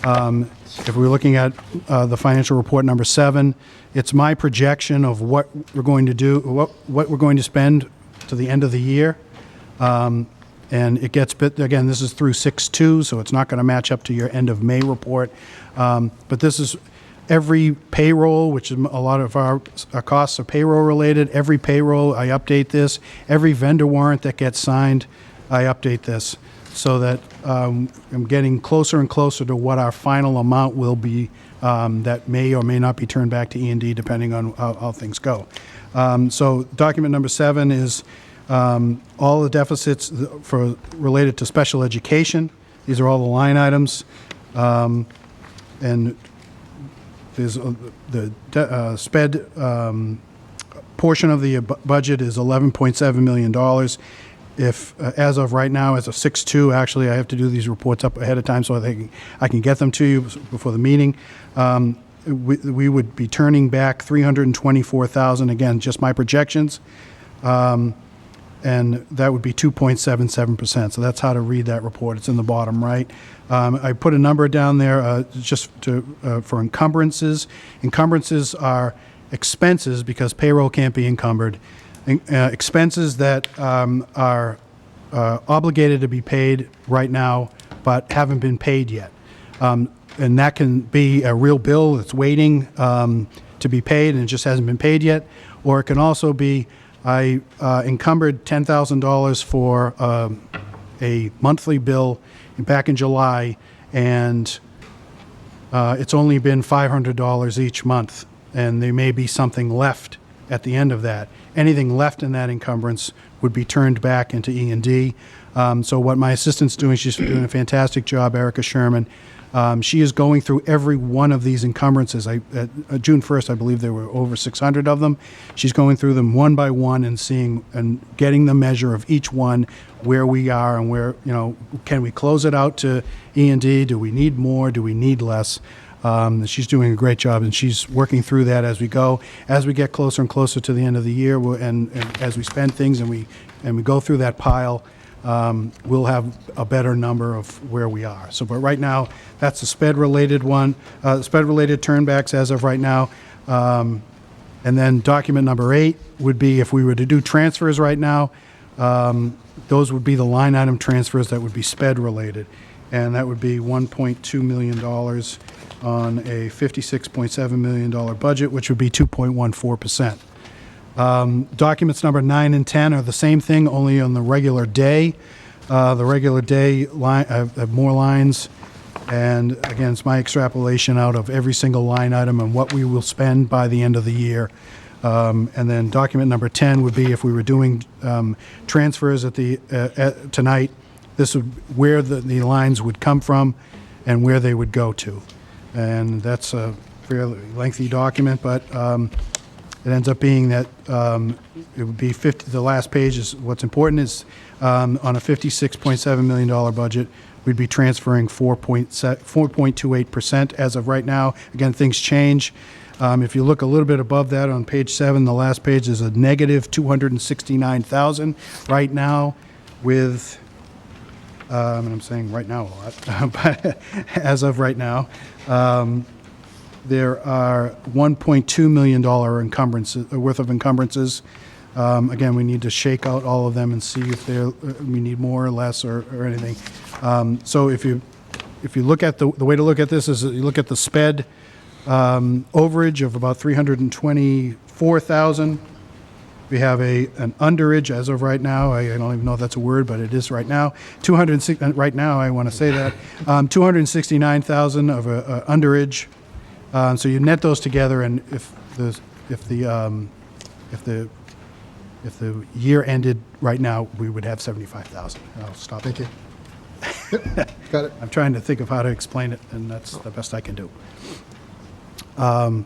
If we're looking at the financial report number 7, it's my projection of what we're going to do, what we're going to spend to the end of the year. And it gets, again, this is through 6/2, so it's not going to match up to your end of May report. But this is every payroll, which is a lot of our costs are payroll related. Every payroll, I update this. Every vendor warrant that gets signed, I update this, so that I'm getting closer and closer to what our final amount will be that may or may not be turned back to E&D depending on how things go. So document number 7 is all the deficits related to special education. These are all the line items. And there's the SPED portion of the budget is $11.7 million. If, as of right now, as of 6/2, actually, I have to do these reports up ahead of time so I can get them to you before the meeting. We would be turning back $324,000, again, just my projections, and that would be 2.77%. So that's how to read that report. It's in the bottom right. I put a number down there just for encumbrances. Encumbrances are expenses because payroll can't be encumbered. Expenses that are obligated to be paid right now but haven't been paid yet. And that can be a real bill that's waiting to be paid and it just hasn't been paid yet. Or it can also be I encumbered $10,000 for a monthly bill back in July, and it's only been $500 each month, and there may be something left at the end of that. Anything left in that encumbrance would be turned back into E&D. So what my assistant's doing, she's doing a fantastic job, Erica Sherman. She is going through every one of these encumbrances. At June 1st, I believe there were over 600 of them. She's going through them one by one and seeing and getting the measure of each one, where we are and where, can we close it out to E&D? Do we need more? Do we need less? She's doing a great job, and she's working through that as we go. As we get closer and closer to the end of the year, and as we spend things and we go through that pile, we'll have a better number of where we are. So, but right now, that's the SPED-related one, SPED-related turnbacks as of right now. And then document number 8 would be if we were to do transfers right now, those would be the line item transfers that would be SPED-related. And that would be $1.2 million on a $56.7 million budget, which would be 2.14%. Documents number 9 and 10 are the same thing, only on the regular day. The regular day line have more lines, and again, it's my extrapolation out of every single line item and what we will spend by the end of the year. And then document number 10 would be if we were doing transfers tonight. This would where the lines would come from and where they would go to, and that's a fairly lengthy document, but. It ends up being that it would be 50. The last page is what's important is on a $56.7 million budget, we'd be transferring 4.28% as of right now. Again, things change. If you look a little bit above that on page 7, the last page is a negative $269,000 right now with, and I'm saying right now a lot, but as of right now. There are $1.2 million worth of encumbrances. Again, we need to shake out all of them and see if we need more or less or anything. So if you look at the way to look at this is you look at the SPED overage of about $324,000. We have an underage as of right now. I don't even know if that's a word, but it is right now. Right now, I want to say that $269,000 of underage. So you net those together, and if the year ended right now, we would have 75,000. I'll stop. Thank you. Yep, got it. I'm trying to think of how to explain it, and that's the best I can do. So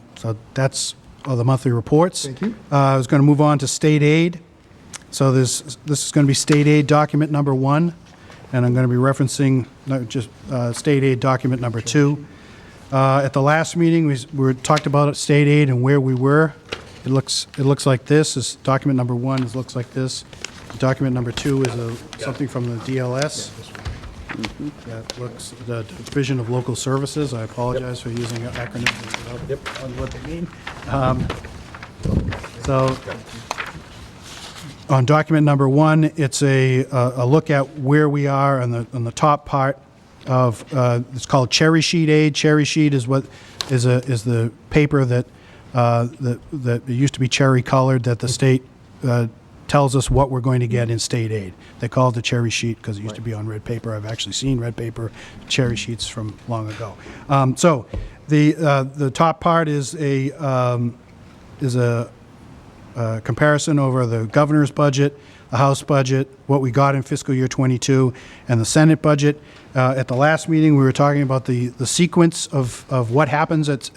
that's all the monthly reports. Thank you. I was going to move on to state aid. So this is going to be state aid document number 1, and I'm going to be referencing not just state aid document number 2. At the last meeting, we talked about state aid and where we were. It looks like this. This document number 1 looks like this. Document number 2 is something from the DLS. That looks the Division of Local Services. I apologize for using acronyms without on what they mean. So on document number 1, it's a look at where we are on the top part of it's called cherry sheet aid. Cherry sheet is the paper that it used to be cherry colored that the state tells us what we're going to get in state aid. They call it the cherry sheet because it used to be on red paper. I've actually seen red paper cherry sheets from long ago. So the top part is a comparison over the governor's budget, the House budget, what we got in fiscal year 22, and the Senate budget. At the last meeting, we were talking about the sequence of what happens at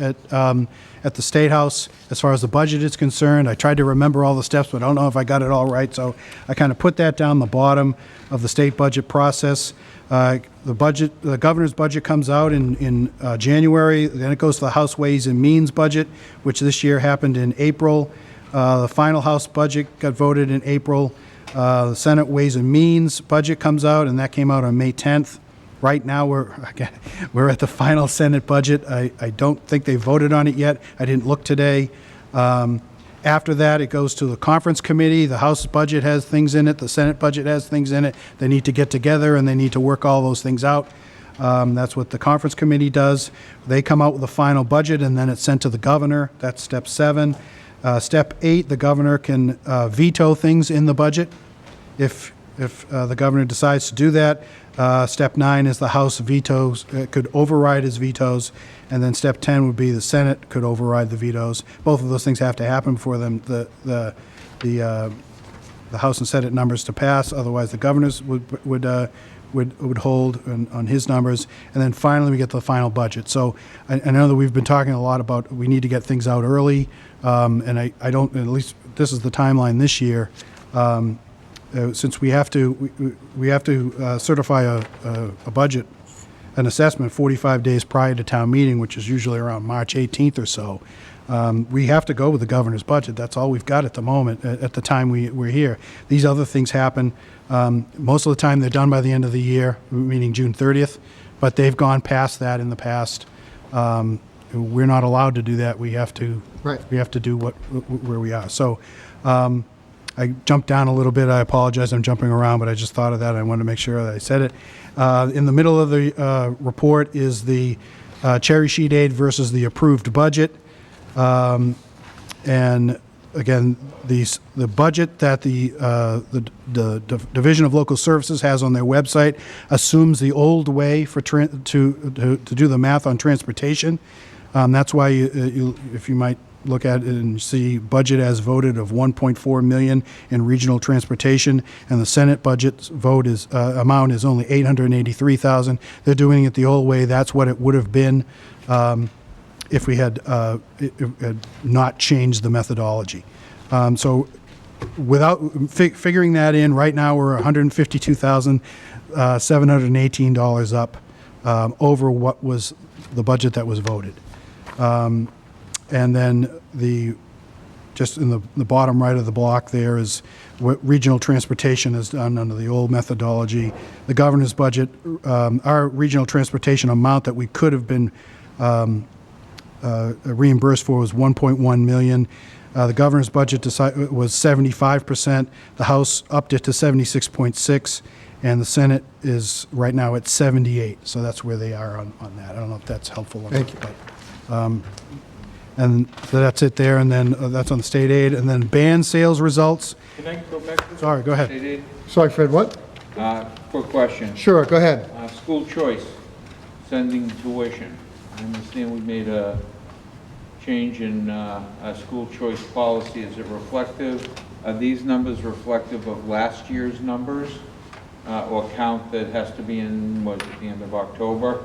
the State House as far as the budget is concerned. I tried to remember all the steps, but I don't know if I got it all right, so I kind of put that down the bottom of the state budget process. The governor's budget comes out in January, then it goes to the House Ways and Means budget, which this year happened in April. The final House budget got voted in April. The Senate Ways and Means budget comes out, and that came out on May 10th. Right now, we're at the final Senate budget. I don't think they voted on it yet. I didn't look today. After that, it goes to the conference committee. The House budget has things in it. The Senate budget has things in it. They need to get together, and they need to work all those things out. That's what the conference committee does. They come out with a final budget, and then it's sent to the governor. That's step 7. Step 8, the governor can veto things in the budget if the governor decides to do that. Step 9 is the House vetoes, could override his vetoes, and then step 10 would be the Senate could override the vetoes. Both of those things have to happen for them the House and Senate numbers to pass. Otherwise, the governors would hold on his numbers, and then finally we get the final budget. So I know that we've been talking a lot about we need to get things out early, and I don't, at least this is the timeline this year. Since we have to certify a budget, an assessment 45 days prior to town meeting, which is usually around March 18th or so, we have to go with the governor's budget. That's all we've got at the moment, at the time we're here. These other things happen. Most of the time they're done by the end of the year, meaning June 30th, but they've gone past that in the past. We're not allowed to do that. We have to do where we are. So I jumped down a little bit. I apologize. I'm jumping around, but I just thought of that. I wanted to make sure that I said it. In the middle of the report is the cherry sheet aid versus the approved budget. And again, the budget that the Division of Local Services has on their website assumes the old way for to do the math on transportation. That's why if you might look at it and see budget as voted of $1.4 million in regional transportation, and the Senate budget vote amount is only $883,000. They're doing it the old way. That's what it would have been if we had not changed the methodology. So without figuring that in, right now we're $152,718 up over what was the budget that was voted. And then just in the bottom right of the block there is what regional transportation has done under the old methodology. The governor's budget, our regional transportation amount that we could have been reimbursed for was $1.1 million. The governor's budget was 75%. The House upped it to 76.6, and the Senate is right now at 78. So that's where they are on that. I don't know if that's helpful or not. But, and so that's it there, and then that's on the state aid, and then band sales results. Can I go back to Sorry, go ahead. state aid? Sorry, Fred, what? Quick question. Sure, go ahead. School choice, sending tuition. I understand we made a change in our school choice policy. Is it reflective? Are these numbers reflective of last year's numbers? Or count that has to be in, at the end of October?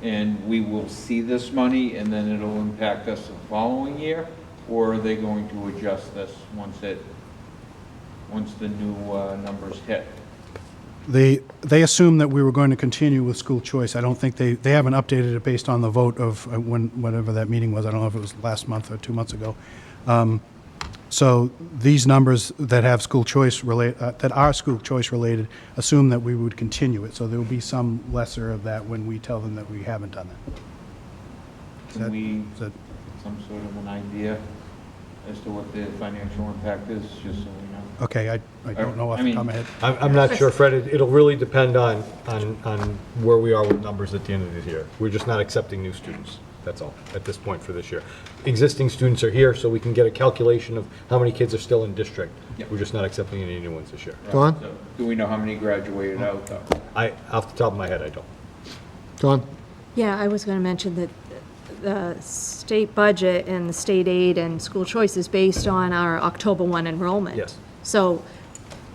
And we will see this money and then it'll impact us the following year? Or are they going to adjust this once the new numbers hit? they assumed that we were going to continue with school choice. I don't think they haven't updated it based on the vote of whatever that meeting was. I don't know if it was last month or 2 months ago. So these numbers that have school choice that are school choice related assume that we would continue it. So there will be some lesser of that when we tell them that we haven't done that. Can we get some sort of an idea as to what the financial impact is, just so we know? Okay, I don't know off the top of my head. I'm not sure, Fred. It'll really depend on where we are with numbers at the end of the year. We're just not accepting new students. That's all, at this point for this year. Existing students are here, so we can get a calculation of how many kids are still in district. Yep. We're just not accepting any new ones this year. Don? So, do we know how many graduated out, though? Off the top of my head, I don't. Don? Yeah, I was going to mention that the state budget and the state aid and school choice is based on our October 1 enrollment. Yes. So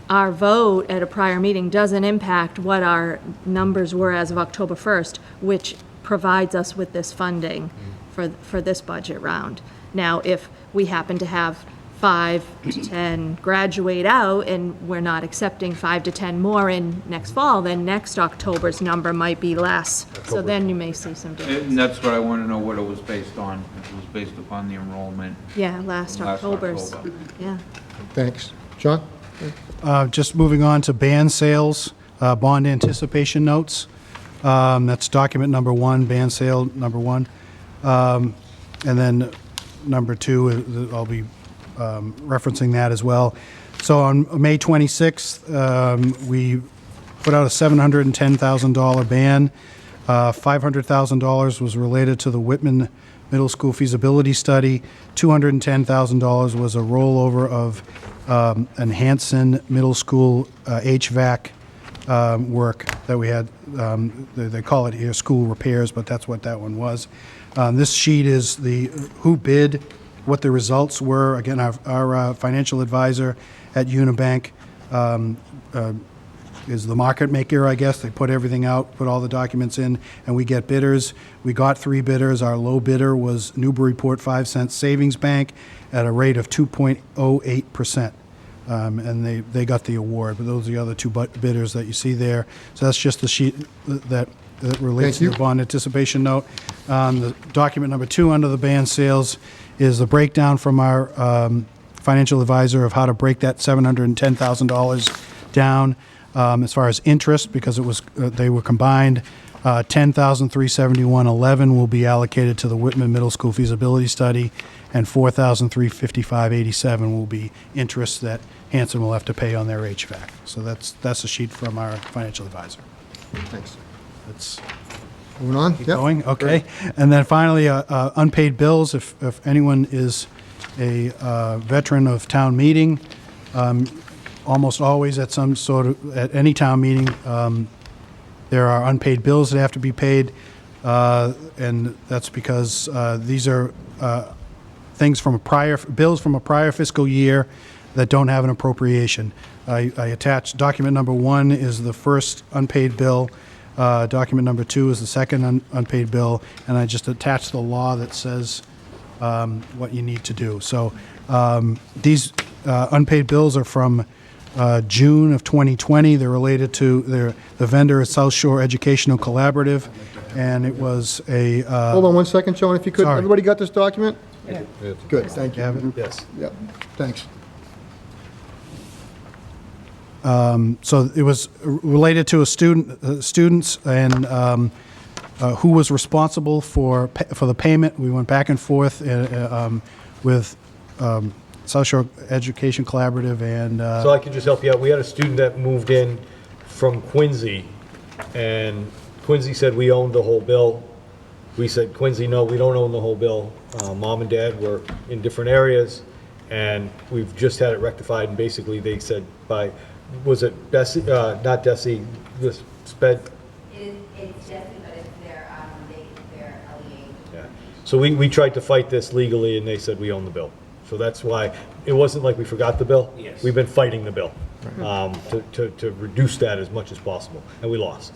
our vote at a prior meeting doesn't impact what our numbers were as of October 1st, which provides us with this funding for this budget round. Now, if we happen to have 5 to 10 graduate out and we're not accepting 5 to 10 more in next fall, then next October's number might be less. So then you may see some difference. And that's what I want to know, what it was based on. If it was based upon the enrollment. Yeah, last October's. October. Yeah. Thanks. John? Just moving on to band sales, bond anticipation notes. That's document number 1, band sale number 1. And then number 2, I'll be referencing that as well. So on May 26th, we put out a $710,000 ban. $500,000 was related to the Whitman Middle School feasibility study. $210,000 was a rollover of an Hanson Middle School HVAC work that we had. They call it here school repairs, but that's what that one was. This sheet is the who bid, what the results were. Again, our financial advisor at Unibank is the market maker, I guess. They put everything out, put all the documents in, and we get bidders. We got 3 bidders. Our low bidder was Newburyport 5 Cent Savings Bank at a rate of 2.08%. And they got the award, but those are the other 2 bidders that you see there. So that's just the sheet that relates to the bond anticipation note. The document number 2 under the band sales is the breakdown from our financial advisor of how to break that $710,000 down as far as interest, because it was they were combined. $10,371.11 will be allocated to the Whitman Middle School feasibility study, and $4,355.87 will be interest that Hanson will have to pay on their HVAC. So that's a sheet from our financial advisor. Thanks. That's moving on. keep going. Okay, and then finally, unpaid bills. If anyone is a veteran of town meeting, almost always at any town meeting, there are unpaid bills that have to be paid, and that's because these are things from bills from a prior fiscal year that don't have an appropriation. I attached document number 1 is the first unpaid bill. Document number 2 is the second unpaid bill, and I just attached the law that says what you need to do. So these unpaid bills are from June of 2020. They're related to the vendor is South Shore Educational Collaborative, and it was a... Hold on one second, John, if you could. Sorry. Everybody got this document? Yeah. Good, thank you. You have it? Yes. Yep, thanks. So it was related to students and who was responsible for the payment. We went back and forth with South Shore Education Collaborative and... So I can just help you out. We had a student that moved in from Quincy, and Quincy said we owned the whole bill. We said, Quincy, no, we don't own the whole bill. Mom and Dad were in different areas, and we've just had it rectified, and basically they said by... Was it Bessie, not Desi, this Sped? It's Jesse, but it's their LEA. Yeah. So we tried to fight this legally, and they said we own the bill. So that's why, it wasn't like we forgot the bill. Yes. We've been fighting the bill to reduce that as much as possible, and we lost.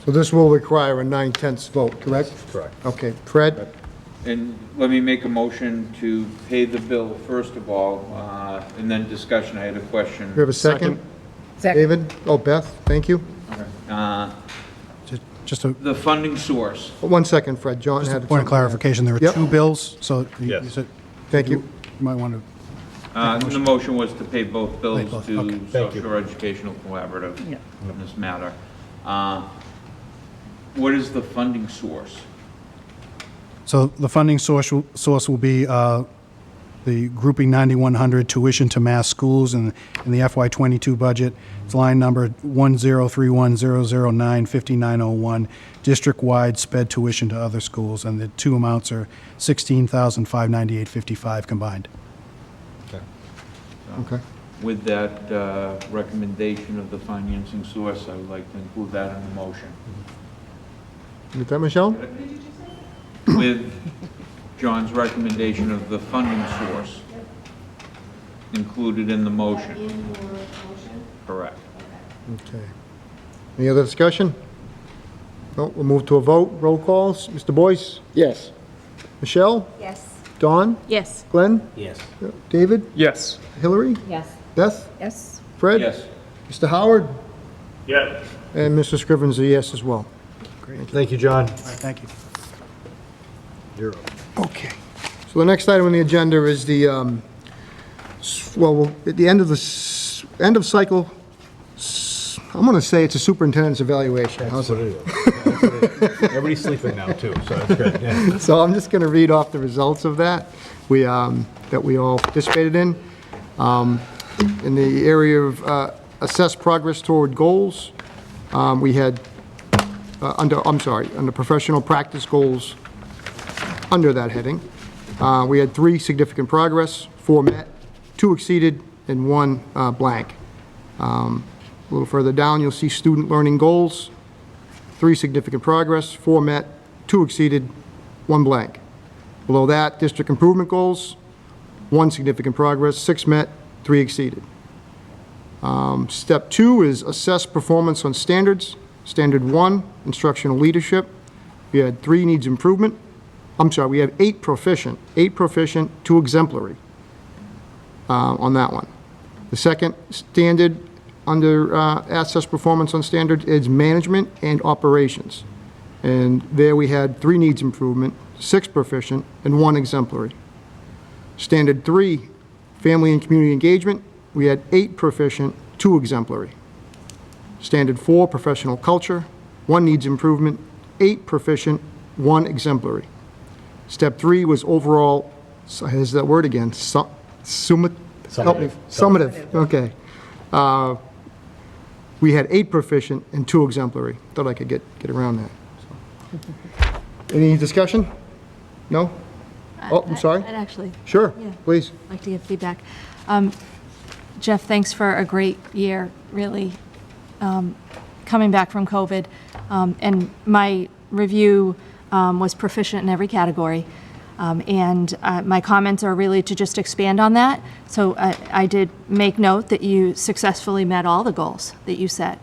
So this will require a 9/10 vote, correct? Correct. Okay, Fred? And let me make a motion to pay the bill first of all, and then discussion. I had a question. You have a second? David? Oh, Beth, thank you. Just a The funding source. 1 second, Fred. John just a had point of something to add. clarification, there are Yep. two bills, so you Yes. said... Thank you. You might want to... The motion was to pay both bills both, to okay. Thank you. Social Educational Collaborative in this matter. What is the funding source? So the funding source will be the grouping 9100 tuition to mass schools in the FY22 budget. It's line number 10310095901, district-wide sped tuition to other schools, and the two amounts are $16,598.55 combined. Okay. With that recommendation of the financing source, I would like to include that in the motion. With that, Michelle? With John's recommendation of the funding source included in the motion. Correct. Okay. Any other discussion? No, we'll move to a vote. Roll calls. Mr. Boyce? Yes. Michelle? Yes. Dawn? Yes. Glenn? Yes. David? Yes. Hillary? Yes. Beth? Yes. Fred? Yes. Mr. Howard? Yes. And Mr. Scrivens, a yes as well. Thank you, John. All right, thank you. You're up. Okay. So the next item on the agenda is the, at the end of the, end of cycle, I'm going to say it's a superintendent's evaluation. How's That's what it? it is. That's what it is. Everybody's sleeping now, too, so that's good. Yeah. So I'm just going to read off the results of that, that we all participated in. In the area of assess progress toward goals, we had, under professional practice goals, under that heading, we had 3 significant progress, 4 met, 2 exceeded, and 1 blank. A little further down, you'll see student learning goals, 3 significant progress, 4 met, 2 exceeded, 1 blank. Below that, district improvement goals, 1 significant progress, 6 met, 3 exceeded. Step 2 is assess performance on standards. Standard 1, instructional leadership. We had 3 needs improvement. We have 8 proficient, 2 exemplary on that one. The second standard under assess performance on standard is management and operations. And there we had 3 needs improvement, 6 proficient, and 1 exemplary. Standard 3, family and community engagement, we had 8 proficient, 2 exemplary. Standard 4, professional culture, 1 needs improvement, 8 proficient, 1 exemplary. Step 3 was overall, here's that word again, summative, okay. We had 8 proficient and 2 exemplary. Thought I could get around that. So. Any discussion? No? Oh, I'm sorry. I'd actually Sure, please. like to give feedback. Jeff, thanks for a great year, really, coming back from COVID. And my review was proficient in every category. And my comments are really to just expand on that. So I did make note that you successfully met all the goals that you set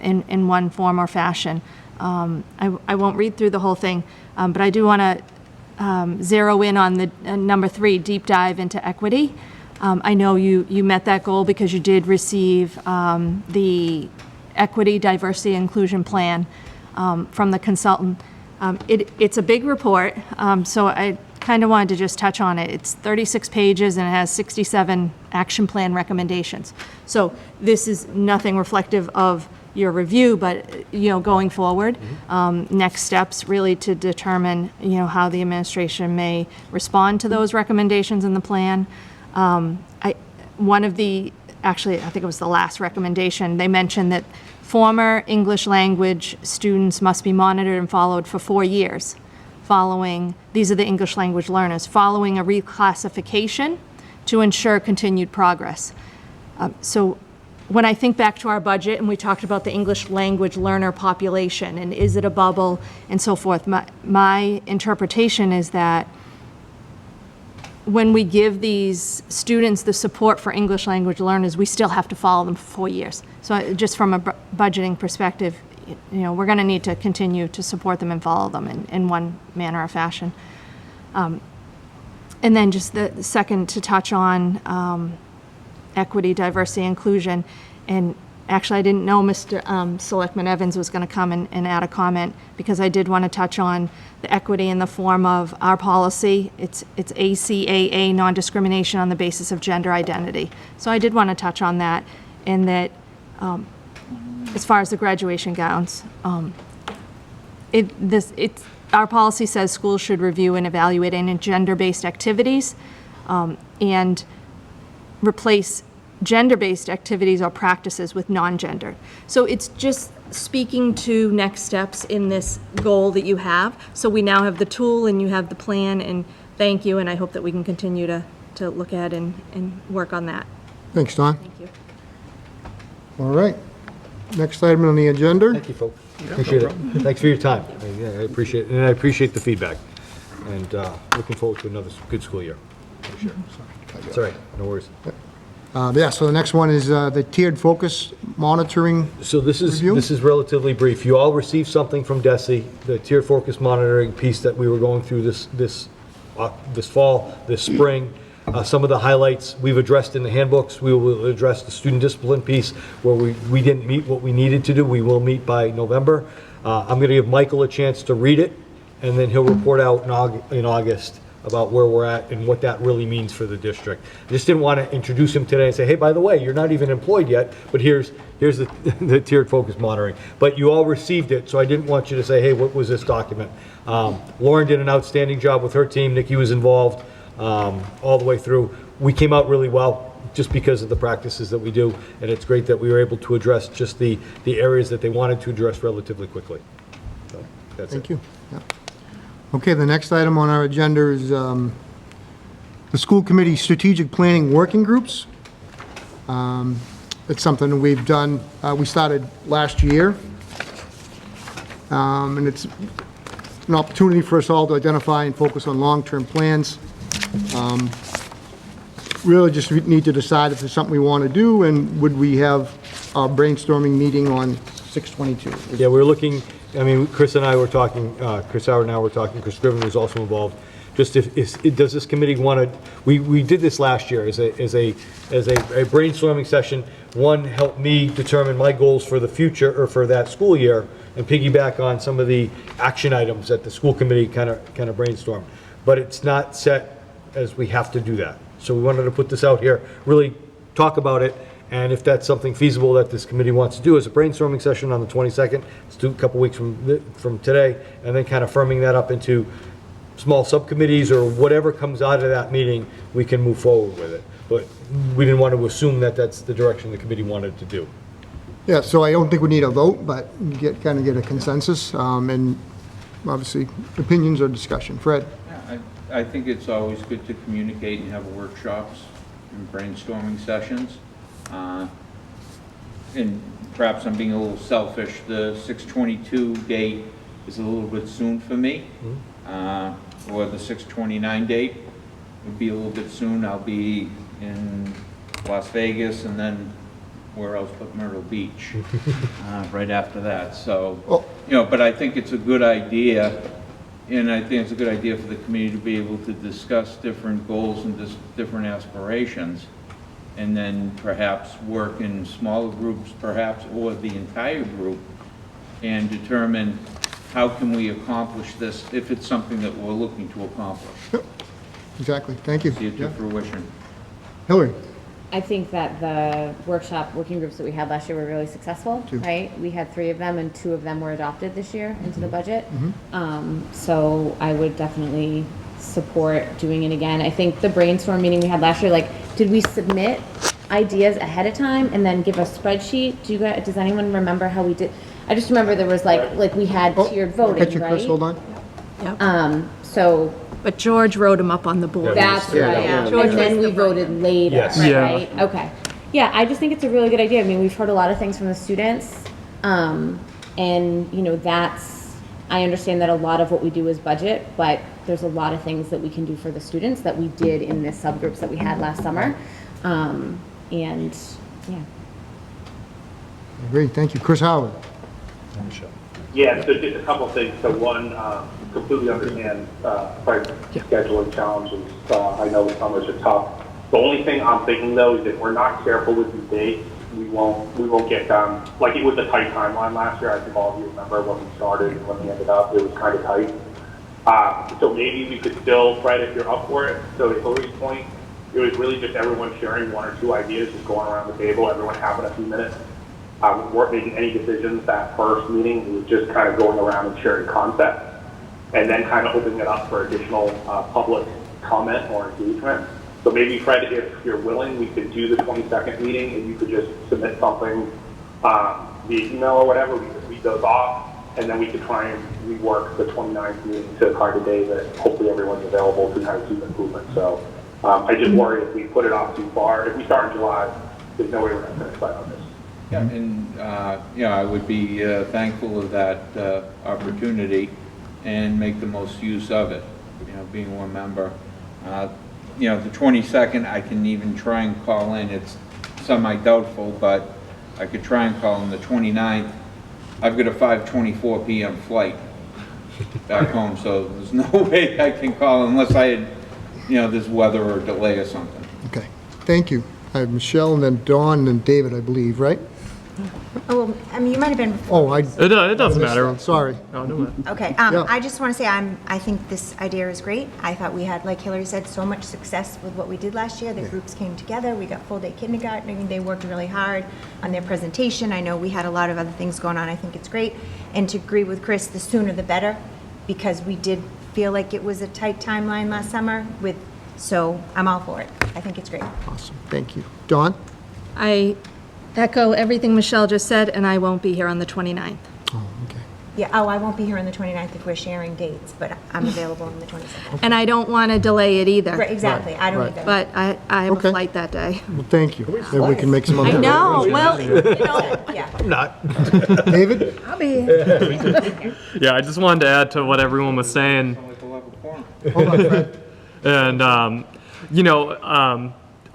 in one form or fashion. I won't read through the whole thing, but I do want to zero in on the number 3, deep dive into equity. I know you met that goal because you did receive the Equity, Diversity, Inclusion Plan from the consultant. It's a big report, so I kind of wanted to just touch on it. It's 36 pages and it has 67 action plan recommendations. So this is nothing reflective of your review, but going forward, next steps really to determine how the administration may respond to those recommendations in the plan. Actually, I think it was the last recommendation, they mentioned that former English language students must be monitored and followed for 4 years these are the English language learners, following a reclassification to ensure continued progress. So when I think back to our budget and we talked about the English language learner population and is it a bubble and so forth, my interpretation is that when we give these students the support for English language learners, we still have to follow them for 4 years. So just from a budgeting perspective, we're going to need to continue to support them and follow them in one manner or fashion. And then just the second to touch on equity, diversity, inclusion. And Actually, I didn't know Mr. Selectman Evans was going to come and add a comment, because I did want to touch on the equity in the form of our policy. It's ACAA, non-discrimination on the basis of gender identity. So I did want to touch on that, and that as far as the graduation gowns, our policy says schools should review and evaluate any gender-based activities and replace gender-based activities or practices with non-gender. So it's just speaking to next steps in this goal that you have. So we now have the tool and you have the plan, and thank you, and I hope that we can continue to look at and work on that. Thanks, Don. Thank you. All right. Next item on the agenda. Thank you, folks. Appreciate it. Thanks for your time. I appreciate it, and I appreciate the feedback. And looking forward to another good school year. For sure. It's all right. No worries. Yeah, so the next one is the tiered focus monitoring. So this is relatively brief. You all received something from DESE, the tiered focus monitoring piece that we were going through this fall, this spring. Some of the highlights we've addressed in the handbooks. We will address the student discipline piece where we didn't meet what we needed to do. We will meet by November. I'm going to give Michael a chance to read it, and then he'll report out in August about where we're at and what that really means for the district. I just didn't want to introduce him today and say, hey, by the way, you're not even employed yet, but here's the tiered focus monitoring. But you all received it, so I didn't want you to say, hey, what was this document? Lauren did an outstanding job with her team. Nikki was involved all the way through. We came out really well just because of the practices that we do, and it's great that we were able to address just the areas that they wanted to address relatively quickly. So that's it. Thank you. Yeah. Okay, the next item on our agenda is the school committee strategic planning working groups. It's something that we've done, we started last year. And it's an opportunity for us all to identify and focus on long-term plans. Really just need to decide if there's something we want to do, and would we have our brainstorming meeting on 6/22. Yeah, we're looking, I mean, Chris and I were talking, Chris Howard and I were talking, Chris Scriven was also involved. Just does this committee want to, we did this last year as a brainstorming session. One, helped me determine my goals for the future, or for that school year, and piggyback on some of the action items that the school committee kind of brainstormed. But it's not set as we have to do that. So we wanted to put this out here, really talk about it, and if that's something feasible that this committee wants to do as a brainstorming session on the 22nd, let's do a couple weeks from today, and then kind of firming that up into small subcommittees or whatever comes out of that meeting, we can move forward with it. But we didn't want to assume that that's the direction the committee wanted to do. Yeah, so I don't think we need a vote, but kind of get a consensus, and obviously opinions or discussion. Fred? Yeah, I think it's always good to communicate and have workshops and brainstorming sessions. And perhaps I'm being a little selfish, the 6/22 date is a little bit soon for me. Or the 6/29 date would be a little bit soon. I'll be in Las Vegas, and then where else but Myrtle Beach right after that. So, but I think it's a good idea, and I think it's a good idea for the committee to be able to discuss different goals and different aspirations, and then perhaps work in smaller groups, perhaps, or the entire group, and determine how can we accomplish this if it's something that we're looking to accomplish. Yep. Exactly. Thank you. See it to fruition. Hillary? I think that the working groups that we had last year were really successful, right? We had 3 of them, and 2 of them were adopted this year into the budget. So I would definitely support doing it again. I think the brainstorm meeting we had last year, did we submit ideas ahead of time and then give a spreadsheet? Does anyone remember how we did? I just remember there was we had tiered voting, Catch you, Chris, right? hold on. So. But George wrote them up on the board. That's right. And then we voted later, right? Okay. Yeah, I just think it's a really good idea. I mean, we've heard a lot of things from the students. And, I understand that a lot of what we do is budget, but there's a lot of things that we can do for the students that we did in the subgroups that we had last summer. Great, thank you. Chris Howard? Yeah, so just a couple of things. So one, completely understand scheduling challenges. I know summers are tough. The only thing I'm thinking, though, is if we're not careful with these dates, we won't get done. Like, it was a tight timeline last year. I think all of you remember when we started and when we ended up, it was kind of tight. So maybe we could still, Fred, if you're up for it. So to Hillary's point, it was really just everyone sharing one or two ideas, just going around the table, everyone having a few minutes. We weren't making any decisions that first meeting. It was just kind of going around and sharing concepts, and then kind of opening it up for additional public comment or engagement. So maybe, Fred, if you're willing, we could do the 22nd meeting, and you could just submit something via email or whatever. We could read those off, and then we could try and rework the 29th meeting to kind of a day that hopefully everyone's available to kind of keep improvement. So I just worry if we put it off too far. If we start in July, there's no way we're going to finish by August. Yeah, and, I would be thankful of that opportunity and make the most use of it, being one member. The 22nd, I can even try and call in. It's semi-doubtful, but I could try and call in the 29th. I've got a 5:24 p.m. flight back home, so there's no way I can call unless I had, this weather or delay or something. Okay, thank you. I have Michelle, and then Dawn, and then David, I believe, right? Oh, well, I mean, you might have been before. Oh, it doesn't matter. Sorry. Oh, no. Okay, Yeah. I just want to say I think this idea is great. I thought we had, like Hillary said, so much success with what we did last year. The groups came together. We got full-day kindergarten. I mean, they worked really hard on their presentation. I know we had a lot of other things going on. I think it's great. And to agree with Chris, the sooner the better, because we did feel like it was a tight timeline last summer. So I'm all for it. I think it's great. Awesome, thank you. Dawn? I echo everything Michelle just said, and I won't be here on the 29th. Yeah, I won't be here on the 29th if we're sharing dates, but I'm available on the 22nd. And I don't want to delay it either. Right, exactly. I don't either. But I have a flight that day. Well, thank you. Maybe we can make some other. I know, well, yeah. I'm not. David? I'll be here. Yeah, I just wanted to add to what everyone was saying. Hold on, Fred. And,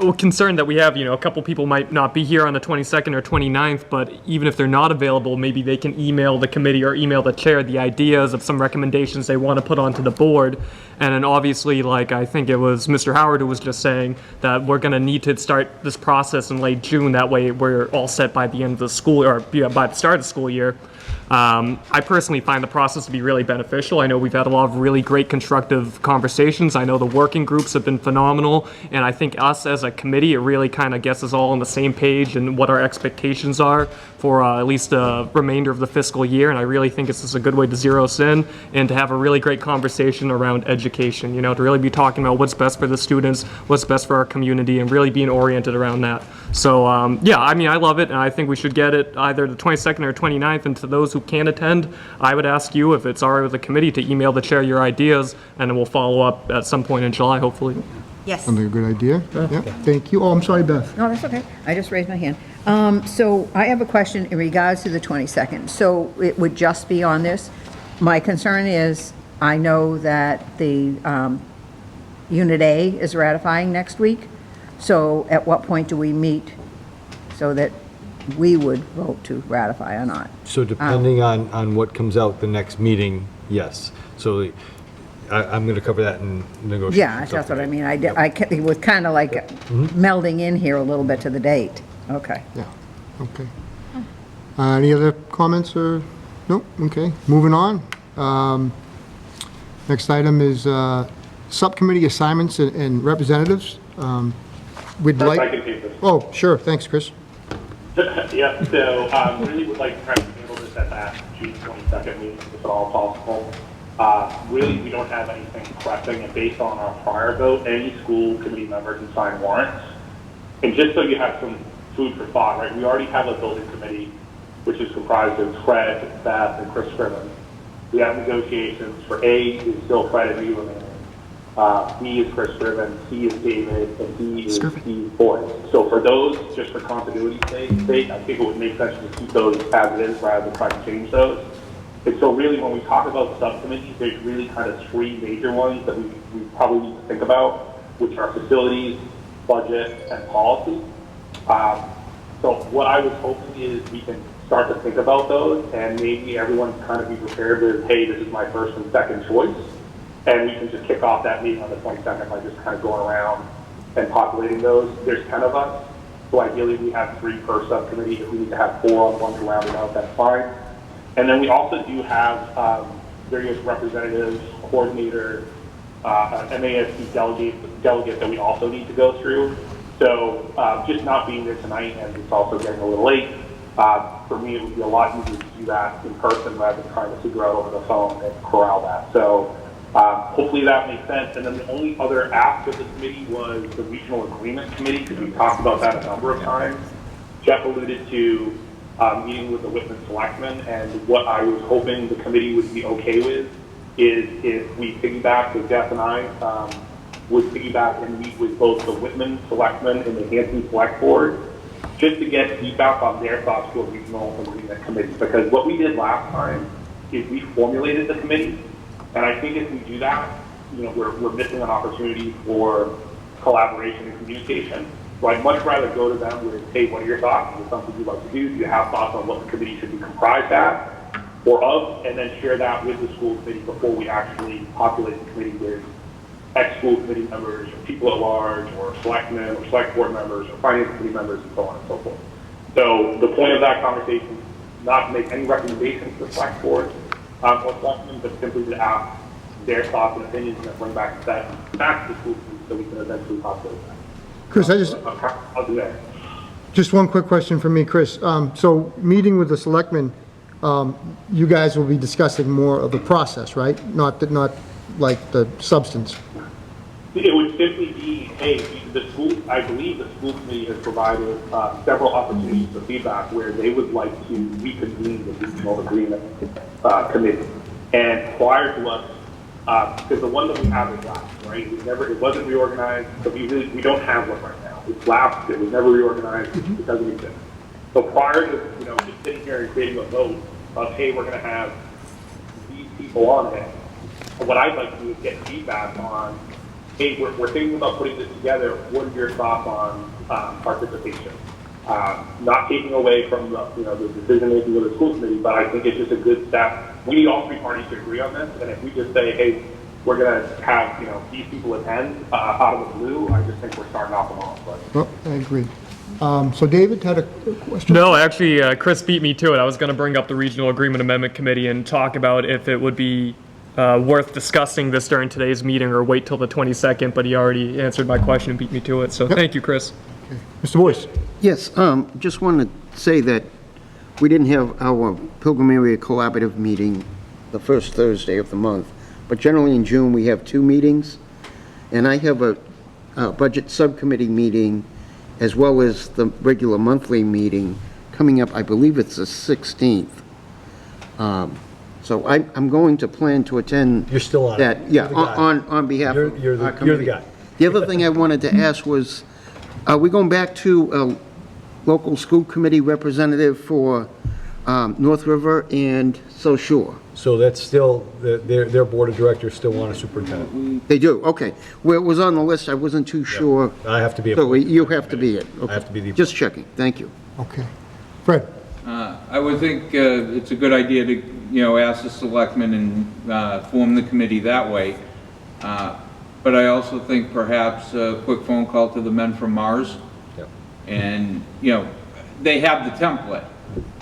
we're concerned that we have, a couple people might not be here on the 22nd or 29th, but even if they're not available, maybe they can email the committee or email the chair the ideas of some recommendations they want to put onto the board. And then obviously, like I think it was Mr. Howard who was just saying that we're going to need to start this process in late June. That way we're all set by the end of the school, or by the start of the school year. I personally find the process to be really beneficial. I know we've had a lot of really great constructive conversations. I know the working groups have been phenomenal, and I think us as a committee, it really kind of gets us all on the same page and what our expectations are for at least the remainder of the fiscal year, and I really think this is a good way to zero us in and to have a really great conversation around education, to really be talking about what's best for the students, what's best for our community, and really being oriented around that. So, I love it, and I think we should get it either the 22nd or 29th, and to those who can't attend, I would ask you, if it's all right with the committee, to email the chair your ideas, and then we'll follow up at some point in July, hopefully. Yes. Sounds like a good idea. Yeah, thank you. Oh, I'm sorry, Beth. No, that's okay. I just raised my hand. So I have a question in regards to the 22nd. So it would just be on this. My concern is, I know that the Unit A is ratifying next week. So at what point do we meet so that we would vote to ratify or not? So depending on what comes out the next meeting, yes. So I'm going to cover that in negotiations. Yeah, that's what I mean. It was kind of like melding in here a little bit to the date. Okay. Yeah, okay. Any other comments or, nope, okay, moving on. Next item is subcommittee assignments and representatives. We'd like. I can take this. Oh, sure, thanks, Chris. Yeah, so really would like to try to table this at that June 22nd meeting, if at all possible. Really, we don't have anything pressing, and based on our prior vote, any school committee member can sign warrants. And just so you have some food for thought, right, we already have a building committee, which is comprised of Fred, Beth, and Chris Scriven. We have negotiations for A is still Fred and me remaining. B is Chris Scriven, C is David, and D is Steve Boyce. So for those, just for continuity's sake, I think it would make sense to keep those as it is rather than try to change those. And so really, when we talk about subcommittees, there's really kind of three major ones that we probably need to think about, which are facilities, budget, and policy. So what I was hoping is we can start to think about those, and maybe everyone kind of be prepared with, hey, this is my first and second choice. And we can just kick off that meeting on the 22nd by just kind of going around and populating those. There's 10 of us. So ideally, we have 3 per subcommittee. If we need to have 4 on one to round it out, that's fine. And then we also do have various representatives, coordinators, MASC delegate that we also need to go through. So just not being there tonight, and it's also getting a little late, for me it would be a lot easier to do that in person rather than trying to figure out over the phone and corral that. So hopefully that makes sense. And then the only other ask of the committee was the regional agreement committee, because we talked about that a number of times. Jeff alluded to meeting with the Whitman selectmen, and what I was hoping the committee would be okay with is if we piggyback, so Jeff and I would piggyback and meet with both the Whitman selectmen and the Hanson select board, just to get feedback on their thoughts to a regional agreement committee. Because what we did last time is we formulated the committee, and I think if we do that, you know, we're missing an opportunity for collaboration and communication. So I'd much rather go to them with, hey, what are your thoughts? Is there something you'd like to do? Do you have thoughts on what the committee should be comprised at or of? And then share that with the school committee before we actually populate the committee with ex-school committee members or people at large or selectmen or select board members or finance committee members and so on and so forth. So the point of that conversation is not to make any recommendations to the select board or selectmen, but simply to ask their thoughts and opinions and then bring back that back to the school committee so we can eventually populate that. Chris, I'll do that. just one quick question from me, Chris. So meeting with the selectmen, you guys will be discussing more of the process, right? Not like the substance. It would simply be, hey, the school, I believe the school committee has provided several opportunities for feedback where they would like to reconvene the regional agreement committee. And prior to us, because the one that we have is lapsed, right? It wasn't reorganized, so we don't have one right now. It's lapsed, it was never reorganized, it doesn't exist. So prior to, you know, just sitting here and creating a vote of, hey, we're gonna have these people on it, what I'd like to do is get feedback on, hey, we're thinking about putting this together, what are your thoughts on participation? Not taking away from the, you know, the decision making of the school committee, but I think it's just a good step. We need all 3 parties to agree on this, and if we just say, hey, we're going to have, you know, these people attend out of the blue, I just think we're starting off wrong. Well, I agree. So David had a question? No, actually, Chris beat me to it. I was going to bring up the Regional Agreement Amendment Committee and talk about if it would be worth discussing this during today's meeting or wait till the 22nd, but he already answered my question and beat me to it. So Thank you, Chris. Okay. Mr. Boyce? Yes, just wanted to say that we didn't have our Pilgrim Area Collaborative meeting the first Thursday of the month, but generally in June we have 2 meetings, and I have a budget subcommittee meeting as well as the regular monthly meeting coming up, I believe it's the 16th. So I'm going to plan to attend. You're still on that. it. Yeah, You're the guy. on behalf of You're the our committee. guy. The other thing I wanted to ask was, are we going back to a local school committee representative for North River and South Shore? So that's still, their board of directors still want a superintendent. They do, okay. Well, it was on the list, I wasn't too sure. I have to be. So you have to be it. I have to be the. Just checking, thank you. Okay. Fred? I would think it's a good idea to, you know, ask the selectmen and form the committee that way. But I also think perhaps a quick phone call to the men from Mars. Yep. And, you know, they have the template.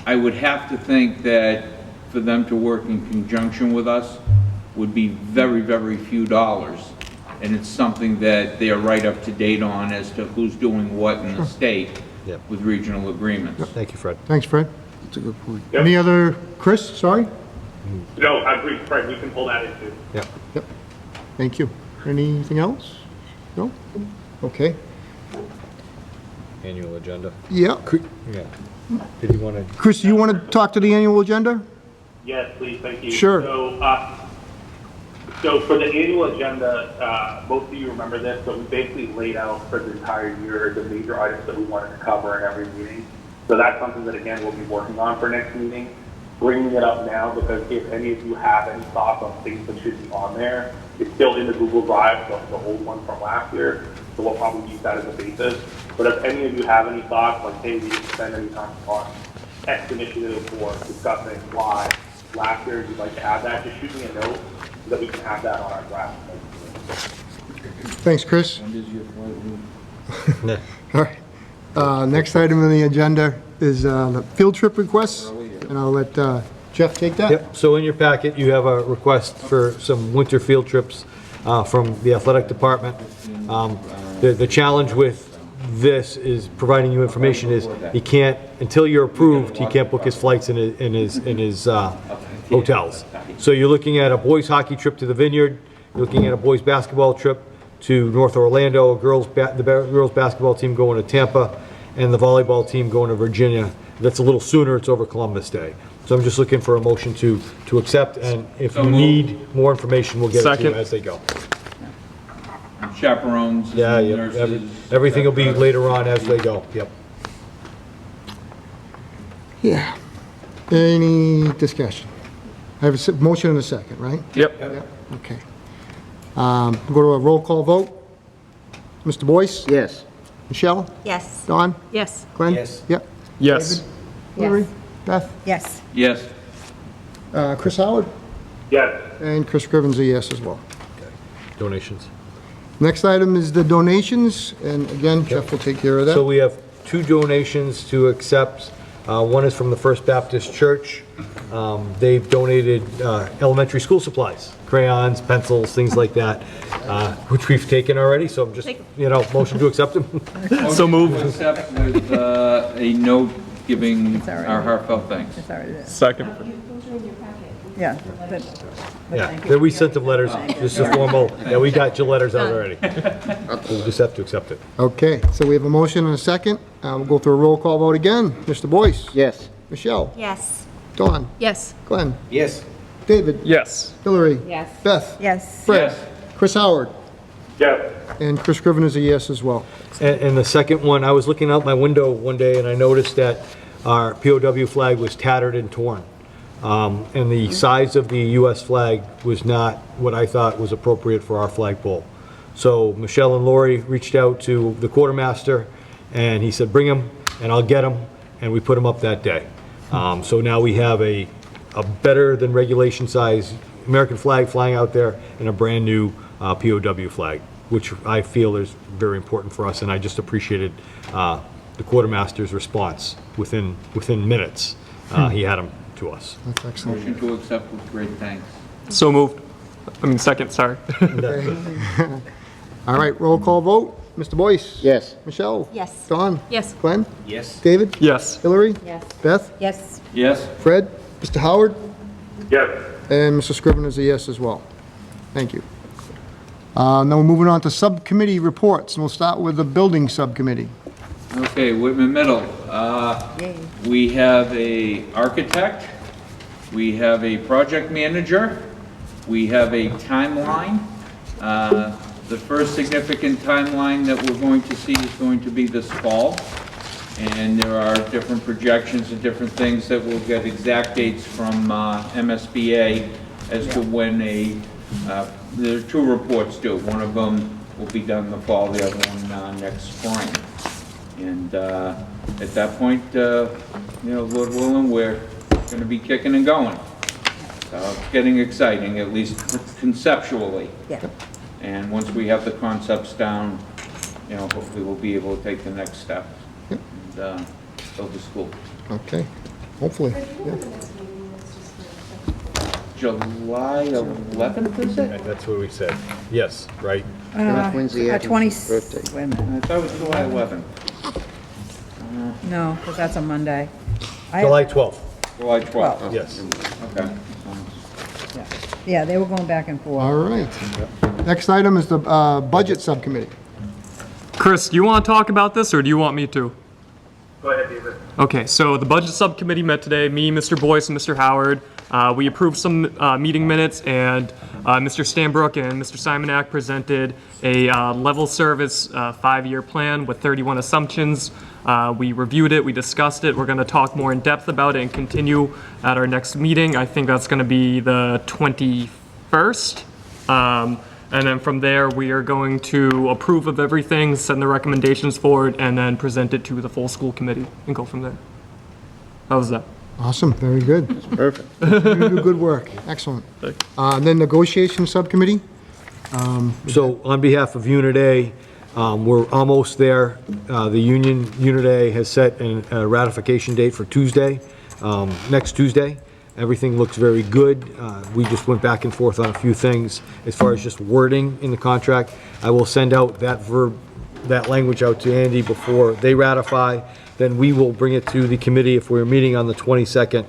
I would have to think that for them to work in conjunction with us would be very, very few dollars. And it's something that they are right up to date on as to who's doing what in the state with regional agreements. Thank you, Fred. Thanks, Fred. That's a good point. Any other, Chris, sorry? No, I agree, Fred, we can pull that into. Yep. Yep. Thank you. Anything else? No? Okay. Annual agenda. Yeah. Yeah. Did you want to? Chris, do you want to talk to the annual agenda? Yes, please, thank you. Sure. So for the annual agenda, most of you remember this, but we basically laid out for the entire year the major items that we wanted to cover in every meeting. So that's something that, again, we'll be working on for next meeting. Bringing it up now because if any of you have any thoughts on things that should be on there, it's still in the Google Drive, the old one from last year, so we'll probably use that as a basis. But if any of you have any thoughts, like, hey, we didn't spend any time on X initiative or discussing why last year you'd like to add that, just shoot me a note so that we can have that on our draft. Thanks, Chris. All right. Next item on the agenda is the field trip requests, and I'll let Jeff take that. Yep, so in your packet, you have a request for some winter field trips from the athletic department. The challenge with this is providing you information is he can't, until you're approved, he can't book his flights in his hotels. So you're looking at a boys hockey trip to the Vineyard, you're looking at a boys basketball trip to North Orlando, the girls basketball team going to Tampa, and the volleyball team going to Virginia. That's a little sooner, it's over Columbus Day. So I'm just looking for a motion to accept, and if you need more information, we'll get it to you as they go. Chaperones, Yeah, yep, nurses. everything will be later on as they go, yep. Yeah. Any discussion? I have a motion and a second, right? Yep. Okay. Go to a roll call vote. Mr. Boyce? Yes. Michelle? Yes. Don? Yes. Glenn? Yes. Yep. Yes. Hillary? Beth? Yes. Yes. Chris Howard? Yes. And Chris Scrivens a yes as well. Donations. Next item is the donations, and again, Jeff will take care of that. So we have 2 donations to accept. One is from the First Baptist Church. They've donated elementary school supplies, crayons, pencils, things like that, which we've taken already, so I'm just, motion to accept them. So moved. Motion to accept with a note giving our heartfelt thanks. Second. Yeah. Yeah, then we sent them letters, just a formal, yeah, we got your letters out already. We'll just have to accept it. Okay, so we have a motion and a second. We'll go through a roll call vote again. Mr. Boyce? Yes. Michelle? Yes. Dawn? Yes. Glenn? Yes. David? Yes. Hillary? Yes. Beth? Yes. Fred? Yes. Chris Howard? Yes. And Chris Scriven is a yes as well. And the second one, I was looking out my window one day and I noticed that our POW flag was tattered and torn. And the size of the US flag was not what I thought was appropriate for our flagpole. So Michelle and Lori reached out to the quartermaster and he said, bring them and I'll get them. And we put them up that day. So now we have a better than regulation size American flag flying out there and a brand new POW flag, which I feel is very important for us. And I just appreciated the quartermaster's response within minutes. He had them to us. That's excellent. Motion to accept with great thanks. So moved. Second, sorry. All right, roll call vote. Mr. Boyce? Yes. Michelle? Yes. Dawn? Yes. Glenn? Yes. David? Yes. Hillary? Yes. Beth? Yes. Yes. Fred? Mr. Howard? Yes. And Mr. Scriven is a yes as well. Thank you. Now we're moving on to subcommittee reports, and we'll start with the building subcommittee. Okay, Whitman Middle. We have a architect, we have a project manager, we have a timeline. The first significant timeline that we're going to see is going to be this fall. And there are different projections and different things that we'll get exact dates from MSBA as to when there are 2 reports due. One of them will be done in the fall, the other one next spring. And at that point, Lord willing, we're going to be kicking and going. So it's getting exciting, at least conceptually. Yeah. And once we have the concepts down, hopefully we'll be able to take the next step and build the school. Okay, hopefully. Yeah. July 11th, is it? That's what we said. Yes, right? When's the Adam's 20, birthday? wait a minute. I thought it was July 11th. No, because that's a Monday. July 12th. July 12th. Yes. Okay. Yeah, they were going back and forth. All right. Next item is the budget subcommittee. Chris, do you want to talk about this, or do you want me to? Go ahead, David. Okay, so the budget subcommittee met today, me, Mr. Boyce, and Mr. Howard. We approved some meeting minutes, and Mr. Stanbrook and Mr. Simonak presented a level service 5-year plan with 31 assumptions. We reviewed it, we discussed it. We're going to talk more in depth about it and continue at our next meeting. I think that's going to be the 21st. And then from there, we are going to approve of everything, send the recommendations forward, and then present it to the full school committee and go from there. How was that? Awesome, very good. Perfect. You do good work, excellent. Then negotiation subcommittee. So on behalf of Unit A, We're almost there. The Unit A has set a ratification date for Tuesday, next Tuesday. Everything looks very good. We just went back and forth on a few things as far as just wording in the contract. I will send out that language out to Andy before they ratify. Then we will bring it to the committee if we're meeting on the 22nd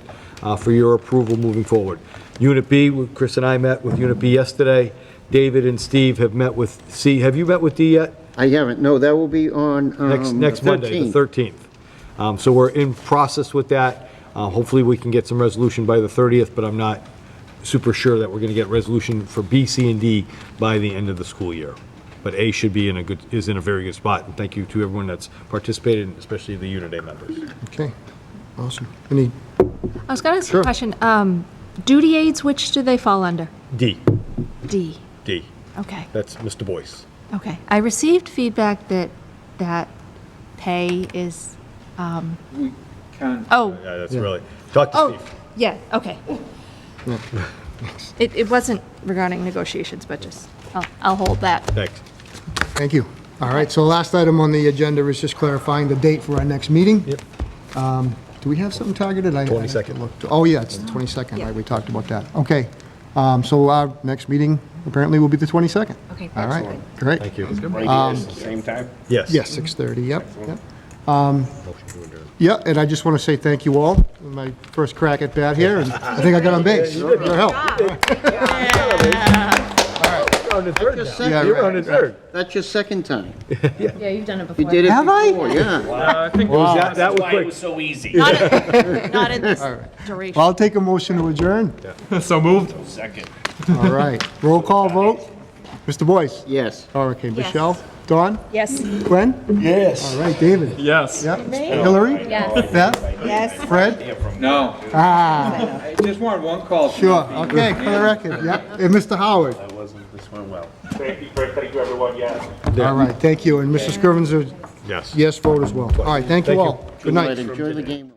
for your approval moving forward. Unit B, Chris and I met with Unit B yesterday. David and Steve have met with C. Have you met with D yet? I haven't, no, that will be on Next Monday, the 13th. So we're in process with that. Hopefully, we can get some resolution by the 30th, but I'm not super sure that we're going to get resolution for B, C, and D by the end of the school year. But A should be is in a very good spot, and thank you to everyone that's participated, especially the Unit A members. Okay, awesome. Any, I was going to ask Sure. a question. Duty aids, which do they fall under? D. D. D. Okay. That's Mr. Boyce. Okay. I received feedback that pay is, We can. oh, Yeah, that's really, talk to oh, Steve. yeah, okay. It wasn't regarding negotiations, but just, I'll hold that. Thanks. thank you. All right, so last item on the agenda is just clarifying the date for our next meeting. Yep. Do we have something targeted? 22nd. Oh, yeah, it's the 22nd, right, we talked about that. Okay, so our next meeting apparently will be the 22nd. Okay, All right, excellent. great. Thank you. Right here, same time? Yes. Yes, 6:30, yep, yep. Motion to adjourn. Yeah, and I just want to say thank you all. My first crack at bat here, and I think I got on base. Your help. You're on the third now. Yeah, You're right. on the third. That's your second time. Yeah, you've done it before. You did it Have I? before, yeah. I think That That's was why it quick. was so easy. Not in this duration. Well, I'll take a motion to adjourn. so moved. Second. All right, roll call vote. Mr. Boyce? Yes. Oh, okay, Michelle? Dawn? Yes. Gwen? Yes. All right, David? Yes. Yep. Hillary? Yes. Beth? Yes. Fred? No, Ah, I just wanted one call. from sure, Steve. okay, for the record, yep. And Mr. Howard? That wasn't, this went well. Thank you, Chris. Thank you, everyone. Yes. All right, thank you, and Mr. Scrivens, a Yes. yes vote as well. All right, thank you Thank you. all. Good night. Enjoy the game.